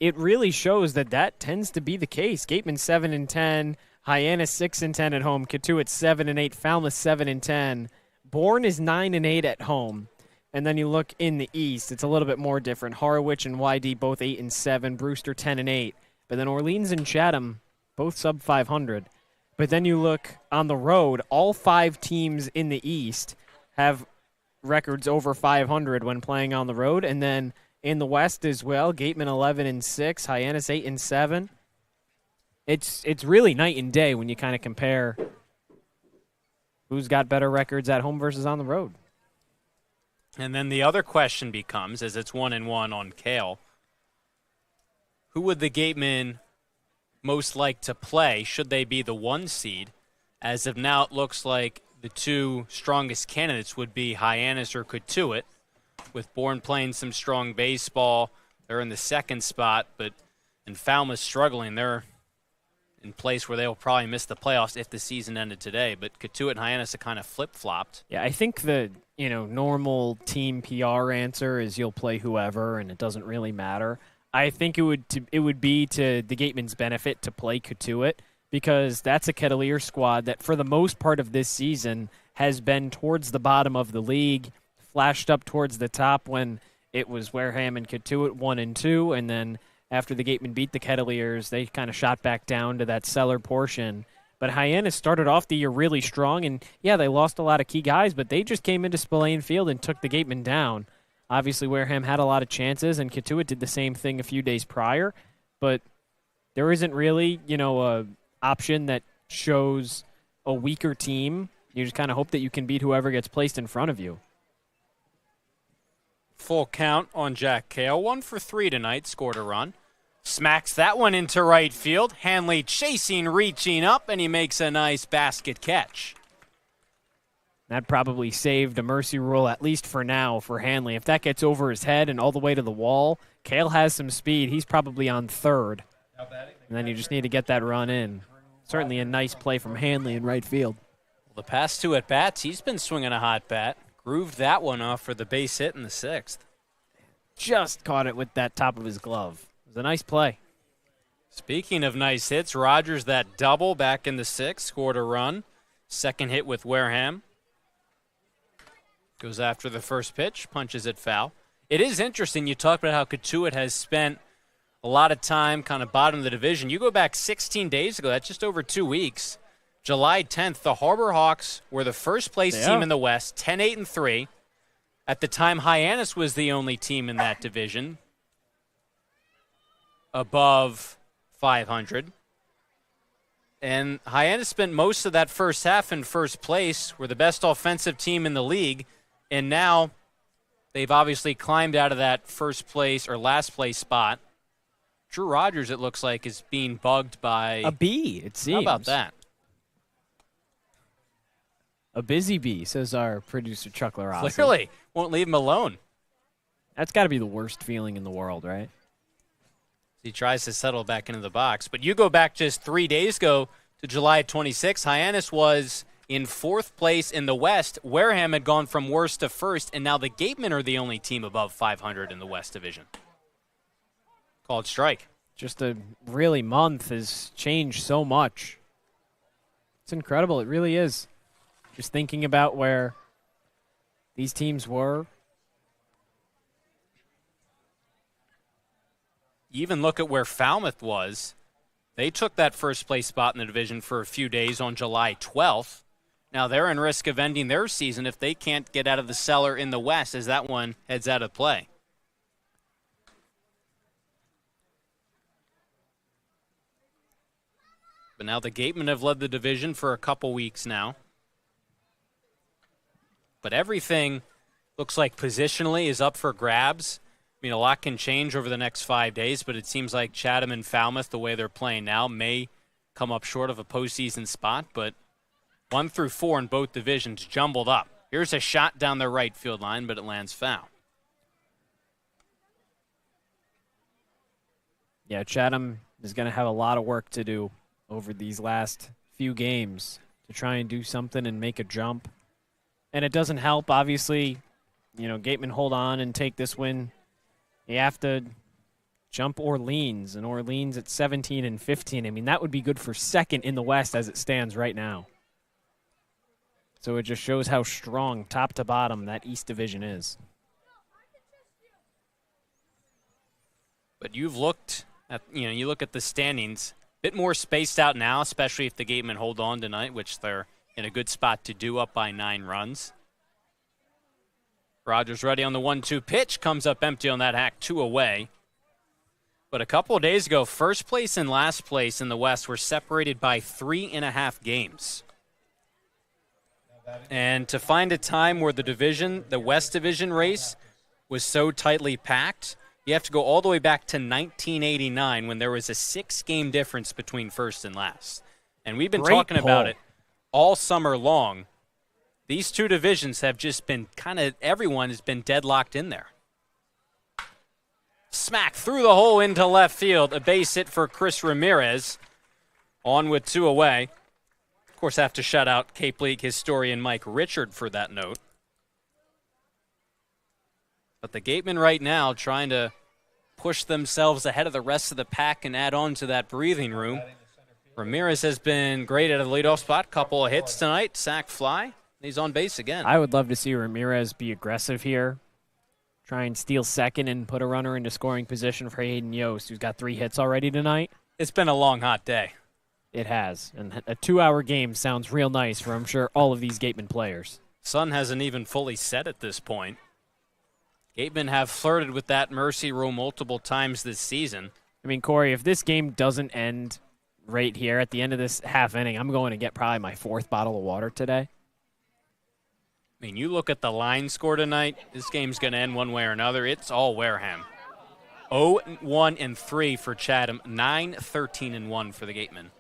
A: it really shows that tends to be the case. Gateman 7-10, Hyannis 6-10 at home, Cotuit 7-8, Falmouth 7-10. Bourne is 9-8 at home. And then you look in the East, it's a little bit more different. Harwich and YD both 8-7, Brewster 10-8. But then Orleans and Chatham both sub 500. But then you look on the road, all 5 teams in the East have records over 500 when playing on the road. And then in the West as well, Gateman 11-6, Hyannis 8-7. It's really night and day when you kind of compare who's got better records at home versus on the road.
B: And then the other question becomes, as it's 1-1 on Cale, who would the Gatemen most like to play should they be the 1 seed? As of now, it looks like the 2 strongest candidates would be Hyannis or Cotuit, with Bourne playing some strong baseball. They're in the 2nd spot, but in Falmouth struggling, they're in place where they'll probably miss the playoffs if the season ended today. But Cotuit and Hyannis are kind of flip-flopped.
A: Yeah, I think the normal team PR answer is you'll play whoever, and it doesn't really matter. I think it would be to the Gatemen's benefit to play Cotuit, because that's a Kettleer squad that for the most part of this season has been towards the bottom of the league, flashed up towards the top when it was Wareham and Cotuit 1-2, and then after the Gatemen beat the Kettleers, they kind of shot back down to that cellar portion. But Hyannis started off the year really strong, and yeah, they lost a lot of key guys, but they just came into Spillane Field and took the Gatemen down. Obviously, Wareham had a lot of chances, and Cotuit did the same thing a few days prior, but there isn't really, a option that
K: shows a weaker team. You just kind of hope that you can beat whoever gets placed in front of you.
B: Full count on Jack Cale. 1 for 3 tonight, scored a run. Smacks that one into right field. Hanley chasing, reaching up, and he makes a nice basket catch.
K: That probably saved a mercy rule, at least for now, for Hanley. If that gets over his head and all the way to the wall, Cale has some speed. He's probably on third. And then you just need to get that run in. Certainly a nice play from Hanley in right field.
B: Well, the past 2 at-bats, he's been swinging a hot bat. Grooved that one off for the base hit in the 6th.
K: Just caught it with that top of his glove. It was a nice play.
B: Speaking of nice hits, Rogers, that double back in the 6th, scored a run. Second hit with Wareham. Goes after the first pitch, punches it foul. It is interesting, you talked about how Katuitt has spent a lot of time kind of bottom of the division. You go back 16 days ago, that's just over 2 weeks. July 10th, the Harbor Hawks were the first place team in the West, 10-8-3. At the time, Hyannis was the only team in that division above 500. And Hyannis spent most of that first half in first place. We're the best offensive team in the league. And now they've obviously climbed out of that first place or last place spot. Drew Rogers, it looks like, is being bugged by
K: a bee, it seems.
B: How about that?
K: A busy bee, says our producer Chuck Luarasi.
B: Clearly. Won't leave him alone.
K: That's got to be the worst feeling in the world, right?
B: He tries to settle back into the box. But you go back just 3 days ago to July 26th. Hyannis was in 4th place in the West. Wareham had gone from worst to first, and now the Gatemen are the only team above 500 in the West Division. Called strike.
K: Just a really month has changed so much. It's incredible. It really is. Just thinking about where these teams were.
B: You even look at where Falmouth was. They took that first place spot in the division for a few days on July 12th. Now they're in risk of ending their season if they can't get out of the cellar in the West as that one heads out of play. But now the Gatemen have led the division for a couple weeks now. But everything looks like positionally is up for grabs. I mean, a lot can change over the next 5 days, but it seems like Chatham and Falmouth, the way they're playing now, may come up short of a postseason spot. But 1 through 4 in both divisions jumbled up. Here's a shot down the right field line, but it lands foul.
K: Yeah, Chatham is going to have a lot of work to do over these last few games to try and do something and make a jump. And it doesn't help, obviously, Gateman hold on and take this win. You have to jump Orleans, and Orleans at 17 and 15. I mean, that would be good for second in the West as it stands right now. So it just shows how strong, top to bottom, that East Division is.
B: But you've looked at, you look at the standings, a bit more spaced out now, especially if the Gatemen hold on tonight, which they're in a good spot to do, up by 9 runs. Rogers ready on the 1-2 pitch, comes up empty on that hack, 2 away. But a couple of days ago, first place and last place in the West were separated by 3.5 games. And to find a time where the West Division race was so tightly packed, you have to go all the way back to 1989 when there was a 6-game difference between first and last. And we've been talking about it all summer long. These two divisions have just been everyone has been deadlocked in there. Smack through the hole into left field. A base hit for Chris Ramirez. On with 2 away. Of course, I have to shout out Cape League historian Mike Richard for that note. But the Gatemen right now trying to push themselves ahead of the rest of the pack and add on to that breathing room. Ramirez has been great at a leadoff spot. Couple of hits tonight, sac fly. He's on base again.
K: I would love to see Ramirez be aggressive here. Try and steal second and put a runner into scoring position for Hayden Yost, who's got 3 hits already tonight.
B: It's been a long, hot day.
K: It has. And a 2-hour game sounds real nice for, I'm sure, all of these Gateman players.
B: Sun hasn't even fully set at this point. Gatemen have flirted with that mercy rule multiple times this season.
K: I mean, Cory, if this game doesn't end rate here at the end of this half inning, I'm going to get probably my 4th bottle of water today.
B: I mean, you look at the line score tonight, this game's going to end one way or another. It's all Wareham. 0-1-3 for Chatham, 9-13-1 for the Gatemen.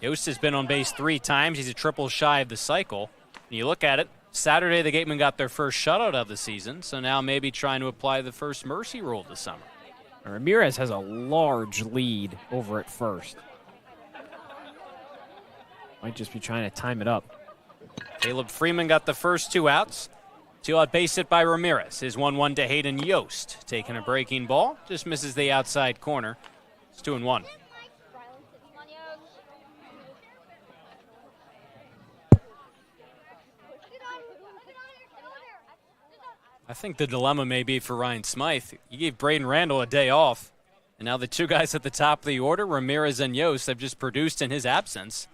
B: Yost has been on base 3 times. He's a triple shy of the cycle. And you look at it, Saturday the Gatemen got their first shutout of the season, so now maybe trying to apply the first mercy rule this summer.
K: Ramirez has a large lead over at first. Might just be trying to time it up.
B: Caleb Freeman got the first 2 outs. 2-out base hit by Ramirez. His 1-1 to Hayden Yost. Taking a breaking ball. Just misses the outside corner. It's 2-1. I think the dilemma may be for Ryan Smyth. You gave Braden Randall a day off. And now the 2 guys at the top of the order, Ramirez and Yost, have just produced in his absence.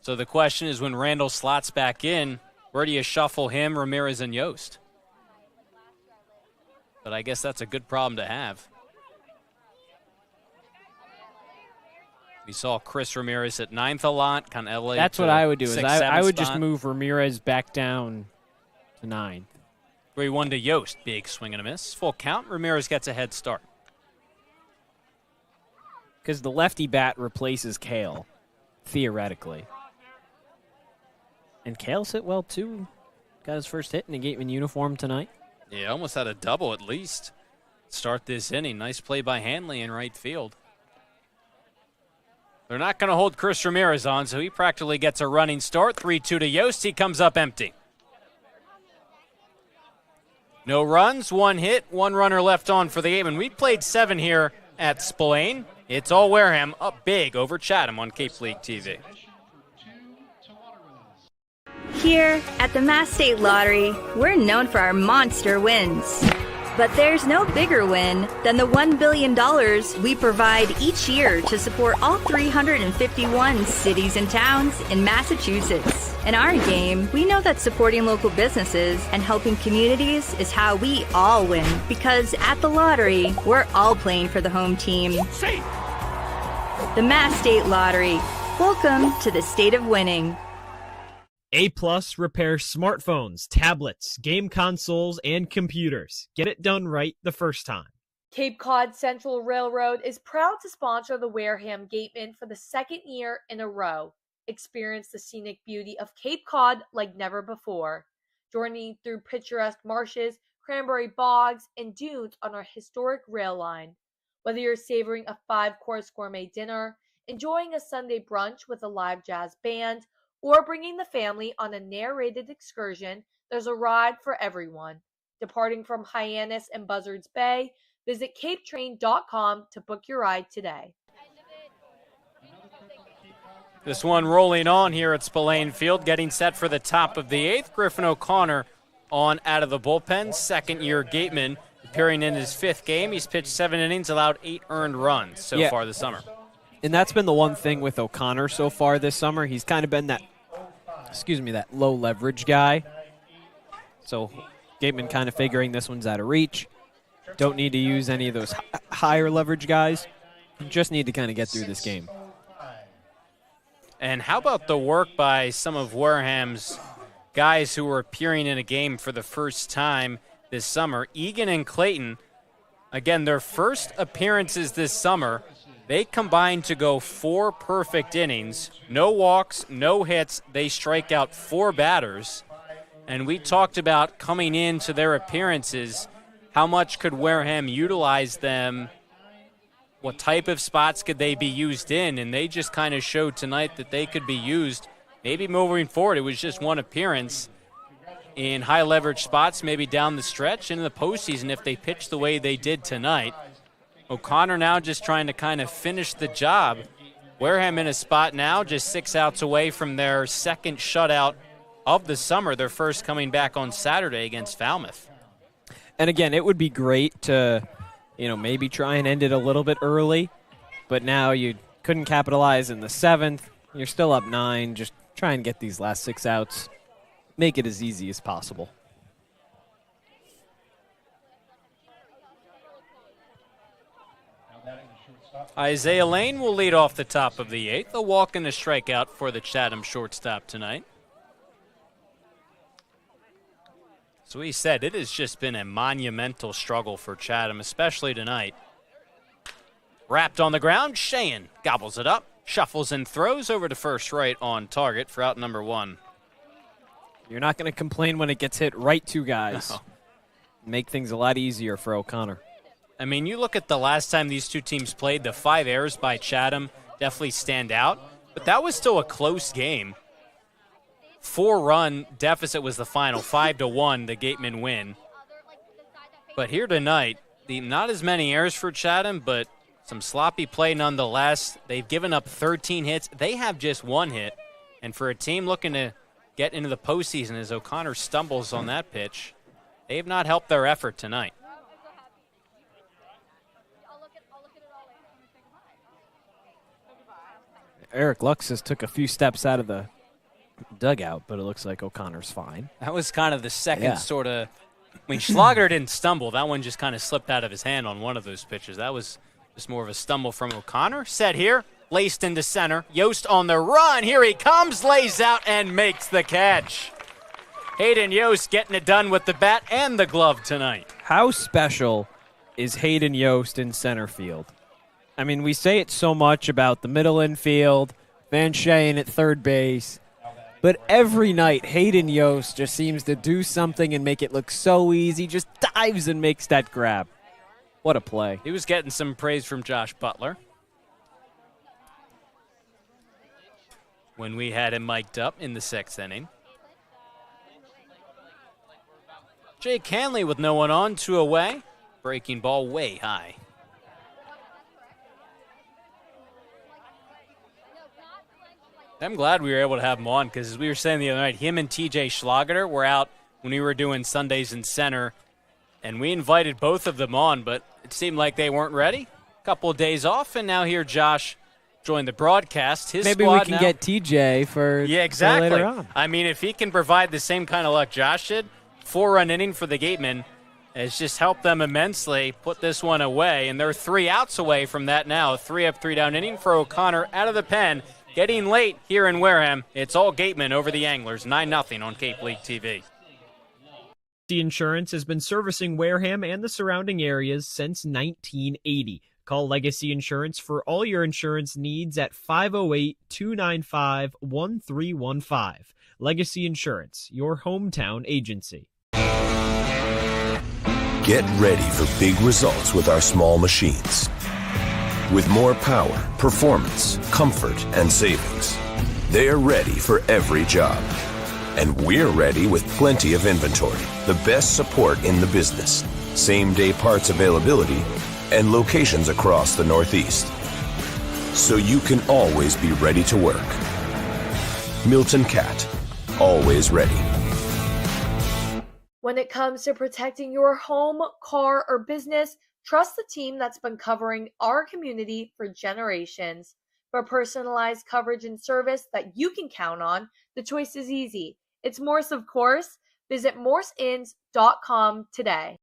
B: So the question is, when Randall slots back in, where do you shuffle him, Ramirez, and Yost? But I guess that's a good problem to have. We saw Chris Ramirez at 9th a lot, kind of LA.
K: That's what I would do. Is
B: 6th,
K: I
B: 7th
K: would just
B: spot.
K: move Ramirez back down to 9th.
B: 3-1 to Yost. Big swing and a miss. Full count. Ramirez gets a head start.
K: Because the lefty bat replaces Kale, theoretically. And Kale's hit well, too. Got his first hit in a Gateman uniform tonight.
B: Yeah, almost had a double at least. Start this inning. Nice play by Hanley in right field. They're not going to hold Chris Ramirez on, so he practically gets a running start. 3-2 to Yost. He comes up empty. No runs, 1 hit, 1 runner left on for the Gatemen. We played 7 here at Spillane. It's all Wareham up big over Chatham on Cape League TV.
H: Here at the Mass State Lottery, we're known for our monster wins. But there's no bigger win than the $1 billion we provide each year to support all 351 cities and towns in Massachusetts. In our game, we know that supporting local businesses and helping communities is how we all win. Because at the lottery, we're all playing for the home team. The Mass State Lottery. Welcome to the state of winning.
K: A+ repairs smartphones, tablets, game consoles, and computers. Get it done right the first time.
E: Cape Cod Central Railroad is proud to sponsor the Wareham Gatemen for the 2nd year in a row. Experience the scenic beauty of Cape Cod like never before. Journey through picturesque marshes, cranberry bogs, and dunes on our historic rail line. Whether you're savoring a 5-course gourmet dinner, enjoying a Sunday brunch with a live jazz band, or bringing the family on a narrated excursion, there's a ride for everyone. Departing from Hyannis and Buzzards Bay, visit capetrain.com to book your ride today.
B: This one rolling on here at Spillane Field, getting set for the top of the 8th. Griffin O'Connor on out of the bullpen, 2nd-year Gateman, appearing in his 5th game. He's pitched 7 innings, allowed 8 earned runs so far this summer.
K: And that's been the one thing with O'Connor so far this summer. He's kind of been that low leverage guy. So Gateman kind of figuring this one's out of reach. Don't need to use any of those higher leverage guys. Just need to kind of get through this game.
B: And how about the work by some of Wareham's guys who were appearing in a game for the first time this summer? Egan and Clayton, again, their first appearances this summer. They combined to go 4 perfect innings, no walks, no hits. They strike out 4 batters. And we talked about coming into their appearances, how much could Wareham utilize them, what type of spots could they be used in, and they just kind of showed tonight that they could be used. Maybe moving forward, it was just one appearance in high leverage spots, maybe down the stretch into the postseason if they pitch the way they did tonight. O'Connor now just trying to kind of finish the job. Wareham in a spot now, just 6 outs away from their 2nd shutout of the summer, their first coming back on Saturday against Falmouth.
K: And again, it would be great to, maybe try and end it a little bit early, but now you couldn't capitalize in the 7th. You're still up 9. Just try and get these last 6 outs. Make it as easy as possible.
B: Isaiah Lane will lead off the top of the 8th. A walk and a strikeout for the Chatham shortstop tonight. So he said it has just been a monumental struggle for Chatham, especially tonight. Wrapped on the ground, Cheyenne gobbles it up, shuffles and throws over to first right on target for out number 1.
K: You're not going to complain when it gets hit right to guys.
B: No.
K: Make things a lot easier for O'Connor.
B: I mean, you look at the last time these two teams played, the 5 errors by Chatham definitely stand out, but that was still a close game. 4-run deficit was the final, 5-1, the Gatemen win. But here tonight, not as many errors for Chatham, but some sloppy play nonetheless. They've given up 13 hits. They have just 1 hit. And for a team looking to get into the postseason as O'Connor stumbles on that pitch, they have not helped their effort tonight.
K: Eric Luxus took a few steps out of the dugout, but it looks like O'Connor's fine.
B: That was kind of the second sort of, I mean, Schlager didn't stumble. That one just kind of slipped out of his hand on one of those pitches. That was just more of a stumble from O'Connor. Set here, laced into center. Yost on the run. Here he comes, lays out and makes the catch. Hayden Yost getting it done with the bat and the glove tonight.
K: How special is Hayden Yost in center field? I mean, we say it so much about the middle infield, Van Cheyenne at third base, but every night Hayden Yost just seems to do something and make it look so easy, just dives and makes that grab. What a play.
B: He was getting some praise from Josh Butler when we had him mic'd up in the 6th inning. Jake Hanley with no one on, 2 away. Breaking ball way high. I'm glad we were able to have him on because, as we were saying the other night, him and TJ Schlager were out when we were doing Sundays in center, and we invited both of them on, but it seemed like they weren't ready. A couple of days off, and now here Josh joined the broadcast.
K: Maybe we can get TJ for
B: exactly.
K: For later on.
B: I mean, if he can provide the same kind of luck Josh did, 4-run inning for the Gatemen has just helped them immensely put this one away, and they're 3 outs away from that now. 3 up, 3 down inning for O'Connor out of the pen. Getting late here in Wareham. It's all Gateman over the Anglers, 9-0 on Cape League TV.
K: Legacy Insurance has been servicing Wareham and the surrounding areas since 1980. Call Legacy Insurance for all your insurance needs at 508-295-1315. Legacy Insurance, your hometown agency.
J: Get ready for big results with our small machines. With more power, performance, comfort, and savings. They're ready for every job. And we're ready with plenty of inventory, the best support in the business, same-day parts availability, and locations across the Northeast. So you can always be ready to work. Milton Cat, always ready.
E: When it comes to protecting your home, car, or business, trust the team that's been covering our community for generations. For personalized coverage and service that you can count on, the choice is easy. It's Morse, of course. Visit morseins.com today.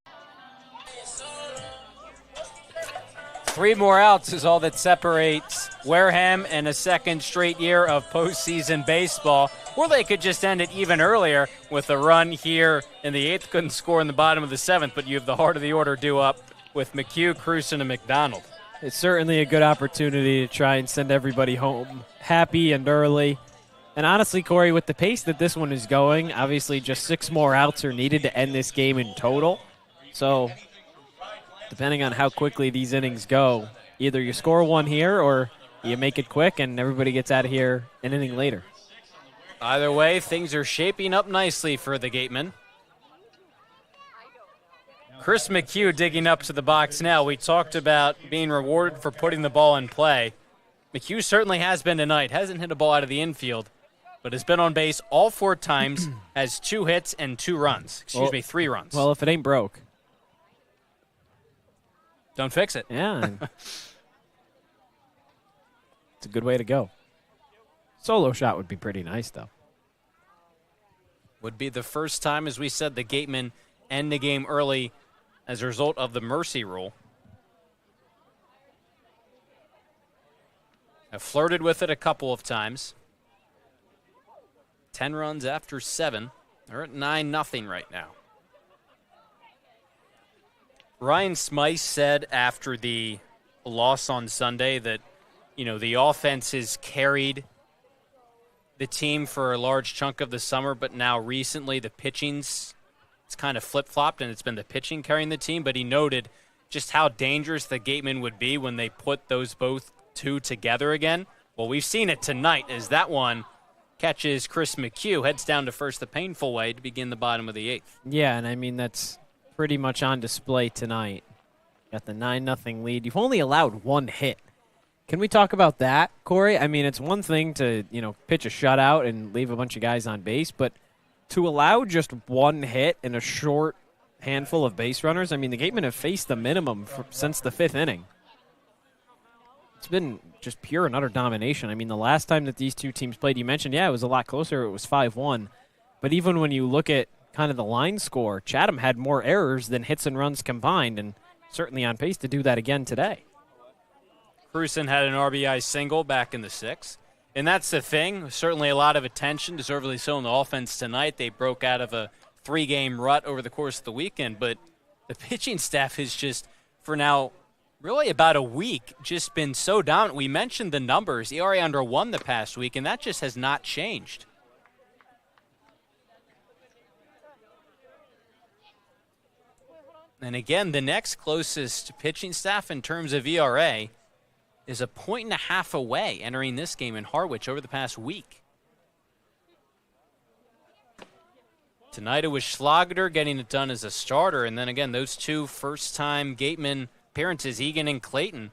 B: 3 more outs is all that separates Wareham and a second straight year of postseason baseball, or they could just end it even earlier with a run here in the 8th. Couldn't score in the bottom of the 7th, but you have the heart of the order due up with McHugh, Cruson, and McDonald.
K: It's certainly a good opportunity to try and send everybody home happy and early. And honestly, Cory, with the pace that this one is going, obviously just 6 more outs are needed to end this game in total. So depending on how quickly these innings go, either you score 1 here or you make it quick and everybody gets out of here an inning later.
B: Either way, things are shaping up nicely for the Gatemen. Chris McHugh digging up to the box now. We talked about being rewarded for putting the ball in play. McHugh certainly has been tonight. Hasn't hit a ball out of the infield, but has been on base all 4 times, has 2 hits and 2 runs. Excuse me, 3 runs.
K: Well, if it ain't broke,
B: don't fix it.
K: Yeah. It's a good way to go. Solo shot would be pretty nice, though.
B: Would be the first time, as we said, the Gatemen end the game early as a result of the mercy rule. Have flirted with it a couple of times. 10 runs after 7. They're at 9-0 right now. Ryan Smyth said after the loss on Sunday that, the offense has carried the team for a large chunk of the summer, but now recently the pitching's it's kind of flip-flopped, and it's been the pitching carrying the team. But he noted just how dangerous the Gatemen would be when they put those both two together again. Well, we've seen it tonight as that one catches Chris McHugh, heads down to first the painful way to begin the bottom of the 8th.
K: Yeah, and I mean, that's pretty much on display tonight. Got the 9-0 lead. You've only allowed one hit. Can we talk about that, Cory? I mean, it's one thing to, pitch a shutout and leave a bunch of guys on base, but to allow just one hit in a short handful of base runners, I mean, the Gatemen have faced the minimum since the 5th inning. It's been just pure and utter domination. I mean, the last time that these two teams played, you mentioned, it was a lot closer. It was 5-1. But even when you look at kind of the line score, Chatham had more errors than hits and runs combined, and certainly on pace to do that again today.
B: Richardson had an RBI single back in the 6th. And that's the thing. Certainly a lot of attention, deservedly so, in the offense tonight. They broke out of a 3-game rut over the course of the weekend. But the pitching staff has just, for now, really about a week, just been so dominant. We mentioned the numbers. ERA under 1 the past week, and that just has not changed. And again, the next closest pitching staff in terms of ERA is 1.5 points away entering this game in Harwich over the past week. Tonight it was Schlager getting it done as a starter, and then again, those two first-time Gateman appearances, Egan and Clayton,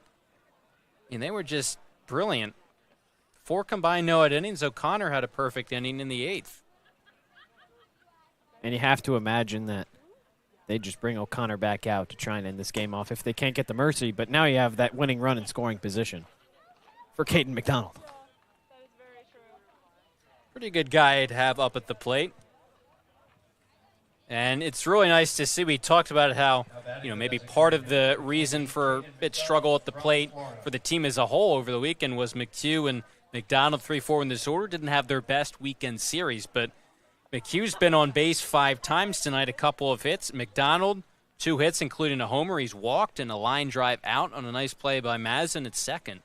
B: and they were just brilliant. 4 combined no-hit innings. O'Connor had a perfect inning in the 8th.
K: And you have to imagine that they just bring O'Connor back out to try and end this game off if they can't get the mercy. But now you have that winning run in scoring position for Caden McDonald.
B: Pretty good guy to have up at the plate. And it's really nice to see. We talked about how, maybe part of the reason for a bit struggle at the plate for the team as a whole over the weekend was McHugh and McDonald, 3-4 in this order, didn't have their best weekend series. But McHugh's been on base 5 times tonight, a couple of hits. McDonald, 2 hits, including a homer. He's walked and a line drive out on a nice play by Mazin at second.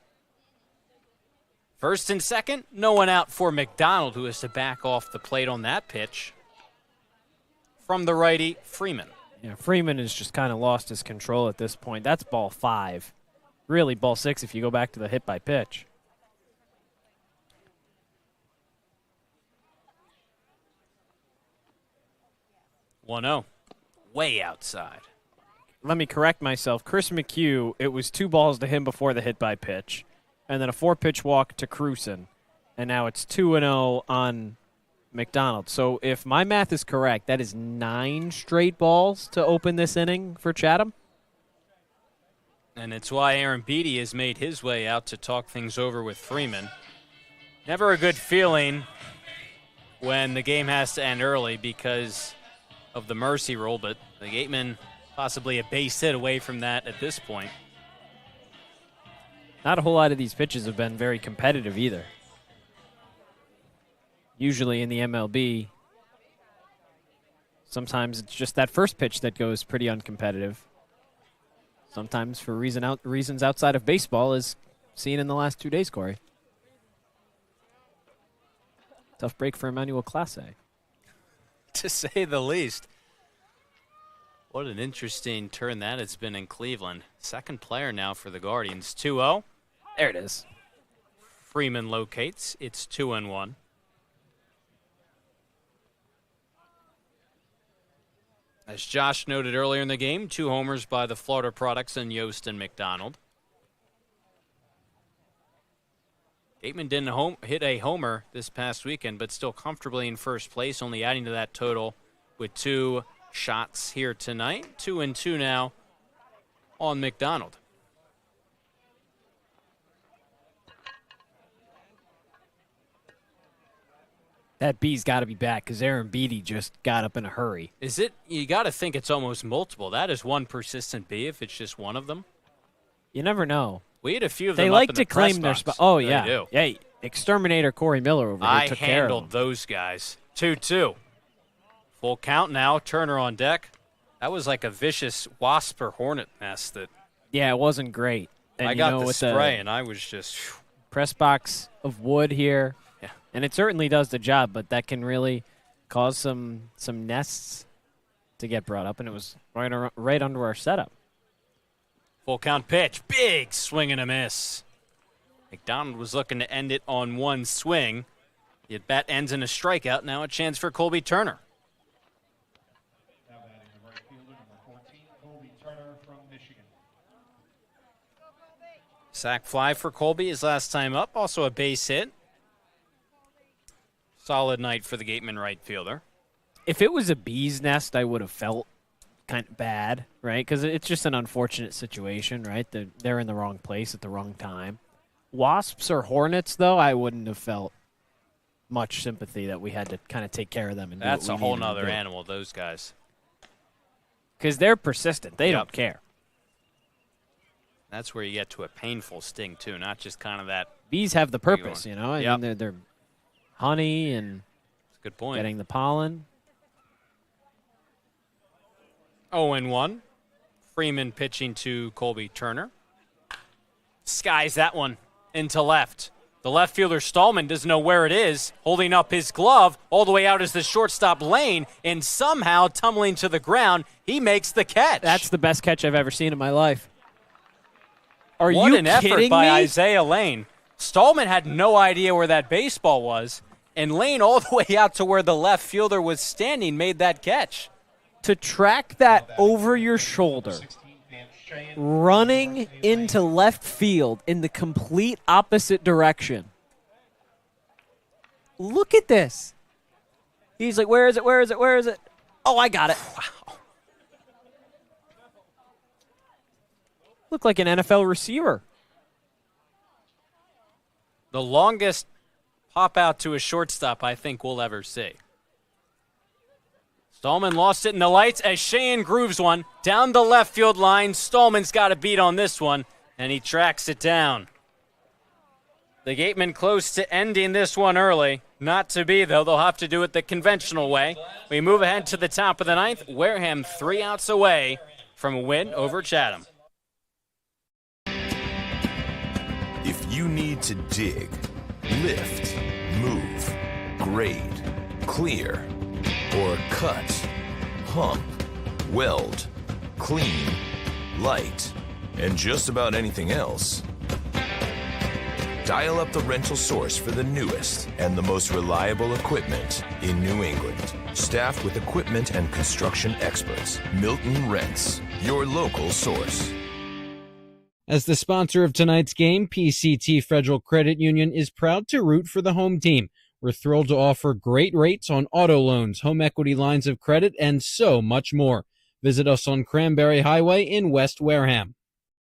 B: First and second, no one out for McDonald, who has to back off the plate on that pitch. From the righty, Freeman.
K: Yeah, Freeman has just kind of lost his control at this point. That's ball 5. Really ball 6 if you go back to the hit by pitch.
B: One-0, way outside.
K: Let me correct myself. Chris McHugh, it was 2 balls to him before the hit by pitch, and then a 4-pitch walk to Cruson, and now it's 2-0 on McDonald. So if my math is correct, that is 9 straight balls to open this inning for Chatham.
B: And it's why Aaron Beatty has made his way out to talk things over with Freeman. Never a good feeling when the game has to end early because of the mercy rule, but the Gatemen possibly a base hit away from that at this point.
K: Not a whole lot of these pitches have been very competitive either. Usually in the MLB, sometimes it's just that first pitch that goes pretty uncompetitive. Sometimes for reasons outside of baseball, as seen in the last 2 days, Cory. Tough break for Emmanuel Clase.
B: To say the least. What an interesting turn that has been in Cleveland. Second player now for the Guardians. 2-0.
K: There it is.
B: Freeman locates. It's 2-1. As Josh noted earlier in the game, 2 homers by the Florida products and Yost and McDonald. Gateman didn't hit a homer this past weekend, but still comfortably in first place, only adding to that total with 2 shots here tonight. 2-2 now on McDonald.
K: That B's got to be back because Aaron Beatty just got up in a hurry.
B: Is it? You got to think it's almost multiple. That is one persistent B if it's just one of them.
K: You never know.
B: We had a few of them
A: They
B: up
A: like
B: in
A: to
B: the press
A: claim their
B: box.
A: spot. Oh,
B: They
A: yeah.
B: do.
A: Yeah, Exterminator Cory Miller over here
B: I
A: took care of
B: handled
A: them.
B: those guys. 2-2. Full count now. Turner on deck. That was like a vicious wasp or hornet nest that.
A: Yeah, it wasn't great. And
B: I got the spray, and I was just.
A: Press box of wood here.
B: Yeah.
A: And it certainly does the job, but that can really cause some nests to get brought up, and it was right under our setup.
B: Full count pitch. Big swing and a miss. McDonald was looking to end it on one swing. The at-bat ends in a strikeout. Now a chance for Colby Turner.
I: Now batting the right fielder, number 14, Colby Turner from Michigan.
B: Sac fly for Colby his last time up. Also a base hit. Solid night for the Gateman right fielder.
A: If it was a bee's nest, I would have felt kind of bad, right? Because it's just an unfortunate situation, right? They're in the wrong place at the wrong time. Wasps or hornets, though, I wouldn't have felt much sympathy that we had to kind of take care of them. And
B: That's
A: do
B: a
A: what we
B: whole
A: needed to
B: nother
A: do.
B: animal, those guys.
A: Because they're persistent. They don't care.
B: That's where you get to a painful sting, too, not just kind of that.
A: Bees have the purpose, you know? I
B: Yep.
A: mean, they're honey and
B: That's a good point.
A: getting the pollen.
B: 0-1. Freeman pitching to Colby Turner. Skies that one into left. The left fielder Stallman doesn't know where it is, holding up his glove all the way out as the shortstop Lane, and somehow tumbling to the ground, he makes the catch.
A: That's the best catch I've ever seen in my life. Are
B: What
A: you
B: an effort
A: kidding
B: by
A: me?
B: Isaiah Lane. Stallman had no idea where that baseball was, and Lane all the way out to where the left fielder was standing made that catch.
A: To track that over your shoulder, running into left field in the complete opposite direction. Look at this. He's like, where is it, where is it, where is it? Oh, I got it. Wow. Looked like an NFL receiver.
B: The longest pop out to a shortstop I think we'll ever see. Stallman lost it in the lights as Cheyenne grooves one down the left field line. Stallman's got a beat on this one, and he tracks it down. The Gatemen close to ending this one early. Not to be, though. They'll have to do it the conventional way. We move ahead to the top of the ninth. Wareham 3 outs away from a win over Chatham.
J: If you need to dig, lift, move, grade, clear, or cut, pump, weld, clean, light, and just about anything else, dial up the rental source for the newest and the most reliable equipment in New England. Staffed with equipment and construction experts, Milton Rents, your local source.
G: As the sponsor of tonight's game, PCT Federal Credit Union is proud to root for the home team. We're thrilled to offer great rates on auto loans, home equity lines of credit, and so much more. Visit us on Cranberry Highway in West Wareham.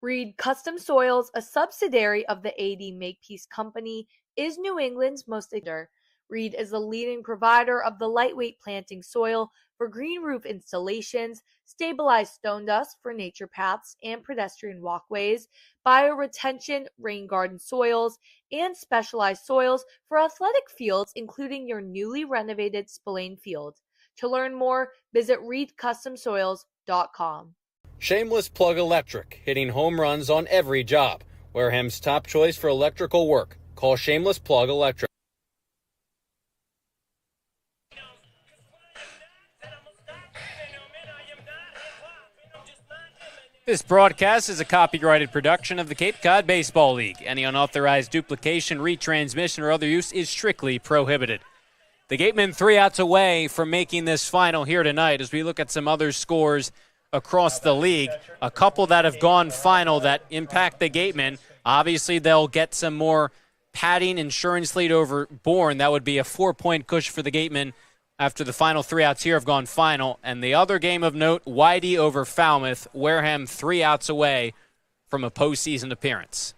E: Reed Custom Soils, a subsidiary of the AD Makepeace Company, is New England's most leader. Reed is the leading provider of the lightweight planting soil for green roof installations, stabilized stone dust for nature paths and pedestrian walkways, bioretention rain garden soils, and specialized soils for athletic fields, including your newly renovated Spillane Field. To learn more, visit reedcustomsoils.com.
B: Shameless Plug Electric, hitting home runs on every job. Wareham's top choice for electrical work. Call Shameless Plug Electric. This broadcast is a copyrighted production of the Cape Cod Baseball League. Any unauthorized duplication, retransmission, or other use is strictly prohibited. The Gatemen 3 outs away from making this final here tonight as we look at some other scores across the league. A couple that have gone final that impact the Gatemen. Obviously, they'll get some more padding insurance lead over Bourne. That would be a 4-point cushion for the Gatemen after the final 3 outs here have gone final. And the other game of note, Whitey over Falmouth. Wareham 3 outs away from a postseason appearance.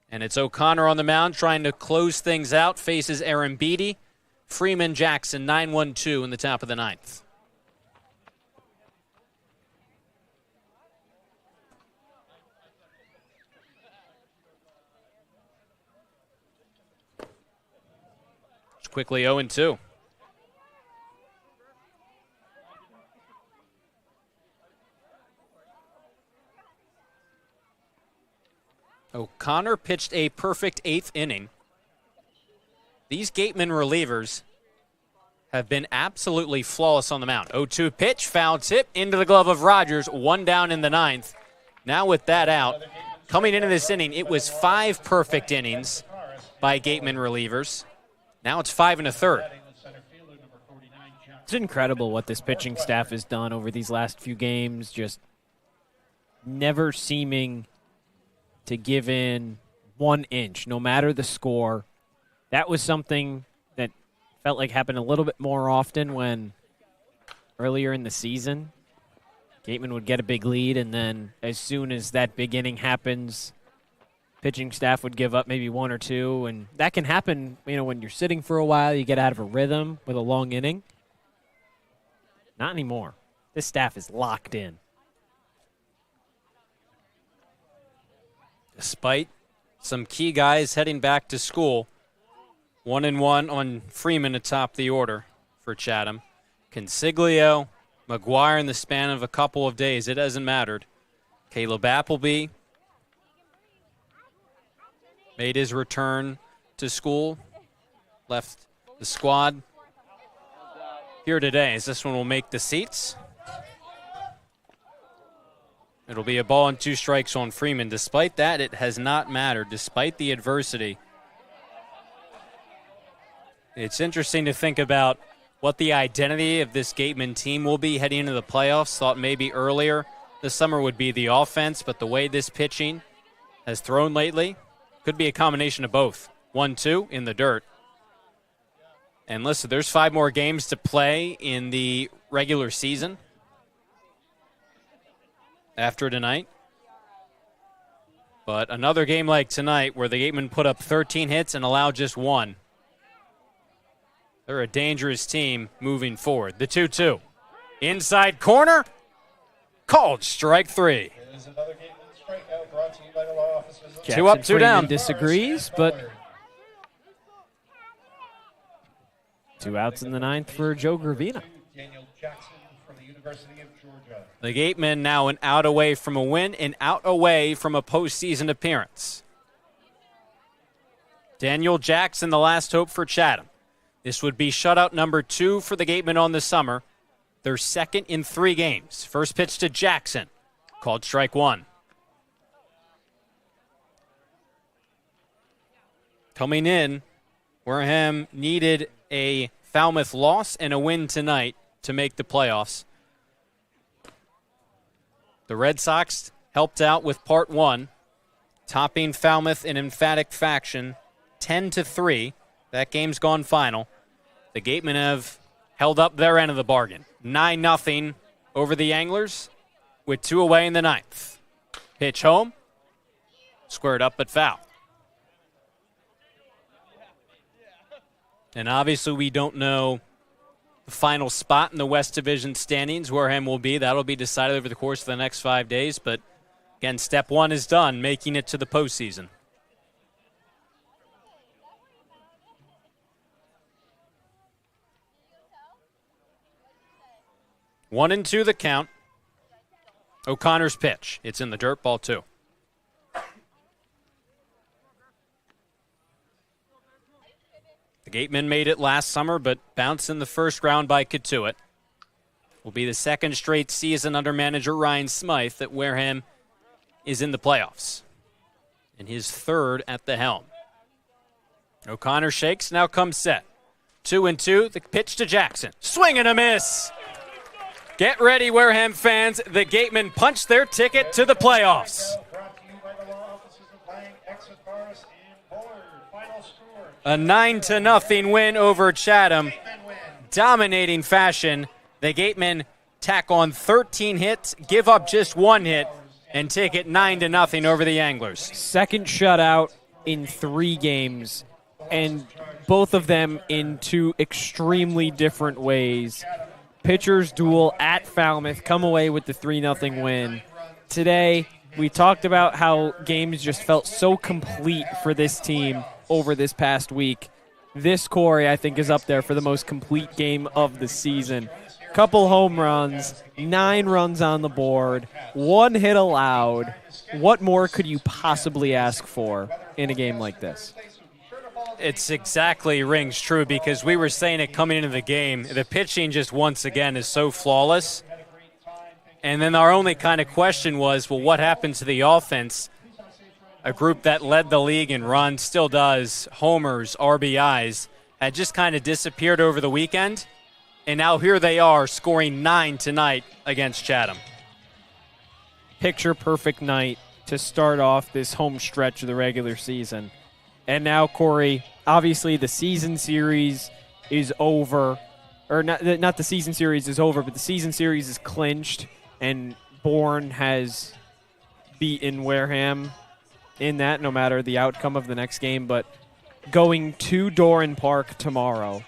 B: And it's O'Connor on the mound trying to close things out. Faces Aaron Beatty. Freeman Jackson 9-1-2 in the top of the ninth. quickly 0-2. O'Connor pitched a perfect 8th inning. These Gateman relievers have been absolutely flawless on the mound. 0-2 pitch, foul tip into the glove of Rogers, 1 down in the 9th. Now with that out, coming into this inning, it was 5 perfect innings by Gateman relievers. Now it's 5 1/3.
K: It's incredible what this pitching staff has done over these last few games, just never seeming to give in 1 inch, no matter the score. That was something that felt like happened a little bit more often when earlier in the season, Gateman would get a big lead, and then as soon as that big inning happens, pitching staff would give up maybe 1 or 2, and that can happen, when you're sitting for a while, you get out of a rhythm with a long inning. Not anymore. This staff is locked in.
B: Despite some key guys heading back to school, 1-1 on Freeman atop the order for Chatham. Consiglio, McGuire in the span of a couple of days. It hasn't mattered. Caleb Appleby made his return to school, left the squad here today, as this one will make the seats. It'll be a ball and 2 strikes on Freeman. Despite that, it has not mattered, despite the adversity. It's interesting to think about what the identity of this Gateman team will be heading into the playoffs. Thought maybe earlier this summer would be the offense, but the way this pitching has thrown lately could be a combination of both. 1-2 in the dirt. And listen, there's 5 more games to play in the regular season after tonight. But another game like tonight where the Gatemen put up 13 hits and allowed just 1. They're a dangerous team moving forward. The 2-2. Inside corner. Called strike 3.
K: Jackson
B: 2 up, 2
K: Freeman
B: down.
K: Disagrees, but 2 outs in the 9th for Joe Gravina.
B: The Gatemen now an out away from a win and out away from a postseason appearance. Daniel Jackson, the last hope for Chatham. This would be shutout number 2 for the Gatemen on the summer. Their second in 3 games. First pitch to Jackson. Called strike 1. Coming in, Wareham needed a Falmouth loss and a win tonight to make the playoffs. The Red Sox helped out with part 1, topping Falmouth in emphatic fashion, 10-3. That game's gone final. The Gatemen have held up their end of the bargain. 9-0 over the Anglers with 2 away in the 9th. Pitch home, squared up but foul. And obviously we don't know the final spot in the West Division standings. Wareham will be. That'll be decided over the course of the next 5 days. But again, step 1 is done, making it to the postseason. One and 2 the count. O'Connor's pitch. It's in the dirt, ball 2. The Gatemen made it last summer, but bounced in the first round by Katuitt. Will be the second straight season under manager Ryan Smyth that Wareham is in the playoffs. And his 3rd at the helm. O'Connor shakes, now comes set. 2-2, the pitch to Jackson. Swing and a miss! Get ready, Wareham fans. The Gatemen punched their ticket to the playoffs. A 9-0 win over Chatham. Dominating fashion. The Gatemen tack on 13 hits, give up just 1 hit, and take it 9-0 over the Anglers.
K: Second shutout in 3 games, and both of them in 2 extremely different ways. Pitchers duel at Falmouth, come away with the 3-0 win. Today, we talked about how games just felt so complete for this team over this past week.
A: this Cory, I think, is up there for the most complete game of the season. Couple home runs, 9 runs on the board, 1 hit allowed. What more could you possibly ask for in a game like this?
B: It's exactly rings true, because we were saying it coming into the game. The pitching just once again is so flawless. And then our only kind of question was, well, what happened to the offense? A group that led the league in runs, still does, homers, RBIs, had just kind of disappeared over the weekend. And now here they are scoring 9 tonight against Chatham.
A: Picture perfect night to start off this home stretch of the regular season. And now, Cory, obviously the season series is over. Or not the season series is over, but the season series is clinched. And Bourne has beaten Wareham in that, no matter the outcome of the next game. But going to Doran Park tomorrow,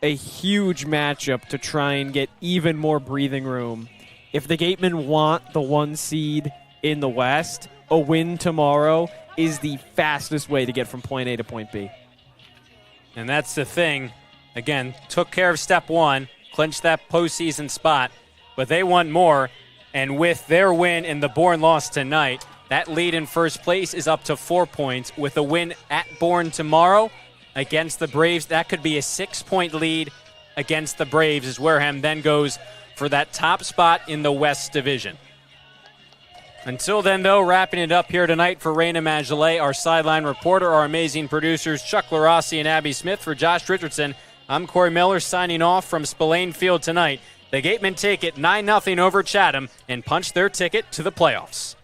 A: a huge matchup to try and get even more breathing room. If the Gatemen want the 1 seed in the West, a win tomorrow is the fastest way to get from point A to point B.
B: And that's the thing. Again, took care of step 1, clinched that postseason spot, but they want more. And with their win and the Bourne loss tonight, that lead in first place is up to 4 points. With a win at Bourne tomorrow against the Braves, that could be a 6-point lead against the Braves, as Wareham then goes for that top spot in the West Division. Until then, though, wrapping it up here tonight for Rayna Maggelet, our sideline reporter, our amazing producers, Chuck Luarasi and Abby Smith. For Josh Richardson, I'm Cory Miller signing off from Spillane Field tonight. The Gatemen take it 9-0 over Chatham and punch their ticket to the playoffs.